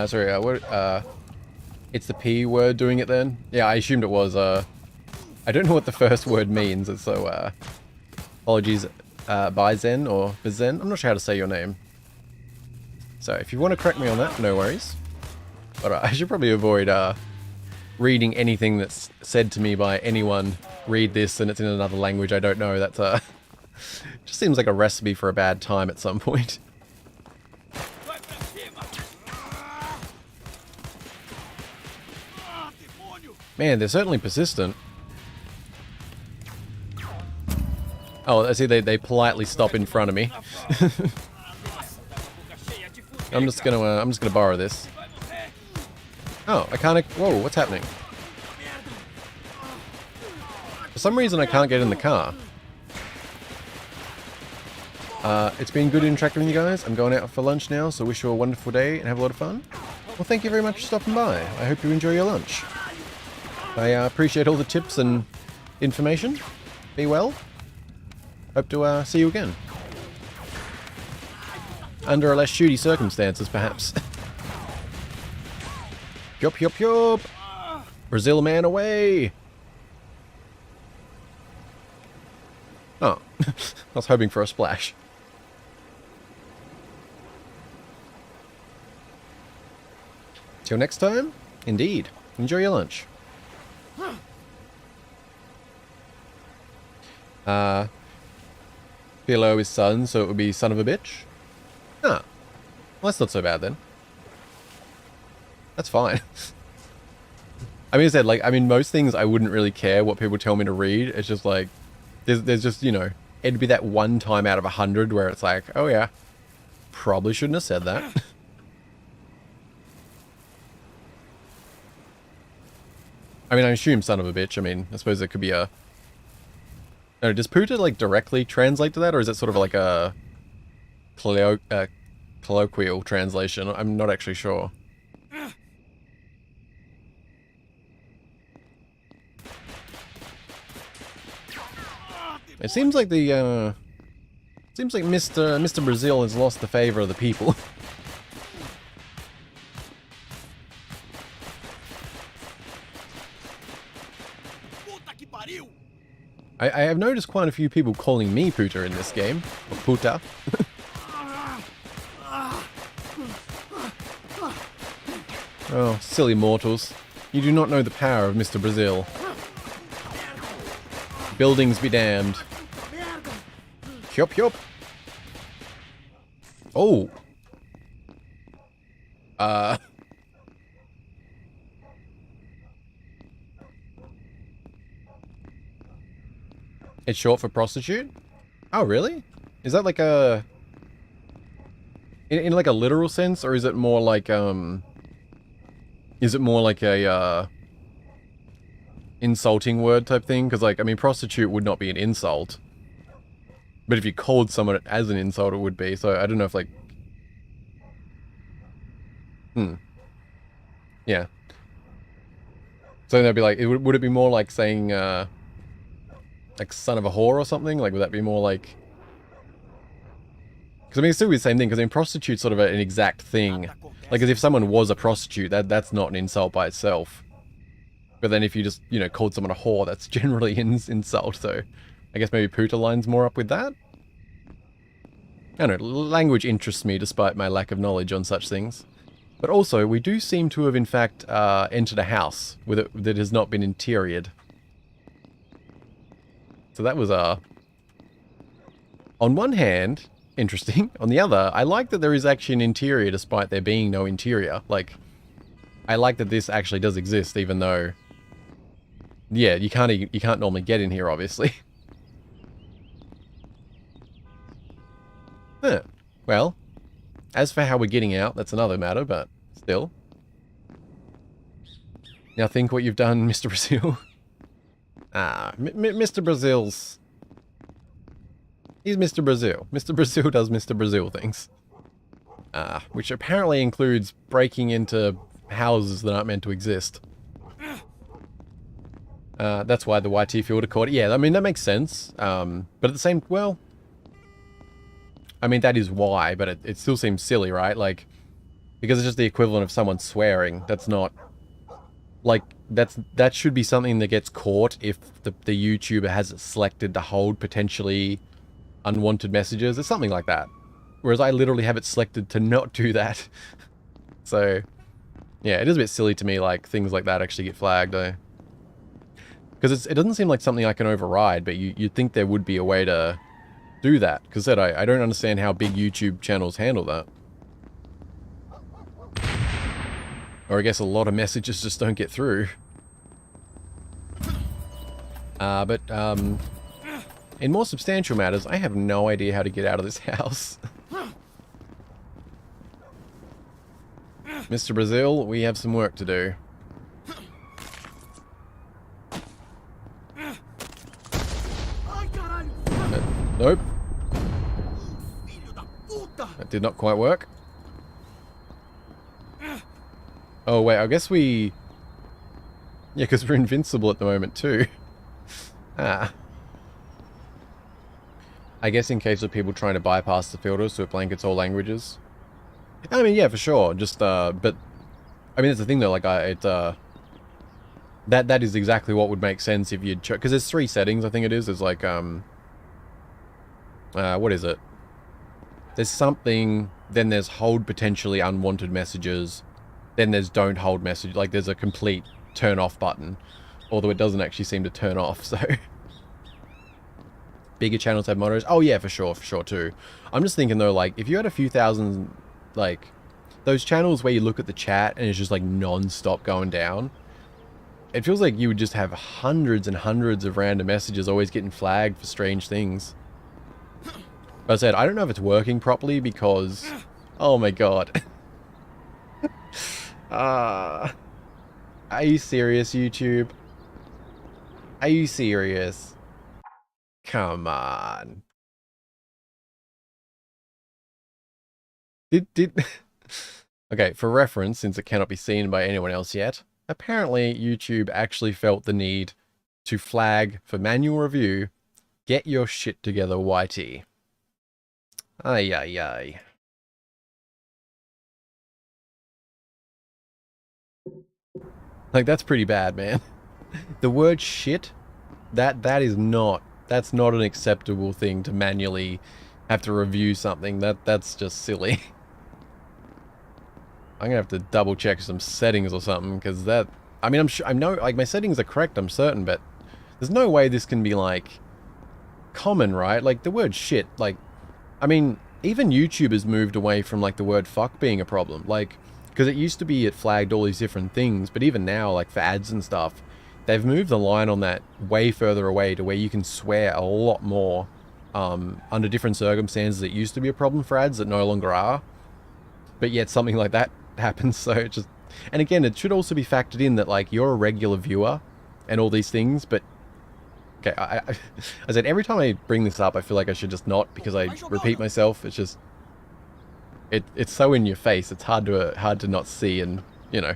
Sorry, what, it's the P word doing it then? Yeah, I assumed it was, I don't know what the first word means, so, apologies, Bizen or Bizen. I'm not sure how to say your name. So, if you want to correct me on that, no worries. But I should probably avoid, reading anything that's said to me by anyone. Read this and it's in another language I don't know. That's, just seems like a recipe for a bad time at some point. Vai pra cima. Demônio. Man, they're certainly persistent. Oh, I see they politely stop in front of me. I'm just gonna borrow this. Oh, I can't... Whoa, what's happening? For some reason I can't get in the car. It's been good interacting with you guys. I'm going out for lunch now, so wish you a wonderful day and have a lot of fun. Well, thank you very much for stopping by. I hope you enjoy your lunch. I appreciate all the tips and information. Be well. Hope to see you again. Under less shooty circumstances, perhaps. Yup, yup, yup. Brazil man away. Oh, I was hoping for a splash. Till next time, indeed. Enjoy your lunch. Below his son, so it would be son of a bitch. Ah, well, that's not so bad then. That's fine. I mean, as I said, like, I mean, most things I wouldn't really care what people tell me to read. It's just like, there's just, you know, it'd be that one time out of 100 where it's like, oh yeah, probably shouldn't have said that. I mean, I assume son of a bitch. I mean, I suppose it could be a... No, does puta, like, directly translate to that? Or is it sort of like a colloquial translation? I'm not actually sure. It seems like the, seems like Mr. Brazil has lost the favor of the people. Puta que pariu! I have noticed quite a few people calling me puta in this game. Or puta. Oh, silly mortals. You do not know the power of Mr. Brazil. Buildings be damned. Yup, yup. Oh. It's short for prostitute? Oh, really? Is that like a... In like a literal sense, or is it more like, Is it more like a, insulting word type thing? Because, like, I mean, prostitute would not be an insult. But if you called someone as an insult, it would be. So, I don't know if, like... Yeah. So, they'd be like... Would it be more like saying, like, son of a whore or something? Like, would that be more like... Because, I mean, it's still the same thing. Because, I mean, prostitute's sort of an exact thing. Like, as if someone was a prostitute, that's not an insult by itself. But then if you just, you know, called someone a whore, that's generally an insult. So, I guess maybe puta lines more up with that? I don't know, language interests me despite my lack of knowledge on such things. But also, we do seem to have, in fact, entered a house with it that has not been interiored. So that was, on one hand, interesting. On the other, I like that there is actually an interior despite there being no interior. Like, I like that this actually does exist, even though... Yeah, you can't normally get in here, obviously. Huh. Well, as for how we're getting out, that's another matter, but still. Now think what you've done, Mr. Brazil. Mr. Brazil's... He's Mr. Brazil. Mr. Brazil does Mr. Brazil things. Which apparently includes breaking into houses that aren't meant to exist. That's why the YT filter caught it. Yeah, I mean, that makes sense. But at the same... Well... I mean, that is why, but it still seems silly, right? Like, because it's just the equivalent of someone swearing. That's not... Like, that should be something that gets caught if the YouTuber has it selected to hold potentially unwanted messages. It's something like that. Whereas I literally have it selected to not do that. So, yeah, it is a bit silly to me, like, things like that actually get flagged, though. Because it doesn't seem like something I can override, but you'd think there would be a way to do that. Because I don't understand how big YouTube channels handle that. Or I guess a lot of messages just don't get through. In more substantial matters, I have no idea how to get out of this house. Mr. Brazil, we have some work to do. Nope. did not quite work. Oh, wait, I guess we... Yeah, because we're invincible at the moment, too. Ah. I guess in case of people trying to bypass the filter so it blankets all languages. I mean, yeah, for sure. Just, but... I mean, that's the thing, though. Like, that is exactly what would make sense if you'd... Because there's 3 settings, I think it is. There's, like, what is it? There's something... Then there's hold potentially unwanted messages. Then there's don't hold message. Like, there's a complete turn off button. Although it doesn't actually seem to turn off, so... Bigger channels have moderators. Oh, yeah, for sure, too. I'm just thinking, though, like, if you had a few thousand, like... Those channels where you look at the chat and it's just, like, non-stop going down... It feels like you would just have hundreds and hundreds of random messages always getting flagged for strange things. But I said, I don't know if it's working properly because... Oh my god. Are you serious, YouTube? Are you serious? Come on. Okay, for reference, since it cannot be seen by anyone else yet, apparently YouTube actually felt the need to flag for manual review, get your shit together, YT. Ay, ay, ay. Like, that's pretty bad, man. The word shit, that's not an acceptable thing to manually have to review something. That's just silly. I'm gonna have to double check some settings or something, because that... I mean, I know, like, my settings are correct, I'm certain, but there's no way this can be, like, common, right? Like, the word shit, like... I mean, even YouTube has moved away from, like, the word fuck being a problem. Like, because it used to be it flagged all these different things, but even now, like, for ads and stuff, they've moved the line on that way further away to where you can swear a lot more under different circumstances. It used to be a problem for ads that no longer are. But yet something like that happens, so it just... And again, it should also be factored in that, like, you're a regular viewer and all these things, but... Okay, I said, every time I bring this up, I feel like I should just not, because I repeat myself. It's just... It's so in your face, it's hard to not see and, you know...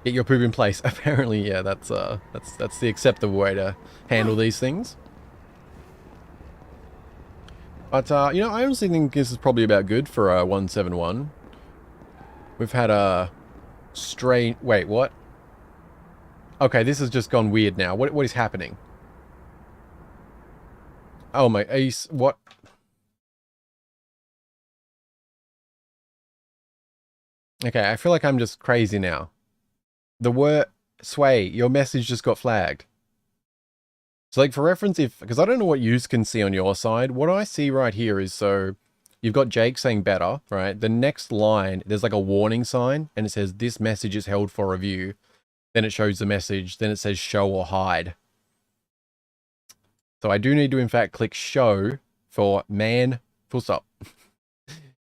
Get your poop in place. Apparently, yeah, that's the acceptable way to handle these things. But, you know, I honestly think this is probably about good for 171. We've had a strange... Wait, what? Okay, this has just gone weird now. What is happening? Oh my... Ace... What? Okay, I feel like I'm just crazy now. The word... Sway, your message just got flagged. So, like, for reference, because I don't know what you can see on your side, what I see right here is, so, you've got Jake saying better, right? The next line, there's like a warning sign, and it says, this message is held for review. Then it shows the message, then it says show or hide. So I do need to, in fact, click show for man, full stop.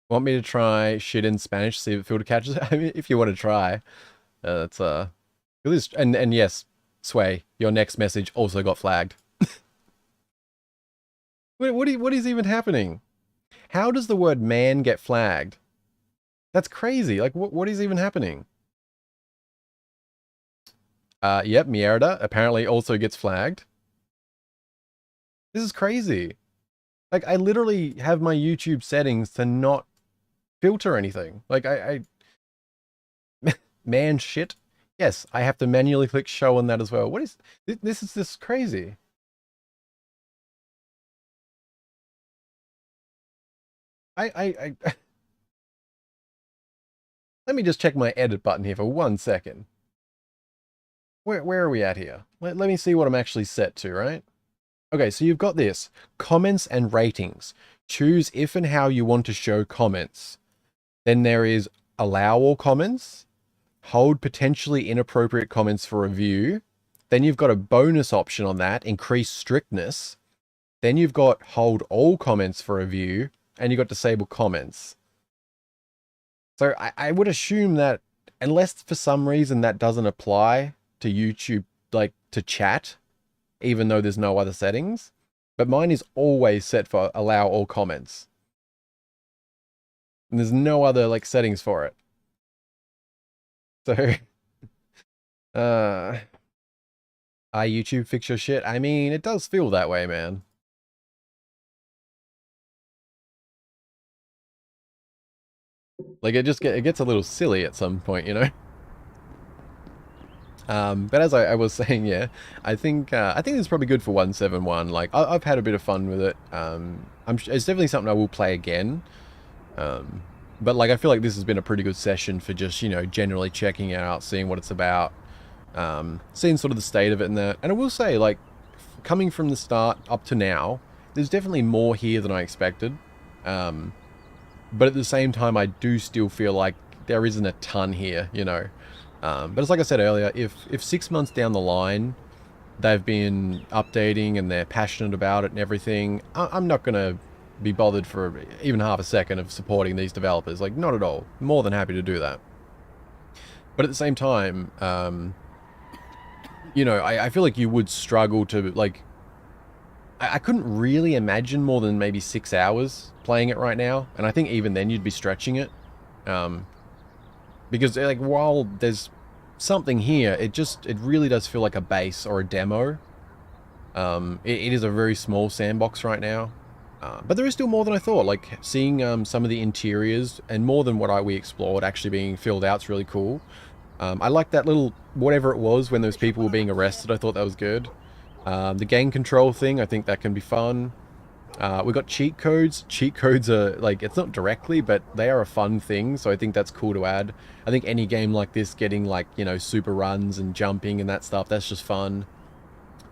Want me to try shit in Spanish, see if the filter catches it? I mean, if you want to try. That's, and yes, Sway, your next message also got flagged. What is even happening? How does the word man get flagged? That's crazy. Like, what is even happening? Yep, Mierda apparently also gets flagged. This is crazy. Like, I literally have my YouTube settings to not filter anything. Like, man shit. Yes, I have to manually click show on that as well. What is... This is just crazy. Let me just check my edit button here for 1 second. Where are we at here? Let me see what I'm actually set to, right? Okay, so you've got this. Comments and ratings. Choose if and how you want to show comments. Then there is allow all comments. Hold potentially inappropriate comments for review. Then you've got a bonus option on that, increase strictness. Then you've got hold all comments for review. And you've got disable comments. So I would assume that unless for some reason that doesn't apply to YouTube, like to chat, even though there's no other settings, but mine is always set for allow all comments. And there's no other like settings for it. So I YouTube fix your shit. I mean, it does feel that way, man. Like it gets a little silly at some point, you know. But as I was saying, yeah, I think it's probably good for 171. Like I've had a bit of fun with it. It's definitely something I will play again. But like I feel like this has been a pretty good session for just, you know, generally checking it out, seeing what it's about, seeing sort of the state of it and that. And I will say, like, coming from the start up to now, there's definitely more here than I expected. But at the same time, I do still feel like there isn't a ton here, you know. But it's like I said earlier, if 6 months down the line, they've been updating and they're passionate about it and everything, I'm not going to be bothered for even half a second of supporting these developers. Like, not at all. More than happy to do that. But at the same time, you know, I feel like you would struggle to, like... I couldn't really imagine more than maybe 6 hours playing it right now. And I think even then you'd be stretching it. Because, like, while there's something here, it really does feel like a base or a demo. It is a very small sandbox right now. But there is still more than I thought. Like, seeing some of the interiors and more than what we explored actually being filled out is really cool. I like that little, whatever it was when those people were being arrested. I thought that was good. The gang control thing, I think that can be fun. We got cheat codes. Cheat codes are, like, it's not directly, but they are a fun thing, so I think that's cool to add. I think any game like this getting, like, you know, super runs and jumping and that stuff, that's just fun.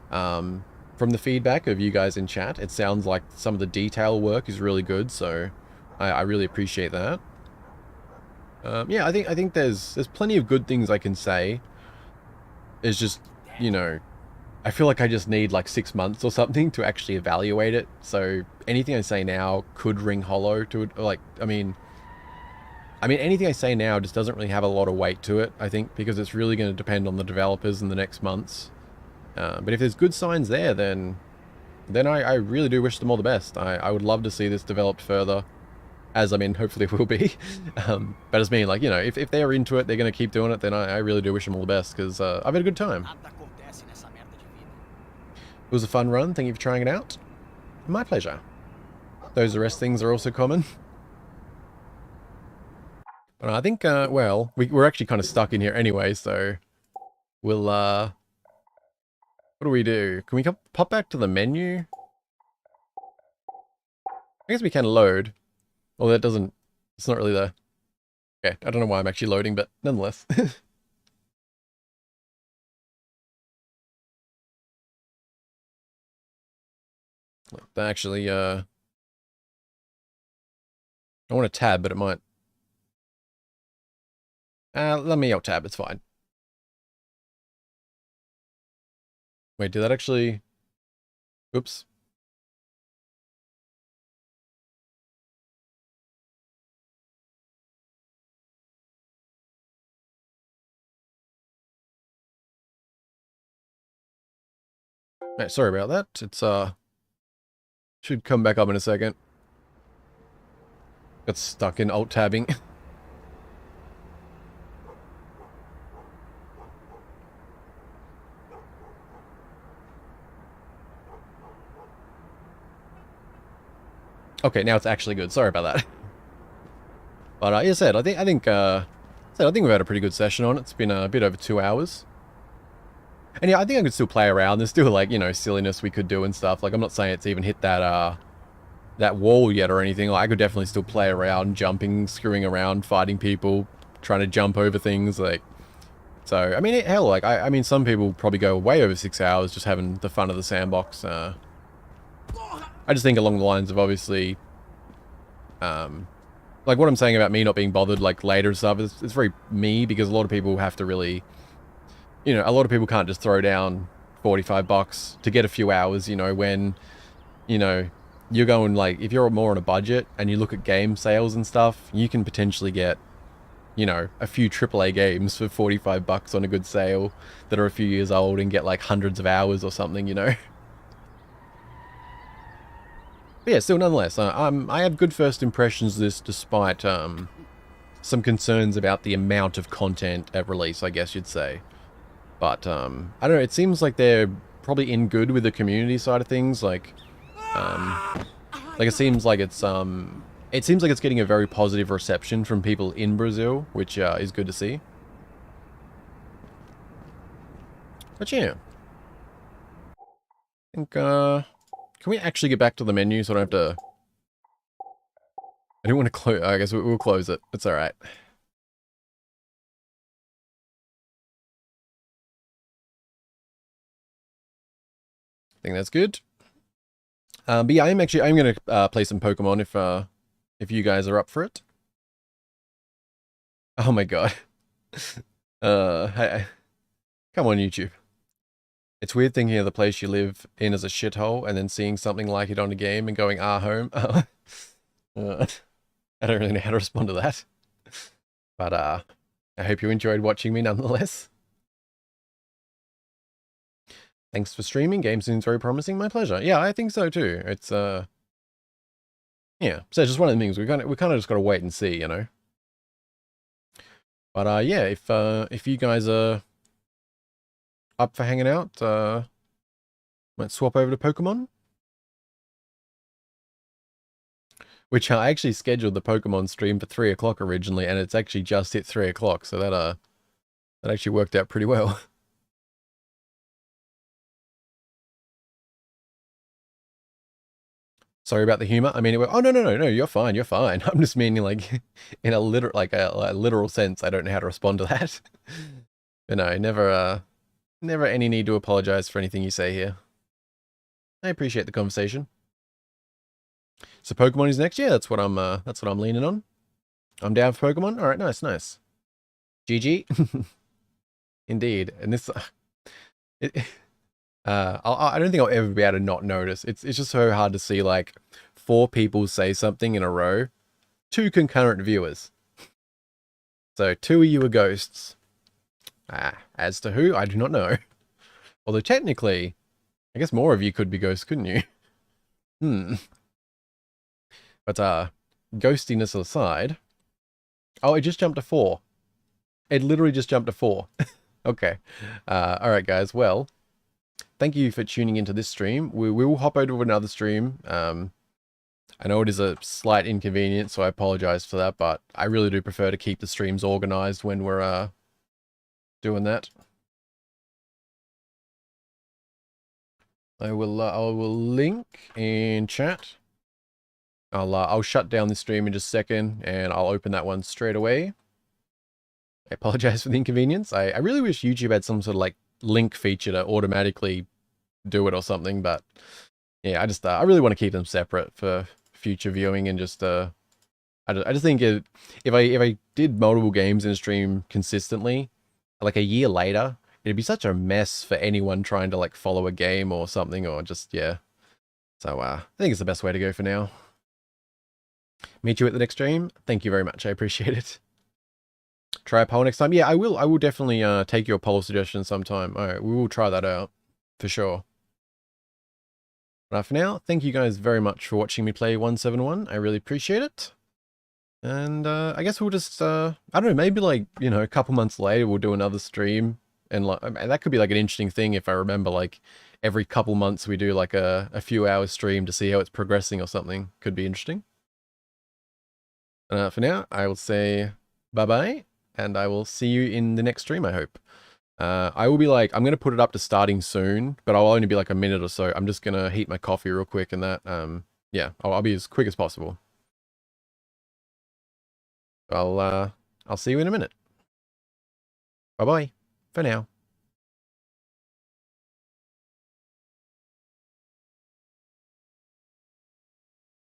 From the feedback of you guys in chat, it sounds like some of the detail work is really good, so I really appreciate that. Yeah, I think there's plenty of good things I can say. It's just, you know, I feel like I just need like 6 months or something to actually evaluate it. So anything I say now could ring hollow to it. Like, I mean, anything I say now just doesn't really have a lot of weight to it, I think, because it's really going to depend on the developers in the next months. But if there's good signs there, then I really do wish them all the best. I would love to see this developed further, as I mean, hopefully it will be. But as me, like, you know, if they're into it, they're going to keep doing it, then I really do wish them all the best, because I've had a good time. It was a fun run. Thank you for trying it out. My pleasure. Those arrest things are also common. But I think, well, we're actually kind of stuck in here anyway, so we'll, what do we do? Can we pop back to the menu? I guess we can load. Well, that doesn't, it's not really the, okay, I don't know why I'm actually loading, but nonetheless. Actually, I want to tab, but it might. Let me out tab, it's fine. Wait, did that actually... Oops. Right, sorry about that. It's, should come back up in a second. Got stuck in alt-tabbing. Okay, now it's actually good. Sorry about that. But like I said, I think we've had a pretty good session on it. It's been a bit over 2 hours. And yeah, I think I could still play around. There's still, like, you know, silliness we could do and stuff. Like, I'm not saying it's even hit that that wall yet or anything. Like, I could definitely still play around, jumping, screwing around, fighting people, trying to jump over things, like. So, I mean, hell, like, I mean, some people probably go way over 6 hours just having the fun of the sandbox. I just think along the lines of, obviously, like, what I'm saying about me not being bothered, like, later and stuff, it's very me, because a lot of people have to really, you know, a lot of people can't just throw down $45 to get a few hours, you know, when, you know, you're going, like, if you're more on a budget and you look at game sales and stuff, you can potentially get, you know, a few AAA games for $45 on a good sale that are a few years old and get, like, hundreds of hours or something, you know. But yeah, still nonetheless, I have good first impressions of this, despite some concerns about the amount of content at release, I guess you'd say. But I don't know, it seems like they're probably in good with the community side of things. Like it seems like it's getting a very positive reception from people in Brazil, which is good to see. But yeah, I think can we actually get back to the menu so I don't have to... I didn't want to close... I guess we'll close it. It's alright. I think that's good. But yeah, I'm going to play some Pokemon if you guys are up for it. Oh my god. Hey, come on, YouTube. It's weird thinking of the place you live in as a shithole and then seeing something like it on a game and going, home. I don't really know how to respond to that. But I hope you enjoyed watching me nonetheless. Thanks for streaming. Game seems very promising. My pleasure. Yeah, I think so too. It's yeah. So it's just one of the things we kind of just got to wait and see, you know. But yeah, if you guys are up for hanging out, might swap over to Pokemon. Which I actually scheduled the Pokemon stream for 3 o'clock originally, and it's actually just hit 3 o'clock, so that actually worked out pretty well. Sorry about the humor. I mean, oh no, you're fine, you're fine. I'm just meaning like in a literal sense. I don't know how to respond to that. But no, never any need to apologize for anything you say here. I appreciate the conversation. So Pokemon is next. Yeah, that's what I'm leaning on. I'm down for Pokemon. All right, nice. GG. Indeed, and this. I don't think I'll ever be able to not notice. It's just so hard to see like 4 people say something in a row, 2 concurrent viewers. So 2 of you are ghosts. As to who, I do not know. Although technically, I guess more of you could be ghosts, couldn't you? But ghostiness aside, oh, it just jumped to 4. It literally just jumped to 4. Okay. All right, guys. Well. Thank you for tuning into this stream. We will hop over to another stream. I know it is a slight inconvenience, so I apologize for that, but I really do prefer to keep the streams organized when we're doing that. I will link in chat. I'll shut down the stream in just a second, and I'll open that one straight away. I apologize for the inconvenience. I really wish YouTube had some sort of like link feature to automatically do it or something, but yeah, I really want to keep them separate for future viewing, and just I just think if I did multiple games in a stream consistently, like a year later, it'd be such a mess for anyone trying to like follow a game or something, or just yeah. So I think it's the best way to go for now. Meet you at the next stream. Thank you very much. I appreciate it. Try a poll next time. Yeah, I will definitely take your poll suggestion sometime. All right, we will try that out for sure. But for now, thank you guys very much for watching me play 171. I really appreciate it. And I guess we'll just I don't know, maybe like, you know, a couple months later we'll do another stream, and like that could be like an interesting thing if I remember, like every couple months we do like a few hours stream to see how it's progressing or something. Could be interesting. For now, I will say bye-bye. And I will see you in the next stream, I hope. I will be like, I'm going to put it up to starting soon, but I'll only be like a minute or so. I'm just going to heat my coffee real quick, and that, yeah, I'll be as quick as possible. I'll see you in a minute. Bye-bye for now.